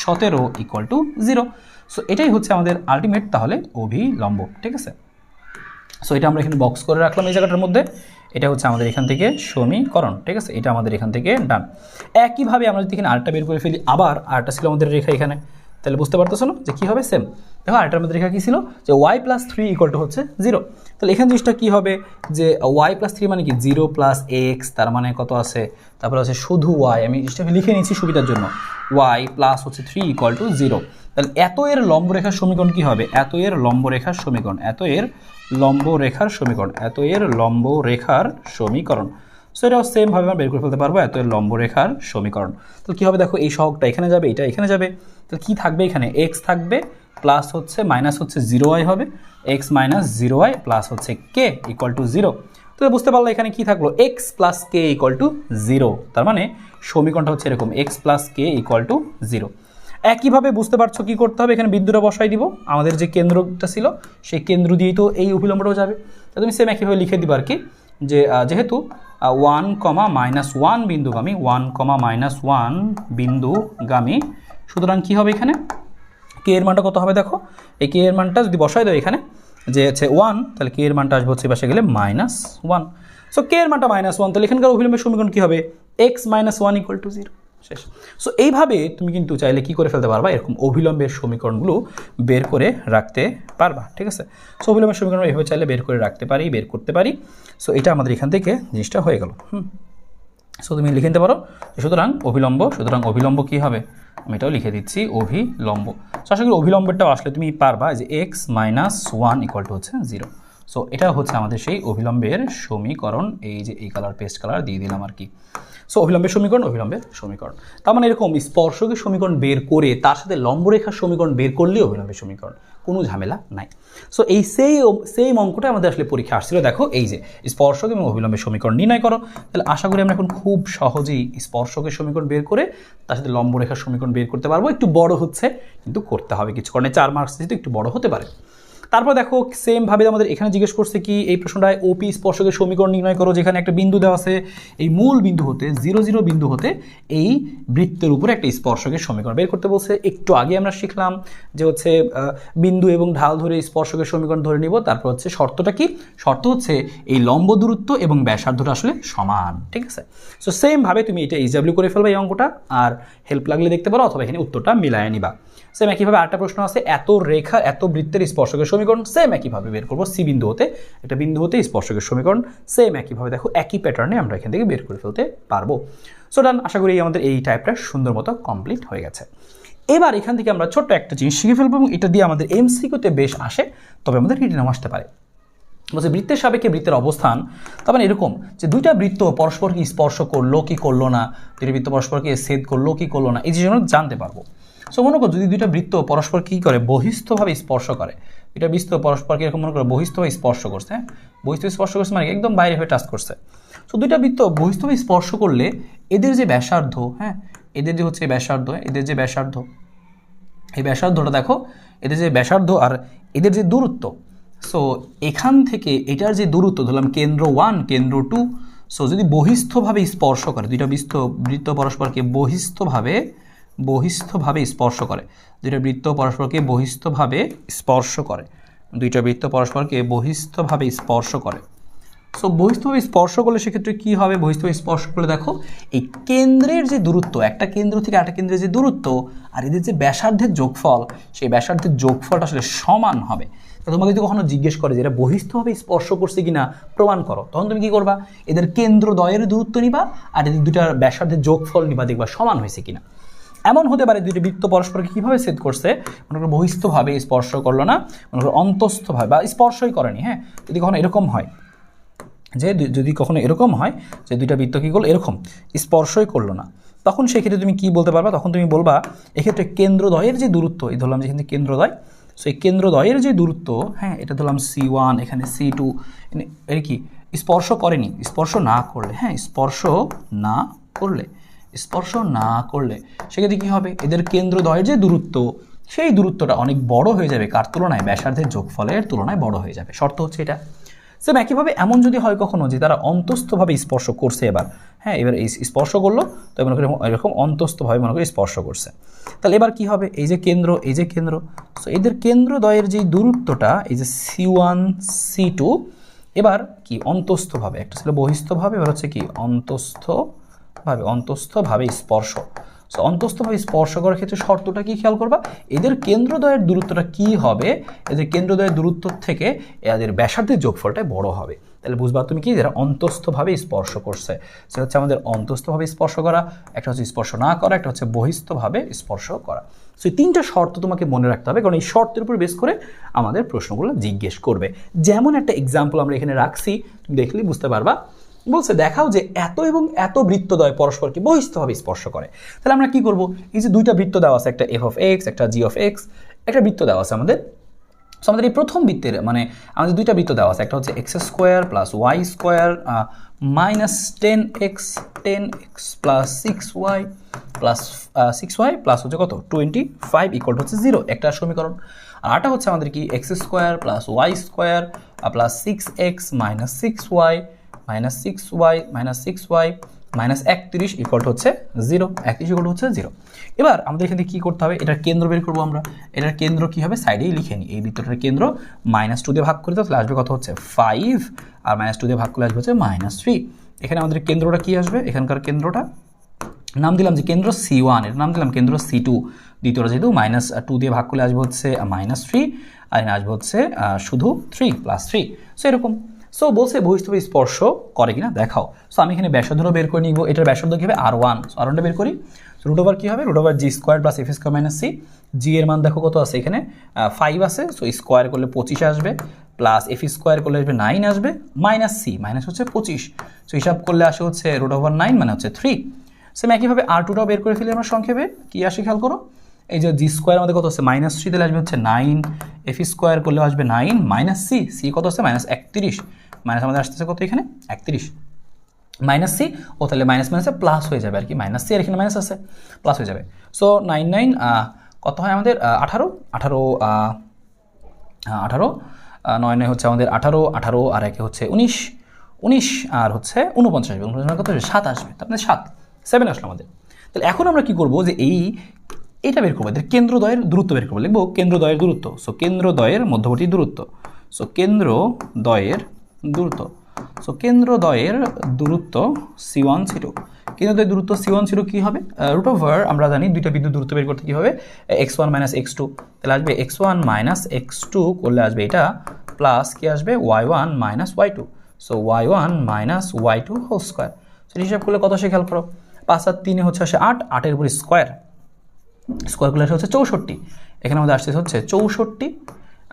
17 = 0। সো এটাই হচ্ছে আমাদের আলটিমেট তাহলে অভিলম্ব, ঠিক আছে? সো এটা আমরা এখানে বক্স করে রাখলাম এই জায়গাটার মধ্যে। এটা হচ্ছে আমাদের এখান থেকে সমীকরণ, ঠিক আছে? এটা আমাদের এখান থেকে ডান। একইভাবে আমরা যদি এখানে আরেকটা বের করে ফেলি, আবার আরেকটা ছিল আমাদের রেখা এখানে, তাহলে বুঝতে পারতেছো না যে কী হবে, সেম। দেখো আরেকটার মধ্যে রেখা কী ছিল, যে y + 3 = হচ্ছে 0। তাহলে এখানে জিনিসটা কী হবে, যে y + 3 মানে কি 0 + x, তার মানে কত আছে, তারপরে আছে শুধু y, আমি জিনিসটাকে লিখে নিচ্ছি সুবিধার জন্য, y + হচ্ছে 3 = 0। তাহলে এত এর লম্ব রেখার সমীকরণ কী হবে, এত এর লম্ব রেখার সমীকরণ। সো এটাও সেমভাবে আমরা বের করে ফেলতে পারবো, এত এর লম্ব রেখার সমীকরণ। তাহলে কী হবে, দেখো এই সহগটা এখানে যাবে, এটা এখানে যাবে, তাহলে কী থাকবে এখানে, x থাকবে প্লাস হচ্ছে মাইনাস হচ্ছে 0y হবে, x - 0y প্লাস হচ্ছে k = 0। তাহলে বুঝতে পারলো এখানে কি থাকলো, x + k = 0। তার মানে সমীকরণটা হচ্ছে এরকম, x + k = 0। একইভাবে বুঝতে পারছো কি করতে হবে, এখানে বিন্দুটা বসাই দিব, আমাদের যে কেন্দ্রটা ছিল সেই কেন্দ্র দিয়েই তো এই অভিলম্বটাও যাবে। তাহলে তুমি সেম একইভাবে লিখে দিবা আর কি, যে যেহেতু 1,-1 বিন্দুগামী, 1,-1 বিন্দুগামী, সুতরাং কী হবে এখানে কে এর মানটা কত হবে, দেখো এই কে এর মানটা যদি বসাই দাও এখানে যে হচ্ছে 1, তাহলে কে এর মানটা আসবে হচ্ছে পাশে গেলে -1। সো কে এর মানটা -1, তাহলে এখানকার অভিলম্বের সমীকরণ কী হবে, x - 1 = 0, শেষ। সো এইভাবে তুমি কিন্তু চাইলে কি করে ফেলতে পারবা, এরকম অভিলম্বের সমীকরণগুলো বের করে রাখতে পারবা, ঠিক আছে? সো অভিলম্বের সমীকরণ এভাবে চাইলে বের করতে পারি। সো এটা আমাদের এখান থেকে জিনিসটা হয়ে গেল। সো তুমি লিখে নিতে পারো, সুতরাং অভিলম্ব কী হবে, আমি এটাও লিখে দিচ্ছি অভিলম্ব। সো আশা করি অভিলম্বটাও আসলে তুমি পারবা যে x - 1 = হচ্ছে 0। সো এটা হচ্ছে আমাদের সেই অভিলম্বের সমীকরণ, এই যে এই কালার পেস্ট কালার দিয়ে দিলাম আর কি। সো অভিলম্বের সমীকরণ তার মানে এরকম স্পর্শকের সমীকরণ বের করে তার সাথে লম্বরেখার সমীকরণ বের করলেই অভিলম্বের সমীকরণ, কোনো ঝামেলা নাই। সো এই সেই অঙ্কটা আমাদের আসলে পরীক্ষা আসছিল। দেখো এই যে স্পর্শক এবং অভিলম্বের সমীকরণ নির্ণয় করো, তাহলে আশা করি আমরা এখন খুব সহজেই স্পর্শকের সমীকরণ বের করে তার সাথে লম্বরেখার সমীকরণ বের করতে পারবো। একটু বড় হচ্ছে কিন্তু করতে হবে, কিছু কারণে 4 মার্কস যেহেতু একটু বড় হতে পারে। তারপর দেখো সেমভাবে আমাদের এখানে জিজ্ঞেস করছে কি এই প্রশ্নটায় ওপি স্পর্শকের সমীকরণ নির্ণয় করো, যেখানে একটা বিন্দু দেওয়া আছে, এই মূল বিন্দু হতে 0 0 বিন্দু হতে এই বৃত্তের উপরে একটা স্পর্শকের সমীকরণ বের করতে বলছে। একটু আগে আমরা শিখলাম যে হচ্ছে বিন্দু এবং ঢাল ধরে স্পর্শকের সমীকরণ ধরে নিব। তারপর হচ্ছে শর্তটা কি, শর্ত হচ্ছে এই লম্ব দূরত্ব এবং ব্যাসার্ধটা আসলে সমান, ঠিক আছে। সো সেমভাবে তুমি এটা ইজিলি করে ফেলবে এই অঙ্কটা, আর হেল্প লাগলে দেখতে পারো অথবা এখানে উত্তরটা মিলায় নিবা। সেম একইভাবে আরেকটা প্রশ্ন আছে, এত রেখা এত বৃত্তের স্পর্শকের সমীকরণ, সেম একইভাবে বের করবো। সি বিন্দু হতে একটা বিন্দু হতে স্পর্শকের সমীকরণ সেম একইভাবে দেখো একই প্যাটার্নে আমরা এখান থেকে বের করে ফেলতে পারবো। সো ডান, আশা করি আমাদের এই টাইপটা সুন্দর মতো কমপ্লিট হয়ে গেছে। এবার এখান থেকে আমরা ছোট্ট একটা জিনিস শিখে ফেলবো এবং এটা দিয়ে আমাদের এমসিকিউতে বেশ আসে, তবে আমাদের রিটেনেও আসতে পারে। বলছে বৃত্তের সাপেক্ষে বৃত্তের অবস্থান, তার মানে এরকম যে দুইটা বৃত্ত পরস্পরকে স্পর্শ করলো কি করলো না, দুইটা বৃত্ত পরস্পরকে ছেদ করলো কি করলো না, এই জিনিসগুলো জানতে পারবো। সো মনে করো যদি দুইটা বৃত্ত পরস্পর কী করে, বহিস্থভাবে স্পর্শ করে, দুইটা বৃত্ত পরস্পরকে এরকম মনে করো বহিস্থভাবে স্পর্শ করছে, হ্যাঁ বহিস্থভাবে স্পর্শ করছে মানে একদম বাইরে হয়ে টাচ করছে। সো দুইটা বৃত্ত বহিস্থভাবে স্পর্শ করলে এদের যে ব্যাসার্ধ, হ্যাঁ এদের যে হচ্ছে ব্যাসার্ধ, এদের যে ব্যাসার্ধ, এই ব্যাসার্ধটা দেখো, এদের যে ব্যাসার্ধ আর এদের যে দূরত্ব, সো এখান থেকে এটার যে দূরত্ব ধরলাম কেন্দ্র 1 কেন্দ্র 2, সো যদি বহিস্থভাবে স্পর্শ করে, দুইটা বৃত্ত পরস্পরকে বহিস্থভাবে স্পর্শ করে, দুইটা বৃত্ত পরস্পরকে বহিস্থভাবে স্পর্শ করে, দুইটা বৃত্ত পরস্পরকে বহিস্থভাবে স্পর্শ করে। সো বহিস্থভাবে স্পর্শ করলে সেক্ষেত্রে কী হবে, বহিস্থভাবে স্পর্শ করলে দেখো এই কেন্দ্রের যে দূরত্ব, একটা কেন্দ্র থেকে আরেকটা কেন্দ্রের যে দূরত্ব আর এদের যে ব্যাসার্ধের যোগফল, সেই ব্যাসার্ধের যোগফলটা আসলে সমান হবে। তোমাকে যদি কখনো জিজ্ঞেস করে যে এটা বহিস্থভাবে স্পর্শ করছে কিনা প্রমাণ করো, তখন তুমি কি করবা, এদের কেন্দ্রদ্বয়ের দূরত্ব নিবা আর এদের দুইটার ব্যাসার্ধের যোগফল নিবা, দেখবা সমান হয়েছে কিনা। এমন হতে পারে দুইটি বৃত্ত পরস্পরকে কীভাবে ছেদ করছে, মনে করো বহিস্থভাবে স্পর্শ করলো না, মনে করো অন্তস্থভাবে বা স্পর্শই করেনি, হ্যাঁ যদি কখনো এরকম হয় যে দুইটা বৃত্ত কী করলো এরকম স্পর্শই করলো না, তখন সেক্ষেত্রে তুমি কি বলতে পারবা, তখন তুমি বলবা এক্ষেত্রে কেন্দ্রদ্বয়ের যে দূরত্ব, এই ধরলাম যেখানে কেন্দ্রদ্বয়, সো এই কেন্দ্রদ্বয়ের যে দূরত্ব, হ্যাঁ এটা ধরলাম C1, এখানে C2, এর কি স্পর্শ করেনি, স্পর্শ না করলে, হ্যাঁ স্পর্শ না করলে সেক্ষেত্রে কী হবে, এদের কেন্দ্রদ্বয়ের যে দূরত্ব সেই দূরত্বটা অনেক বড় হয়ে যাবে, কার তুলনায়, ব্যাসার্ধের যোগফলের তুলনায় বড় হয়ে যাবে। শর্ত হচ্ছে এটা। সেম একইভাবে এমন যদি হয় কখনো যে তারা অন্তস্থভাবে স্পর্শ করছে, এবার হ্যাঁ এবার এই স্পর্শ করলো, তো মনে করি এরকম অন্তস্থভাবে মনে করি স্পর্শ করছে, তাহলে এবার কি হবে, এই যে কেন্দ্র, সো এদের কেন্দ্রদ্বয়ের যে দূরত্বটা এই যে C1 C2, এবার কি অন্তস্থভাবে, একটা ছিল বহিস্থভাবে, এবার হচ্ছে কি অন্তস্থভাবে স্পর্শ। সো অন্তস্থভাবে স্পর্শ করার ক্ষেত্রে শর্তটা কি খেয়াল করবা, এদের কেন্দ্রদ্বয়ের দূরত্বটা কি হবে, এদের কেন্দ্রদ্বয়ের দূরত্ব থেকে এদের ব্যাসার্ধের যোগফলটা বড় হবে। তাহলে বুঝবা তুমি কি, যারা অন্তস্থভাবে স্পর্শ করছে, সেটা হচ্ছে আমাদের অন্তস্থভাবে স্পর্শ করা, একটা হচ্ছে স্পর্শ না করা, একটা হচ্ছে বহিস্থভাবে স্পর্শ করা। সো এই তিনটা শর্ত তোমাকে মনে রাখতে হবে, কারণ এই শর্তের উপর বেস করে আমাদের প্রশ্নগুলো জিজ্ঞেস করবে। যেমন একটা এক্সাম্পল আমরা এখানে রাখছি, তুমি দেখলেই বুঝতে পারবা। বলছে দেখাও যে এত এবং এত বৃত্তদ্বয় পরস্পরকে বহিস্থভাবে স্পর্শ করে। তাহলে আমরা কি করব, এই যে দুইটা বৃত্ত দেওয়া আছে, একটা f(x) একটা g(x), একটা বৃত্ত দেওয়া আছে আমাদের। সো আমাদের এই প্রথম বৃত্তের মানে আমাদের দুইটা বৃত্ত দেওয়া আছে, একটা হচ্ছে x² + y² minus 10x plus 6y plus হচ্ছে কত 25 ইকুয়াল টু হচ্ছে 0, একটা সমীকরণ। আর আরটা হচ্ছে আমাদের কি x² + y² plus 6x minus 6y minus 31 equal to হচ্ছে 0, 31 ইকুয়াল টু হচ্ছে 0। এবার আমাদের এখানে কী করতে হবে, এটার কেন্দ্র বের করবো আমরা। এটার কেন্দ্র কী হবে, সাইডেই লিখে নিই, এই বৃত্তটার কেন্দ্র -2 দিয়ে ভাগ করে দাও, তাহলে আসবে কত হচ্ছে 5, আর -2 দিয়ে ভাগ করলে আসবে হচ্ছে -3। এখানে আমাদের কেন্দ্রটা কি আসবে, এখানকার কেন্দ্রটা নাম দিলাম যে কেন্দ্র C1, এর নাম দিলাম কেন্দ্র C2, দ্বিতীয়টা যেহেতু -2 দিয়ে ভাগ করলে আসবে হচ্ছে -3, আর এখানে আসবে হচ্ছে শুধু 3 + 3। সো এরকম। সো বলছে বহিস্থভাবে স্পর্শ করে কিনা দেখাও। সো আমি এখানে ব্যাসার্ধ বের করে নিব, এটার ব্যাসার্ধ কী হবে R1, সো R1টা বের করি। রুট ওভার কী হবে, √g² + f² - c, জি এর মান দেখো কত আছে এখানে 5 আছে, সো স্কোয়ার করলে 25 আসবে, প্লাস এফ স্কোয়ার করলে আসবে 9 আসবে, মাইনাস সি মাইনাস হচ্ছে 25, সো হিসাব করলে আসে হচ্ছে √9 মানে হচ্ছে 3। সেম একইভাবে R2টাও বের করে ফেলি আমরা সংক্ষেপে, কি আসে খেয়াল করো, এই যে জি স্কোয়ার আমাদের কত আছে -3 দিলে আসবে হচ্ছে 9, এফ স্কোয়ার করলে আসবে 9 মাইনাস সি, সি কত আছে -31, মাইনাস আমাদের আসতেছে কত এখানে 31 মাইনাস সি, ও তাহলে মাইনাস মাইনাসে প্লাস হয়ে যাবে আর কি, মাইনাস সি আর এখানে মাইনাস আছে প্লাস হয়ে যাবে। সো 9 কত হয় আমাদের 18 9 হচ্ছে আমাদের 18 আর একে হচ্ছে 19 আর হচ্ছে 49 আসবে, 49 কত আসবে 7 আসবে, তার মানে 7 আসলো আমাদের। তাহলে এখন আমরা কি করব যে এইটা বের করবো, এদের কেন্দ্রদ্বয়ের দূরত্ব বের করবো, লিখবো কেন্দ্রদ্বয়ের দূরত্ব, সো কেন্দ্রদ্বয়ের মধ্যবর্তী দূরত্ব, সো কেন্দ্রদ্বয়ের দূরত্ব, সো কেন্দ্রদ্বয়ের দূরত্ব C1 C2, কেন্দ্রদ্বয়ের দূরত্ব C1 C2 কি হবে √ আমরা জানি দুইটা বিন্দুর দূরত্ব বের করতে কি হবে x1 - x2, তাহলে আসবে x1 - x2 করলে আসবে এটা প্লাস কি আসবে y1 - y2, so y1 - y2 whole square. So হিসাব করলে কত আসে খেয়াল করো, 5 আর 3 হচ্ছে আসে 8, 8 এর উপর স্কয়ার, স্কোয়ার করলে হচ্ছে 64, এখানে আমাদের আসতেছে হচ্ছে 64,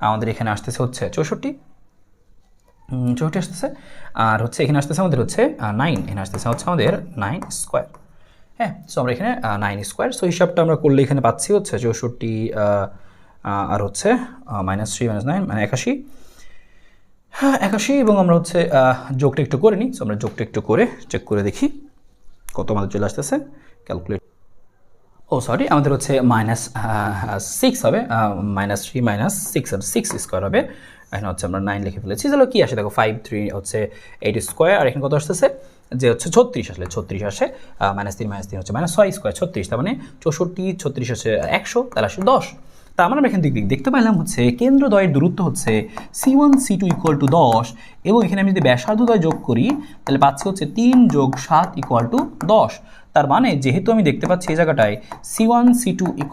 আমাদের এখানে আসতেছে হচ্ছে 64 আসতেছে, আর হচ্ছে এখানে আসতেছে আমাদের হচ্ছে 9, এখানে আসতেছে হচ্ছে আমাদের 9 স্কোয়ার। হ্যাঁ, সো আমরা এখানে 9 স্কোয়ার, সো হিসাবটা আমরা করলে এখানে পাচ্ছি হচ্ছে 64 আর হচ্ছে -3 - 9 মানে 81, হ্যাঁ 81, এবং আমরা হচ্ছে যোগটা একটু করে নিই, সো আমরা যোগটা একটু করে চেক করে দেখি কত আমাদের চলে আসতেছে, ক্যালকুলেট, ও সরি আমাদের হচ্ছে -6 হবে, -3 - 6 আর 6 স্কোয়ার হবে, এখানে হচ্ছে আমরা 9 লিখে ফেলেছি। চলো কি আসে দেখো 5 3 হচ্ছে 8 স্কোয়ার, আর এখানে কত আসতেছে যে হচ্ছে 36 আসলে 36 আসে, -3 হচ্ছে -6 স্কোয়ার 36, তার মানে 64 36 হচ্ছে 100, তাহলে আসে 10। তার মানে আমরা এখানে দেখতে পাইলাম হচ্ছে কেন্দ্রদ্বয়ের দূরত্ব হচ্ছে C1 C2 = 10, এবং এখানে আমি যদি ব্যাসার্ধদ্বয় যোগ করি তাহলে পাচ্ছি হচ্ছে 3 + 7 = 10। তার মানে যেহেতু আমি দেখতে পাচ্ছি এই জায়গাটায় C1 C2 =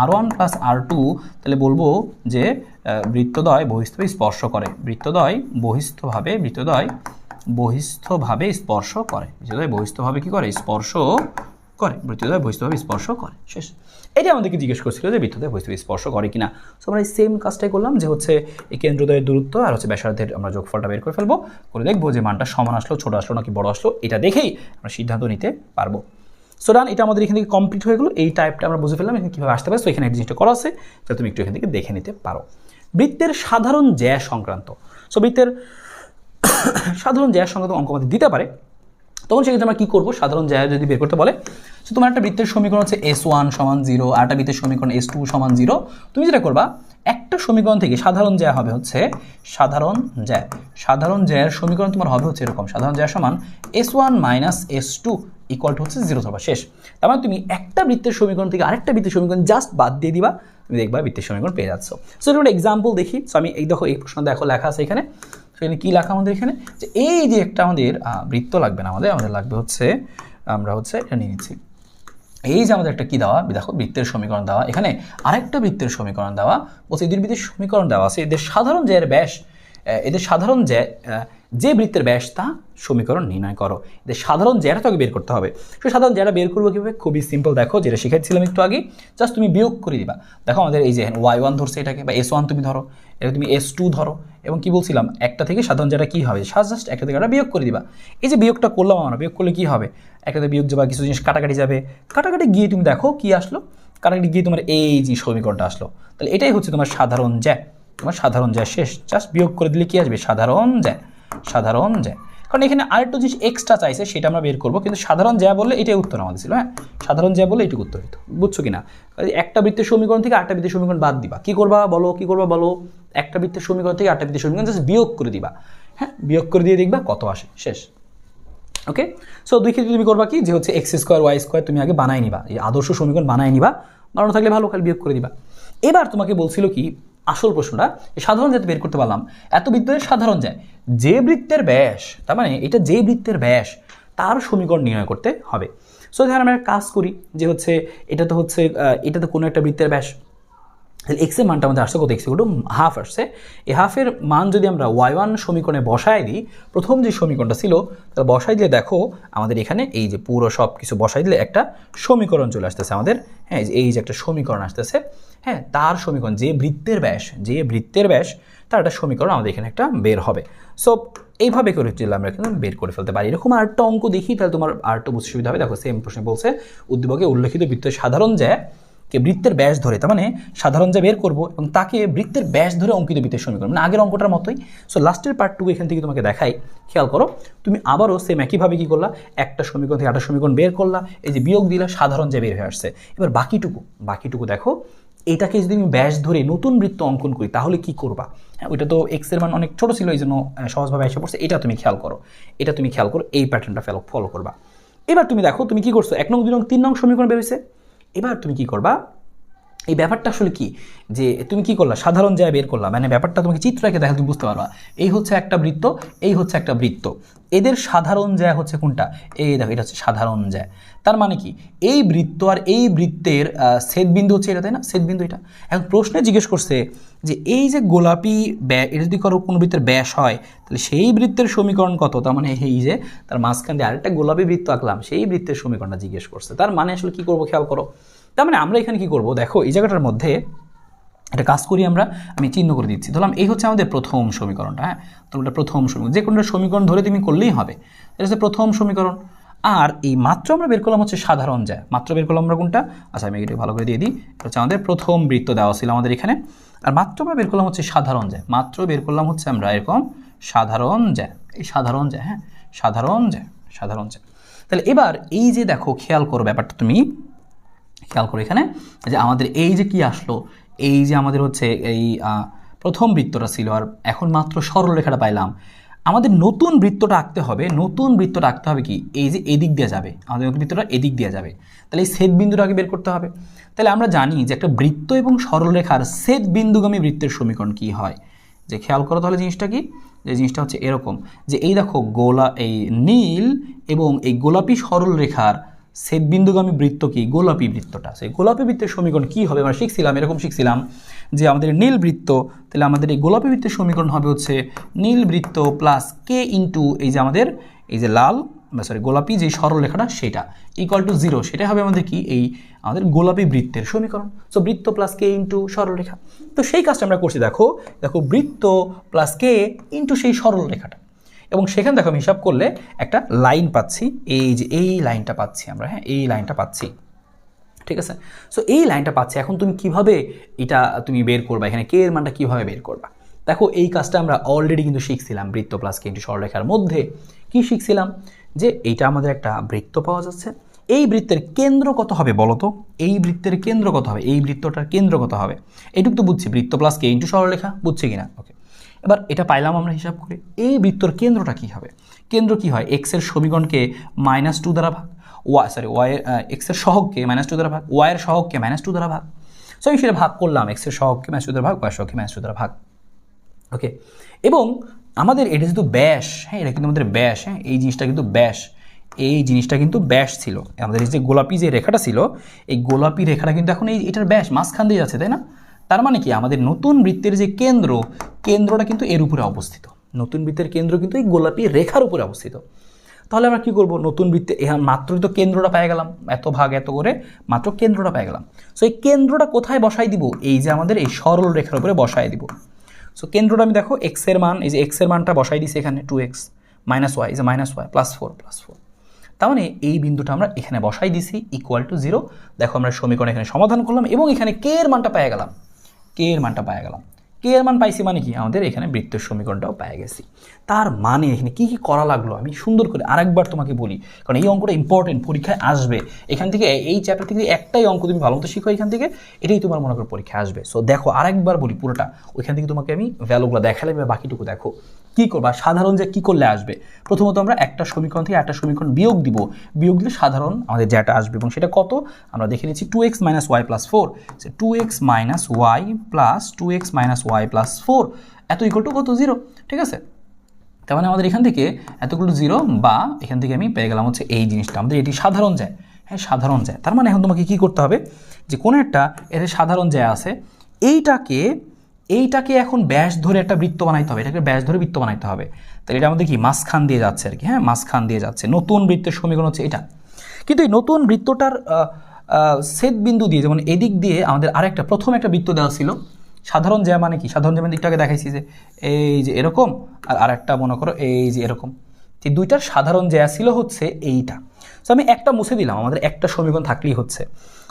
R1 + R2, তাহলে বলবো যে বৃত্তদ্বয় বহিস্থভাবে স্পর্শ করে, বৃত্তদ্বয় বহিস্থভাবে স্পর্শ করে, বৃত্তদ্বয় বহিস্থভাবে কি করে স্পর্শ করে, বৃত্তদ্বয় বহিস্থভাবে স্পর্শ করে, শেষ। এটা আমাদেরকে জিজ্ঞেস করছিল যে বৃত্তদ্বয় বহিস্থভাবে স্পর্শ করে কিনা, সো আমরা এই সেম কাজটাই করলাম, যে হচ্ছে এই কেন্দ্রদ্বয়ের দূরত্ব আর হচ্ছে ব্যাসার্ধের আমরা যোগফলটা বের করে ফেলবো, করে দেখবো যে মানটা সমান আসলো, ছোট আসলো নাকি বড় আসলো, এটা দেখেই আমরা সিদ্ধান্ত নিতে পারবো। সো ডান, এটা আমাদের এখান থেকে কমপ্লিট হয়ে গেলো, এই টাইপটা আমরা বুঝে ফেললাম এখানে কীভাবে আসতে পারে। সো এখানে একটা জিনিসটা করা আছে, তাহলে তুমি একটু এখান থেকে দেখে নিতে পারো। বৃত্তের সাধারণ জ্যা সংক্রান্ত, সো বৃত্তের সাধারণ জ্যা সংক্রান্ত অঙ্ক আমাদের দিতে পারে, তখন সেক্ষেত্রে আমরা কী করবো, সাধারণ জ্যা যদি বের করতে বলে, সো তোমার একটা বৃত্তের সমীকরণ হচ্ছে S1 = 0, আর একটা বৃত্তের সমীকরণ S2 = 0, তুমি যেটা করবা একটা সমীকরণ থেকে সাধারণ জ্যা হবে হচ্ছে সাধারণ জ্যায়ের সমীকরণ তোমার হবে হচ্ছে এরকম, সাধারণ জ্যা সমান S1 - S2 = হচ্ছে 0 ধরবা, শেষ। তার মানে তুমি একটা বৃত্তের সমীকরণ থেকে আরেকটা বৃত্তের সমীকরণ জাস্ট বাদ দিয়ে দিবা, তুমি দেখবা বৃত্তের সমীকরণ পেয়ে যাচ্ছ। সো এটা একটা এক্সাম্পল দেখি, সো আমি এই দেখো এই প্রশ্ন দেখো লেখা আছে এখানে, সেখানে কী লেখা আমাদের এখানে, যে এই যে একটা আমাদের বৃত্ত লাগবে না, আমাদের লাগবে হচ্ছে, আমরা হচ্ছে এটা নিয়ে নিচ্ছি, এই যে আমাদের একটা কি দেওয়া দেখো বৃত্তের সমীকরণ দেওয়া, এখানে আরেকটা বৃত্তের সমীকরণ দেওয়া, বলছে এদের বৃত্তের সমীকরণ দেওয়া আছে, এদের সাধারণ জ্যায়ের ব্যাস, এদের সাধারণ যে বৃত্তের ব্যাস তা সমীকরণ নির্ণয় করো, এদের সাধারণ জ্যাটা তোকে বের করতে হবে। সেই সাধারণ জ্যাটা বের করবো কীভাবে, খুবই সিম্পল, দেখো যেটা শিখেছিলাম একটু আগে, জাস্ট তুমি বিয়োগ করে দিবা। দেখো আমাদের এই যে y1 ধরছে এটাকে, বা S1 তুমি ধরো, এটা তুমি S2 ধরো, এবং কি বলছিলাম একটা থেকে সাধারণ জ্যাটা কী হবে, জাস্ট একটা থেকে একটা বিয়োগ করে দিবা। এই যে বিয়োগটা করলাম আমরা, বিয়োগ করলে কী হবে, একটাতে বিয়োগ যাবে, কিছু জিনিস কাটাকাটি যাবে, কাটাকাটি গিয়ে তুমি দেখো কি আসলো, কাটাকাটি গিয়ে তোমার এই যে সমীকরণটা আসলো, তাহলে এটাই হচ্ছে তোমার সাধারণ জ্যা, শেষ, জাস্ট বিয়োগ করে দিলে কি আসবে সাধারণ জ্যা। কারণ এখানে আরেকটা জিনিস এক্সট্রা চাইছে, সেটা আমরা বের করবো, কিন্তু সাধারণ জ্যা বললে এটাই উত্তর আমাদের ছিল, হ্যাঁ সাধারণ জ্যা বললে এটুকু উত্তর হতো, বুঝছো কিনা। একটা বৃত্তের সমীকরণ থেকে আরেকটা বৃত্তের সমীকরণ বাদ দিবা, কি করবা বলো, একটা বৃত্তের সমীকরণ থেকে আরেকটা বৃত্তের সমীকরণ জাস্ট বিয়োগ করে দিবা, হ্যাঁ বিয়োগ করে দিয়ে দেখবা কত আসে, শেষ। ওকে, সো দুই ক্ষেত্রে তুমি করবা কি, যে হচ্ছে x² y² তুমি আগে বানাই নিবা, এই আদর্শ সমীকরণ বানাই নিবা, বানানো থাকলে ভালো, খালি বিয়োগ করে দিবা। এবার তোমাকে বলছিল কি আসল প্রশ্নটা, সাধারণ জ্যা বের করতে পারলাম, এত বৃত্তের সাধারণ জ্যা, যে বৃত্তের ব্যাস, তার মানে এটা যে বৃত্তের ব্যাস তার সমীকরণ নির্ণয় করতে হবে। সো এখানে আমরা কাজ করি, যে হচ্ছে এটা তো কোনো একটা বৃত্তের ব্যাস, তাহলে এক্সের মানটা আমাদের আসছে কত, এক্স ইকুয়াল টু হাফ আসছে। এই হাফের মান যদি আমরা y1 সমীকরণে বসায় দিই, প্রথম যে সমীকরণটা ছিল তাহলে বসাই দিলে দেখো আমাদের এখানে এই যে পুরো সব কিছু বসাই দিলে একটা সমীকরণ চলে আসতেছে আমাদের, হ্যাঁ এই যে একটা সমীকরণ আসতেছে, হ্যাঁ তার সমীকরণ যে বৃত্তের ব্যাস তার একটা সমীকরণ আমাদের এখানে একটা বের হবে। সো এইভাবে করে হচ্ছে আমরা কিন্তু বের করে ফেলতে পারি। এরকম আরেকটা অঙ্ক দেখি, তাহলে তোমার আরেকটা বুঝতে সুবিধা হবে। দেখো সেম প্রশ্নে বলছে উদ্দীপকে উল্লেখিত বৃত্তের সাধারণ জ্যা কে বৃত্তের ব্যাস ধরে, তার মানে সাধারণ যা বের করবো এবং তাকে বৃত্তের ব্যাস ধরে অঙ্কিত বৃত্তের সমীকরণ, মানে আগের অঙ্কটার মতোই। সো লাস্টের পার্টটুকু এখান থেকে তোমাকে দেখাই, খেয়াল করো। তুমি আবারও সেম একইভাবে কী করলা, একটা সমীকরণ থেকে একটা সমীকরণ বের করলা, এই যে বিয়োগ দিলা, সাধারণ যা বের হয়ে আসছে। এবার বাকিটুকু দেখো, এটাকে যদি আমি ব্যাস ধরে নতুন বৃত্ত অঙ্কন করি তাহলে কি করবা? হ্যাঁ ওইটা তো এক্সের মান অনেক ছোটো ছিল, এই জন্য সহজভাবে এসে পড়ছে। এটা তুমি খেয়াল করো, এই প্যাটার্নটা ফলো করবা। এবার তুমি দেখো তুমি কি করছো, 1 নং 2 নং 3 নং সমীকরণ বের হয়েছে। এবার তুমি কি করবা, এই ব্যাপারটা আসলে কি, যে তুমি কি করলা, সাধারণ জ্যা বের করলা, মানে ব্যাপারটা তোমাকে চিত্র এঁকে দেখা তুমি বুঝতে পারবা। এই হচ্ছে একটা বৃত্ত, এই হচ্ছে একটা বৃত্ত, এদের সাধারণ জ্যা হচ্ছে কোনটা, এই দেখো এটা হচ্ছে সাধারণ জ্যা। তার মানে কি, এই বৃত্ত আর এই বৃত্তের ছেদবিন্দু হচ্ছে এটা, তাই না, ছেদবিন্দু এটা। এখন প্রশ্নে জিজ্ঞেস করছে যে এই যে গোলাপি এটা যদি কোনো বৃত্তের ব্যাস হয় তাহলে সেই বৃত্তের সমীকরণ কত, তার মানে এই যে তার মাঝখান দিয়ে আরেকটা গোলাপি বৃত্ত আঁকলাম, সেই বৃত্তের সমীকরণটা জিজ্ঞেস করছে। তার মানে আসলে কি করবো খেয়াল করো, তার মানে আমরা এখানে কি করব, দেখো এই জায়গাটার মধ্যে একটা কাজ করি আমরা, আমি চিহ্ন করে দিচ্ছি। ধরলাম এই হচ্ছে আমাদের প্রথম সমীকরণটা, হ্যাঁ তোমরা প্রথম সমীকরণ, যে কোনো সমীকরণ ধরে তুমি করলেই হবে, এটা হচ্ছে প্রথম সমীকরণ। আর এই মাত্র আমরা বের করলাম হচ্ছে সাধারণ জ্যা, মাত্র বের করলাম আমরা কোনটা, আচ্ছা আমি এটা ভালো করে দিয়ে দিই, এটা হচ্ছে আমাদের প্রথম বৃত্ত দেওয়া ছিল আমাদের এখানে। আর মাত্র আমরা বের করলাম হচ্ছে সাধারণ জ্যা, মাত্র বের করলাম হচ্ছে আমরা এরকম সাধারণ জ্যা, এই সাধারণ জ্যা, হ্যাঁ সাধারণ জ্যা। তাহলে এবার এই যে দেখো খেয়াল করো ব্যাপারটা, তুমি খেয়াল করো এখানে যে আমাদের এই যে কি আসলো, এই যে আমাদের হচ্ছে এই প্রথম বৃত্তটা ছিল, আর এখন মাত্র সরল রেখাটা পাইলাম। আমাদের নতুন বৃত্তটা আঁকতে হবে, কি এই যে এদিক দিয়ে যাবে, আমাদের নতুন বৃত্তটা এদিক দিয়ে যাবে, তাহলে এই ছেদ বিন্দুটাকে বের করতে হবে। তাহলে আমরা জানি যে একটা বৃত্ত এবং সরলরেখার ছেদ বিন্দুগামী বৃত্তের সমীকরণ কি হয়, যে খেয়াল করো তাহলে জিনিসটা কি, যে জিনিসটা হচ্ছে এরকম, যে এই দেখো এই নীল এবং এই গোলাপি সরলরেখার ছেদবিন্দুগামী বৃত্ত কি, গোলাপি বৃত্তটা, সেই গোলাপি বৃত্তের সমীকরণ কি হবে আমরা শিখছিলাম যে আমাদের নীল বৃত্ত, তাহলে আমাদের এই গোলাপি বৃত্তের সমীকরণ হবে হচ্ছে নীল বৃত্ত প্লাস কে ইন্টু এই যে আমাদের এই যে গোলাপি যে সরল রেখাটা সেটা ইকুয়াল টু 0, সেটা হবে আমাদের কি, এই আমাদের গোলাপি বৃত্তের সমীকরণ। সো বৃত্ত প্লাস কে ইন্টু সরল রেখা, তো সেই কাজটা আমরা করছি। দেখো বৃত্ত প্লাস কে ইন্টু সেই সরল রেখাটা, এবং সেখানে দেখো আমি হিসাব করলে একটা লাইন পাচ্ছি, এই যে এই লাইনটা পাচ্ছি আমরা, হ্যাঁ এই লাইনটা পাচ্ছি, ঠিক আছে। সো এই লাইনটা পাচ্ছি, এখন তুমি কিভাবে এটা তুমি বের করবা, এখানে কে এর মানটা কিভাবে বের করবা। দেখো এই কাজটা আমরা অলরেডি কিন্তু শিখছিলাম, বৃত্ত প্লাস কে ইন্টু সরলরেখার মধ্যে কি শিখছিলাম, যে এইটা আমাদের একটা বৃত্ত পাওয়া যাচ্ছে, এই বৃত্তের কেন্দ্র কত হবে বলো তো, এই বৃত্তের কেন্দ্র কত হবে, এই বৃত্তটার কেন্দ্র কত হবে, এইটুকু তো বুঝছি, বৃত্ত প্লাস কে ইন্টু সরলরেখা, বুঝছি কিনা, ওকে। এবার এটা পাইলাম আমরা হিসাব করে, এই বৃত্তর কেন্দ্রটা কি হবে, কেন্দ্র কি হয়, এক্সের সমীকরণকে -2 দ্বারা ভাগ, এক্সের সহগকে -2 দ্বারা ভাগ, ওয়াইয়ের সহগকে -2 দ্বারা ভাগ। সো আমি সেটা ভাগ করলাম, এক্সের সহগকে -2 দ্বারা ভাগ, ওয়াইয়ের সহগকে -2 দ্বারা ভাগ, ওকে। এবং আমাদের এটা যেহেতু ব্যাস, হ্যাঁ এটা কিন্তু আমাদের ব্যাস, হ্যাঁ এই জিনিসটা কিন্তু ব্যাস ছিল আমাদের, এই যে গোলাপি যে রেখাটা ছিল, এই গোলাপি রেখাটা কিন্তু এখন এটার ব্যাস মাঝখান দিয়ে যাচ্ছে, তাই না। তার মানে কি, আমাদের নতুন বৃত্তের যে কেন্দ্রটা কিন্তু এর উপরে অবস্থিত, নতুন বৃত্তের কেন্দ্র কিন্তু এই গোলাপি রেখার উপরে অবস্থিত। তাহলে আমরা কি করব, নতুন বৃত্তে মাত্রই তো কেন্দ্রটা পেয়ে গেলাম, এত ভাগ এত করে মাত্র কেন্দ্রটা পেয়ে গেলাম। সো এই কেন্দ্রটা কোথায় বসাই দিব, এই যে আমাদের এই সরল রেখার উপরে বসাই দিব। সো কেন্দ্রটা আমি দেখো এক্সের মান, এই যে এক্সের মানটা বসাই দিছি এখানে 2x - y, এই যে -y +4 তার মানে এই বিন্দুটা আমরা এখানে বসাই দিছি ইকুয়াল টু 0। দেখো আমরা সমীকরণ এখানে সমাধান করলাম এবং এখানে কে এর মানটা পেয়ে গেলাম, কে এর মান পাইছি, মানে কি আমাদের এখানে বৃত্তের সমীকরণটাও পেয়ে গেছি। তার মানে এখানে কি কি করা লাগলো আমি সুন্দর করে আরেকবার তোমাকে বলি, কারণ এই অঙ্কটা ইম্পর্টেন্ট, পরীক্ষায় আসবে। এখান থেকে এই চ্যাপ্টার থেকে একটাই অঙ্ক তুমি ভালো মতো শিখো এখান থেকে, এটাই তোমার মনে করো পরীক্ষায় আসবে। সো দেখো আরেকবার বলি পুরোটা, ওইখান থেকে তোমাকে আমি ভ্যালুগুলো দেখালে বাকিটুকু দেখো কি করবা। সাধারণ যে কি করলে আসবে, প্রথমত আমরা একটা সমীকরণ থেকে একটা সমীকরণ বিয়োগ দিলে সাধারণ আমাদের যেটা আসবে, এবং সেটা কত আমরা দেখে নিচ্ছি 2x - y + 4, 2x - y + 2x - y + 4 এত ইকুয়াল টু কত, 0, ঠিক আছে। তার মানে আমাদের এখান থেকে এতগুলো 0, বা এখান থেকে আমি পেয়ে গেলাম হচ্ছে এই জিনিসটা, আমাদের এটি সাধারণ যায়, হ্যাঁ সাধারণ যায়। তার মানে এখন তোমাকে কি করতে হবে, যে কোনো একটা এতে সাধারণ যায় আছে, এইটাকে এখন ব্যাস ধরে একটা বৃত্ত বানাইতে হবে, এটাকে ব্যাস ধরে বৃত্ত বানাইতে হবে। তাহলে এটা আমাদের কি মাঝখান দিয়ে যাচ্ছে আর কি, হ্যাঁ মাঝখান দিয়ে যাচ্ছে। নতুন বৃত্তের সমীকরণ হচ্ছে এটা। কিন্তু এই নতুন বৃত্তটার ছেদ বিন্দু দিয়ে, যেমন এদিক দিয়ে আমাদের আরেকটা প্রথম একটা বৃত্ত দেওয়া ছিল, সাধারণ জ্যা মানে কি, সাধারণ জ্যামিতির দিকটাকে দেখাইছি যে এই যে এরকম, আর আরেকটা মনে করো এই যে এরকম। এই দুইটার সাধারণ জ্যা ছিল হচ্ছে এইটা। সো আমি একটা মুছে দিলাম, আমাদের একটা সমীকরণ থাকলেই হচ্ছে।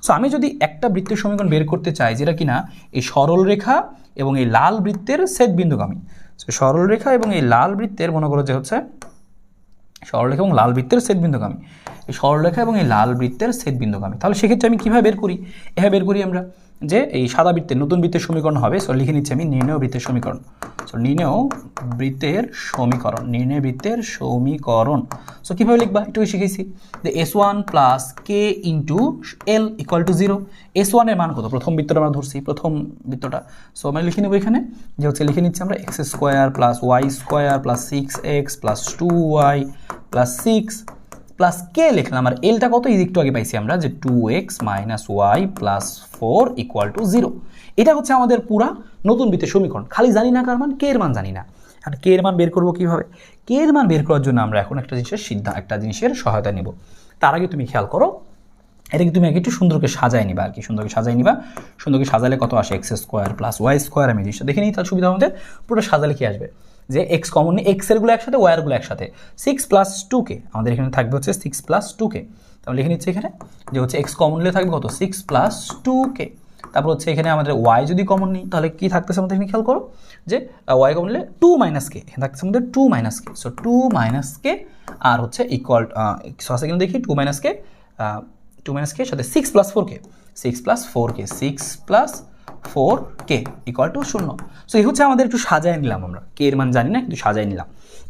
সো আমি যদি একটা বৃত্তের সমীকরণ বের করতে চাই যেটা কিনা এই সরল রেখা এবং এই লাল বৃত্তের ছেদ বিন্দুগামী, সো সরল রেখা এবং এই লাল বৃত্তের মনে করো যে হচ্ছে সরলরেখা এবং লাল বৃত্তের ছেদবিন্দুগামী, এই সরলরেখা এবং এই লাল বৃত্তের ছেদবিন্দুগামী, তাহলে সেক্ষেত্রে আমি কীভাবে বের করি, এভাবে বের করি আমরা যে এই সাদা বৃত্তের নতুন বৃত্তের সমীকরণ হবে। সো লিখে নিচ্ছি আমি নির্ণয় বৃত্তের সমীকরণ। সো নির্ণয় বৃত্তের সমীকরণ। সো কীভাবে লিখবা একটু শিখেছি যে S1 plus K into L equal to 0। S1 এর মান কত, প্রথম বৃত্তটা আমরা ধরছি, প্রথম বৃত্তটা। সো আমরা লিখে নেব এখানে যে হচ্ছে লিখে নিচ্ছি আমরা X square plus Y square plus 6x plus 2y plus 6 plus কে লিখলাম, আর এলটা কত একটু আগে পাইছি আমরা যে 2x minus y plus 4 equal to 0। এটা হচ্ছে আমাদের পুরা নতুন বৃত্তের সমীকরণ। খালি জানি না কার মান, কে এর মান জানি না। আর কে এর মান বের করবো কীভাবে, কে এর মান বের করার জন্য আমরা এখন একটা জিনিসের সহায়তা নিব। তার আগে তুমি খেয়াল করো, এটাকে তুমি আগে একটু সুন্দরকে সাজাই নিবা আর কি, সুন্দরকে সাজালে কত আসে, x square plus Y square. আমি জিনিসটা দেখে নিই, তার সুবিধা আমাদের পুরো সাজালে কি আসবে যে এক্স কমন নেই, এক্সেরগুলো একসাথে ওয়াইয়েরগুলো একসাথে, 6 প্লাস 2k আমাদের এখানে থাকবে হচ্ছে 6 প্লাস 2k। তাহলে লিখে নিচ্ছি এখানে যে হচ্ছে এক্স কমন নিলে থাকবে কত 6 প্লাস 2k। তারপর হচ্ছে এখানে আমাদের ওয়াই যদি কমন নিই তাহলে কি থাকতেছে আমাদের এখানে খেয়াল করো যে ওয়াই কমন নিলে 2 মাইনাস কে, এখানে থাকতেছে আমাদের 2 মাইনাস কে। সো 2 মাইনাস কে আর হচ্ছে ইকুয়াল সেকেন্ড দেখি 2 মাইনাস কে, 2 মাইনাস কে সাথে 6 plus 4k, 6 plus 4k, 6 plus 4k equal to 0। So এই হচ্ছে আমাদের একটু সাজায় নিলাম, আমরা কে এর মান জানি না কিন্তু সাজায় নিলাম।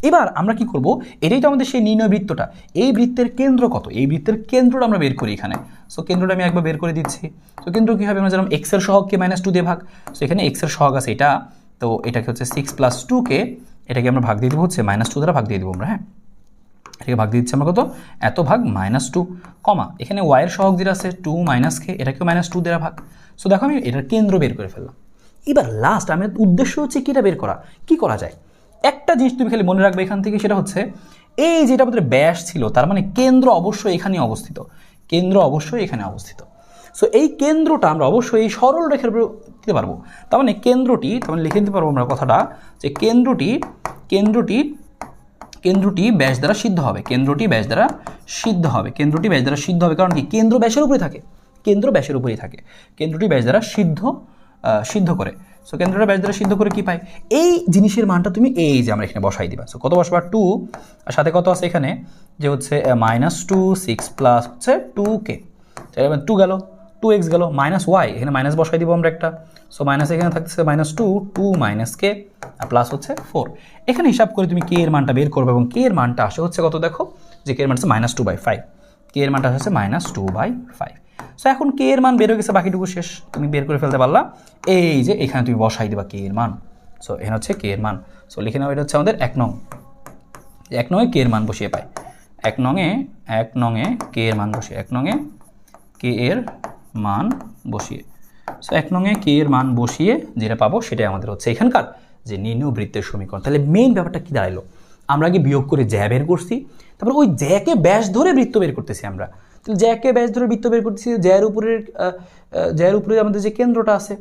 এবার আমরা কি করব, এটাই তো আমাদের সেই নির্ণয় বৃত্তটা, এই বৃত্তের কেন্দ্র কত, এই বৃত্তের কেন্দ্রটা আমরা বের করি এখানে। সো কেন্দ্রটা আমি একবার বের করে দিচ্ছি। তো কেন্দ্র কী হবে, আমরা জানলাম এক্স এর সহগকে -2 দিয়ে ভাগ। সো এখানে এক্স এর সহগ আছে এটা, তো এটাকে হচ্ছে 6 প্লাস 2k, এটাকে আমরা ভাগ দিয়ে দেবো হচ্ছে -2 দ্বারা ভাগ দিয়ে দেবো আমরা, হ্যাঁ এটাকে ভাগ দিয়ে দিচ্ছি আমরা কত, এত ভাগ -2 কমা এখানে ওয়াইয়ের সহগ যেটা আছে 2 মাইনাস কে, এটাকেও -2 দ্বারা ভাগ। সো দেখো আমি এটার কেন্দ্র বের করে ফেললাম। এবার লাস্ট আমার উদ্দেশ্য হচ্ছে কি, এটা বের করা, কি করা যায়। একটা জিনিস তুমি খালি মনে রাখবে এখান থেকে, সেটা হচ্ছে এই যেটা আমাদের ব্যাস ছিল তার মানে কেন্দ্র অবশ্যই এখানেই অবস্থিত, কেন্দ্র অবশ্যই এখানে অবস্থিত। সো এই কেন্দ্রটা আমরা অবশ্যই এই সরল রেখার উপর দিতে পারবো। তার মানে কেন্দ্রটি, তার মানে লিখে দিতে পারবো আমরা কথাটা যে কেন্দ্রটি ব্যাস দ্বারা সিদ্ধ হবে, কেন্দ্রটি ব্যাস দ্বারা সিদ্ধ হবে, কেন্দ্রটি ব্যাস দ্বারা সিদ্ধ হবে। কারণ কি, কেন্দ্র ব্যাসের উপরে থাকে, কেন্দ্র ব্যাসের উপরেই থাকে, কেন্দ্রটি ব্যাস দ্বারা সিদ্ধ করে। সো কেন্দ্রটা ব্যাস দ্বারা সিদ্ধ করে কি পাই, এই জিনিসের মানটা তুমি এই যে আমরা এখানে বসাই দিবা। সো কত বসবা 2, আর সাথে কত আছে এখানে যে হচ্ছে -2, 6 প্লাস হচ্ছে 2k, 2 গেল, 2x গেল, মাইনাস ওয়াই এখানে মাইনাস বসাই দিব আমরা একটা। সো মাইনাস এখানে থাকতেছে -2 মাইনাস কে আর প্লাস হচ্ছে 4। এখানে হিসাব করে তুমি কে এর মানটা বের করবে, এবং কে এর মানটা আসে হচ্ছে কত, দেখো যে কে এর মান হচ্ছে -2/5, কে এর মানটা হচ্ছে -2/5। সো এখন কে এর মান বের হয়ে গেছে, বাকিটুকু শেষ, তুমি বের করে ফেলতে পারলা। এই যে এখানে তুমি বসাই দিবা কে এর মান। সো এখানে হচ্ছে কে এর মান। সো লিখে নাও, এটা হচ্ছে আমাদের 1 নং, 1 নংয়ে কে এর মান বসিয়ে পাই, 1 নংয়ে কে এর মান বসিয়ে, 1 নংয়ে কে এর মান বসিয়ে। সো 1 নংয়ে কে এর মান বসিয়ে যেটা পাবো সেটাই আমাদের হচ্ছে এখানকার যে নির্ণয় বৃত্তের সমীকরণ। তাহলে মেইন ব্যাপারটা কি দাঁড়ালো, আমরা আগে বিয়োগ করে জ্যা বের করছি, তারপর ওই জ্যাকে ব্যাস ধরে বৃত্ত বের করতেছি আমরা। তাহলে জ্যাকে ব্যাস ধরে বৃত্ত বের করতেছি, জ্যার উপরে আমাদের যে কেন্দ্রটা আছে,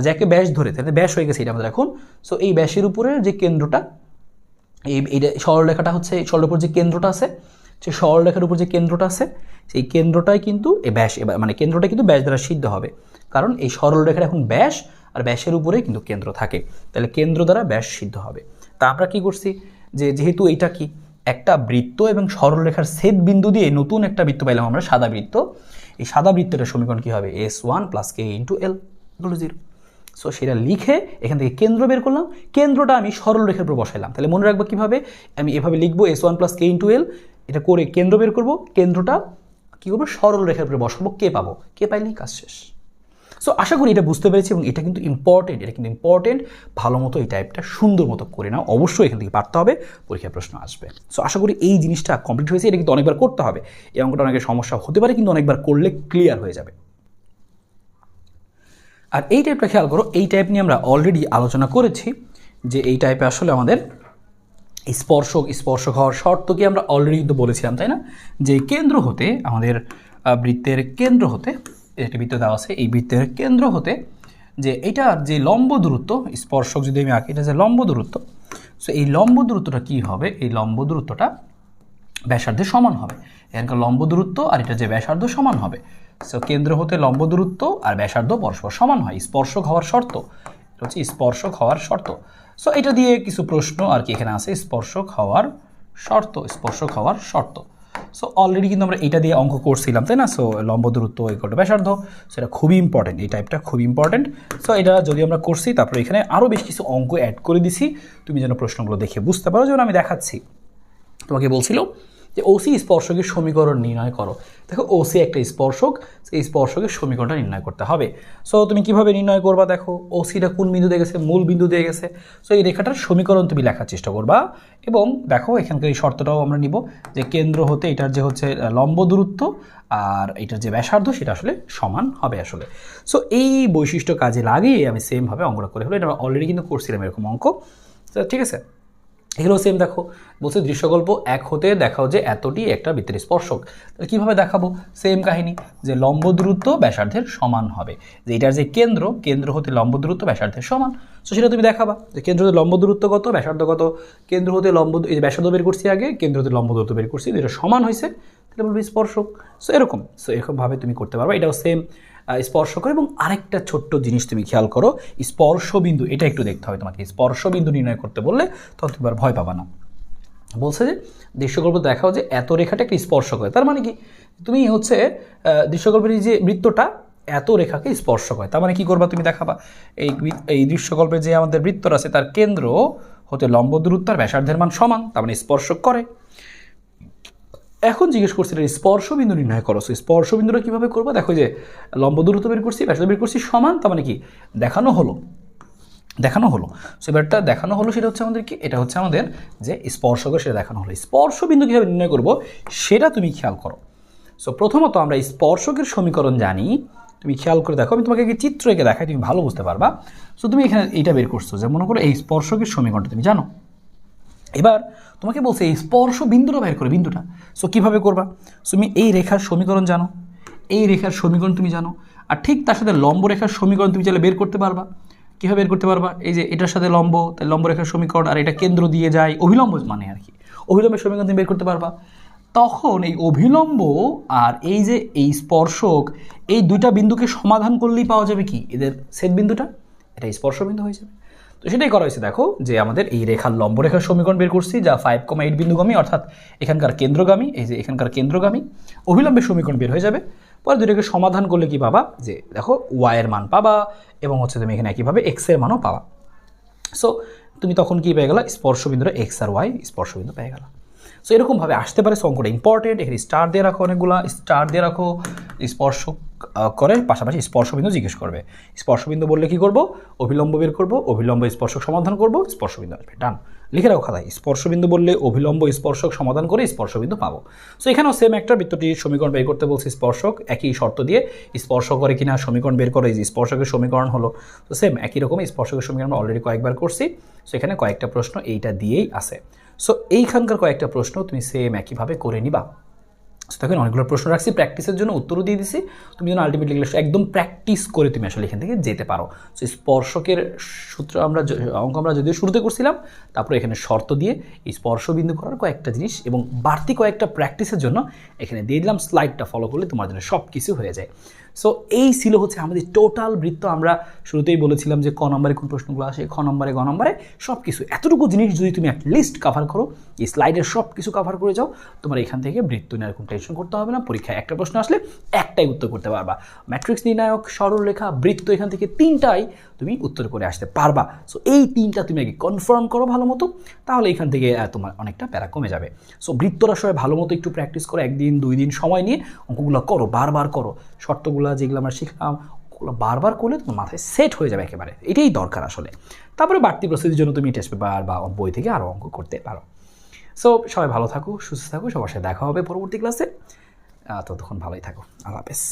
জ্যাকে ব্যাস ধরে, তাহলে ব্যাস হয়ে গেছে এটা আমাদের এখন। সো এই ব্যাসের উপরে যে কেন্দ্রটা, এইটা সরলরেখাটা হচ্ছে সরলরেখার উপর যে কেন্দ্রটা আছে, সেই সরলরেখার উপর যে কেন্দ্রটা আছে সেই কেন্দ্রটাই কিন্তু এই ব্যাস, মানে কেন্দ্রটা কিন্তু ব্যাস দ্বারা সিদ্ধ হবে, কারণ এই সরলরেখার এখন ব্যাস আর ব্যাসের উপরেই কিন্তু কেন্দ্র থাকে, তাহলে কেন্দ্র দ্বারা ব্যাস সিদ্ধ হবে। তা আমরা কি করছি যে যেহেতু এইটা কি একটা বৃত্ত এবং সরলরেখার ছেদ বিন্দু দিয়ে নতুন একটা বৃত্ত পাইলাম আমরা, সাদা বৃত্ত, এই সাদা বৃত্তটার সমীকরণ কি হবে, S1 plus k into L equal to 0। So সেটা লিখে এখান থেকে কেন্দ্র বের করলাম, কেন্দ্রটা আমি সরল রেখার উপর বসাইলাম। তাহলে মনে রাখবো কীভাবে, আমি এভাবে লিখবো S1 plus k into L, এটা করে কেন্দ্র বের করবো, কেন্দ্রটা কী করবো সরল রেখার উপরে বসাবো, কে পাবো, কে পাইলেই কাজ শেষ। সো আশা করি এটা বুঝতে পেরেছি, এবং এটা কিন্তু ইম্পর্টেন্ট, ভালো মতো এই টাইপটা সুন্দর মতো করে নাও, অবশ্যই এখান থেকে পারতে হবে, পরীক্ষায় প্রশ্ন আসবে। সো আশা করি এই জিনিসটা কমপ্লিট হয়েছে, এটা কিন্তু অনেকবার করতে হবে, এই অঙ্কটা অনেকের সমস্যা হতে পারে কিন্তু অনেকবার করলে ক্লিয়ার হয়ে যাবে। আর এই টাইপটা খেয়াল করো, এই টাইপ নিয়ে আমরা অলরেডি আলোচনা করেছি যে এই টাইপে আসলে আমাদের স্পর্শক হওয়ার শর্ত কি আমরা অলরেডি কিন্তু বলেছিলাম, তাই না? যে কেন্দ্র হতে আমাদের বৃত্তের কেন্দ্র হতে, একটি বৃত্ত দেওয়া আছে, এই বৃত্তের কেন্দ্র হতে যে এটার যে লম্ব দূরত্ব, স্পর্শক যদি আমি আঁকি, এটা যে লম্ব দূরত্ব, সো এই লম্ব দূরত্বটা কী হবে? এই লম্ব দূরত্বটা ব্যাসার্ধের সমান হবে। এখানকার লম্ব দূরত্ব আর এটা যে ব্যাসার্ধ সমান হবে। সো কেন্দ্র হতে লম্ব দূরত্ব আর ব্যাসার্ধ পরস্পর সমান হয়, স্পর্শক হওয়ার শর্ত। এটা হচ্ছে স্পর্শক হওয়ার শর্ত। সো এটা দিয়ে কিছু প্রশ্ন আর কি এখানে আছে, স্পর্শক হওয়ার শর্ত। সো অলরেডি কিন্তু আমরা এটা দিয়ে অঙ্ক করছিলাম, তাই না? সো লম্ব দূরত্ব ইকুয়াল টু ব্যাসার্ধ, সেটা খুবই ইম্পর্টেন্ট, এই টাইপটা খুবই ইম্পর্টেন্ট। সো এটা যদি আমরা করছি, তারপরে এখানে আরও বেশ কিছু অঙ্ক অ্যাড করে দিছি, তুমি যেন প্রশ্নগুলো দেখে বুঝতে পারো। যেমন আমি দেখাচ্ছি, তোমাকে বলছিল যে ওসি স্পর্শকের সমীকরণ নির্ণয় করো। দেখো ওসি একটা স্পর্শক, এই স্পর্শকের সমীকরণটা নির্ণয় করতে হবে। সো তুমি কিভাবে নির্ণয় করবা? দেখো ওসিটা কোন বিন্দু দিয়ে গেছে? মূল বিন্দু দিয়ে গেছে। সো এই রেখাটার সমীকরণ তুমি লেখার চেষ্টা করবা, এবং দেখো এখানকার এই শর্তটাও আমরা নিব যে কেন্দ্র হতে এটার যে হচ্ছে লম্ব দূরত্ব আর এটার যে ব্যাসার্ধ সেটা আসলে সমান হবে আসলে। সো এই বৈশিষ্ট্য কাজে লাগিয়ে আমি সেমভাবে অঙ্কটা করে হলো, এটা অলরেডি কিন্তু করছিলাম এরকম অঙ্ক। তো ঠিক আছে, এগুলো সেম। দেখো বলছে দৃশ্যকল্প এক হতে দেখাও যে এতটি একটা বৃত্তের স্পর্শক। তাহলে কীভাবে দেখাবো? সেম কাহিনী, যে লম্ব দূরত্ব ব্যাসার্ধের সমান হবে, যে এটার যে কেন্দ্র হতে লম্ব দূরত্ব ব্যাসার্ধের সমান। সো সেটা তুমি দেখাবা যে কেন্দ্র হতে লম্ব দূরত্ব কত, ব্যাসার্ধ কত। কেন্দ্র হতে এই যে ব্যাসার্ধ বের করছি আগে, কেন্দ্র হতে লম্ব দূরত্ব বের করছি, এটা সমান হয়েছে, তাহলে বলবি স্পর্শক। সো এরকমভাবে তুমি করতে পারবে, এটাও সেম স্পর্শক। এবং আরেকটা ছোট্ট জিনিস তুমি খেয়াল করো, স্পর্শবিন্দু, এটা একটু দেখতে হবে তোমাকে। স্পর্শবিন্দু নির্ণয় করতে বললে তখন তুমি আর ভয় পাবা না। বলছে যে দৃশ্যকল্প দেখাও যে এত রেখাটা একটি স্পর্শক হয়। তার মানে কি? তুমি হচ্ছে দৃশ্যকল্পের যে বৃত্তটা এত রেখাকে স্পর্শক হয়, তার মানে কি করবা? তুমি দেখাবা এই দৃশ্যকল্পে যে আমাদের বৃত্তটা আছে তার কেন্দ্র হতে লম্ব দূরত্ব আর ব্যাসার্ধের মান সমান, তার মানে স্পর্শক করে। এখন জিজ্ঞেস করছি এটা স্পর্শবিন্দু নির্ণয় করো। সো স্পর্শবিন্দুটা কীভাবে করবো? দেখো যে লম্ব দূরত্ব বের করছি, ব্যাসার্ধ বের করছি সমান, তার মানে কি দেখানো হলো। সো এবারটা দেখানো হলো, সেটা হচ্ছে আমাদের কি? এটা হচ্ছে আমাদের যে স্পর্শক, সেটা দেখানো হলো। স্পর্শবিন্দু কীভাবে নির্ণয় করবো সেটা তুমি খেয়াল করো। সো প্রথমত আমরা স্পর্শকের সমীকরণ জানি, তুমি খেয়াল করে দেখো, আমি তোমাকে চিত্র এঁকে দেখাই, তুমি ভালো বুঝতে পারবা। সো তুমি এখানে এইটা বের করছো, যে মনে করো এই স্পর্শকের সমীকরণটা তুমি জানো। এবার তোমাকে বলছে এই স্পর্শ বিন্দুটা বের করে, বিন্দুটা। সো কীভাবে করবা? তুমি এই রেখার সমীকরণ জানো, এই রেখার সমীকরণ তুমি জানো, আর ঠিক তার সাথে লম্ব রেখার সমীকরণ তুমি চাইলে বের করতে পারবা। কীভাবে বের করতে পারবা? এই যে এটার সাথে লম্ব, তাই লম্ব রেখার সমীকরণ, আর এটা কেন্দ্র দিয়ে যায়, অভিলম্ব মানে আর কি, অভিলম্বের সমীকরণ তুমি বের করতে পারবা। তখন এই অভিলম্ব আর এই যে এই স্পর্শক, এই দুইটা বিন্দুকে সমাধান করলেই পাওয়া যাবে কি? এদের ছেদ বিন্দুটা, এটা স্পর্শবিন্দু হয়ে যাবে। তো সেটাই করা হয়েছে। দেখো যে আমাদের এই রেখার লম্ব রেখার সমীকরণ বের করছি, যা 5,8 বিন্দুগামী, অর্থাৎ এখানকার কেন্দ্রগামী, এই যে এখানকার কেন্দ্রগামী। অভিলম্বের সমীকরণ বের হয়ে যাবে। পরে দুটোকে সমাধান করলে কি পাবা? যে দেখো ওয়াই এর মান পাবা, এবং হচ্ছে তুমি এখানে একইভাবে এক্স এর মানও পাবা। সো তুমি তখন কি পেয়ে গেলা? স্পর্শবিন্দুরা এক্স আর ওয়াই স্পর্শবিন্দু পেয়ে গেলা। সো এরকমভাবে আসতে পারে। অঙ্কটা ইম্পর্টেন্ট, এখানে স্টার দিয়ে রাখো, অনেকগুলো স্টার দিয়ে রাখো। স্পর্শক করে পাশাপাশি স্পর্শবিন্দু জিজ্ঞেস করবে। স্পর্শবিন্দু বললে কি করব? অভিলম্ব বের করব, অভিলম্ব স্পর্শক সমাধান করব, স্পর্শবিন্দু আসবে। ডান, লিখে রাখো খাতায়। স্পর্শবিন্দু বললে অভিলম্ব স্পর্শক সমাধান করে স্পর্শবিন্দু পাবো। সো এখানেও সেম একটা বৃত্তটির সমীকরণ বের করতে বলছে স্পর্শক, একই শর্ত দিয়ে স্পর্শ করে কিনা সমীকরণ বের করে, যে স্পর্শকের সমীকরণ হলো। তো সেম একই রকম স্পর্শকের সমীকরণ আমরা অলরেডি কয়েকবার করছি। সো এখানে কয়েকটা প্রশ্ন এইটা দিয়েই আসে। সো এইখানকার কয়েকটা প্রশ্ন তুমি সেম একইভাবে করে নিবা। তখন অনেকগুলো প্রশ্ন রাখছি, প্র্যাকটিসের জন্য উত্তরও দিয়ে দিছি। তুমি যেন আলটিমেটলি একদম প্র্যাকটিস করে তুমি আসলে এখান থেকে যেতে পারো। সো স্পর্শকের সূত্র অঙ্ক আমরা যদিও শুরুতে করছিলাম, তারপরে এখানে শর্ত দিয়ে এই স্পর্শবিন্দু করার কয়েকটা জিনিস এবং বাড়তি কয়েকটা প্র্যাকটিসের জন্য এখানে দিয়ে দিলাম। স্লাইডটা ফলো করলে তোমার জন্য সব কিছু হয়ে যায়। সো এই ছিল হচ্ছে আমাদের টোটাল বৃত্ত। আমরা শুরুতেই বলেছিলাম যে ক নম্বরে কোন প্রশ্নগুলো আসে, খ নম্বরে গ নম্বরে সব কিছু। এতটুকু জিনিস যদি তুমি অ্যাটলিস্ট কভার করো, এই স্লাইডের সব কিছু কভার করে যাও, তোমার এখান থেকে বৃত্ত নিয়ে কোনো টেনশন করতে হবে না। পরীক্ষায় একটা প্রশ্ন আসলে একটাই উত্তর করতে পারবা। ম্যাট্রিক্স নির্ণায়ক, সরলরেখা, বৃত্ত, এখান থেকে তিনটাই তুমি উত্তর করে আসতে পারবা। সো এই তিনটা তুমি আগে কনফার্ম করো ভালো মতো, তাহলে এখান থেকে তোমার অনেকটা প্যারা কমে যাবে। সো বৃত্তরা সবাই ভালো মতো একটু প্র্যাকটিস করো, 1 দিন 2 দিন সময় নিয়ে অঙ্কগুলো করো, বারবার করো। শর্তগুলো যেগুলো আমরা শিখলাম ওগুলো বারবার করলে তোমার মাথায় সেট হয়ে যাবে একেবারে, এটাই দরকার আসলে। তারপরে বাড়তি প্রস্তুতির জন্য তুমি টেস্ট পেপার বা বই থেকে আরও অঙ্ক করতে পারো। সো সবাই ভালো থাকো, সুস্থ থাকো, সবার সাথে দেখা হবে পরবর্তী ক্লাসে। ততক্ষণ ভালোই থাকো, আল্লাহ হাফেজ।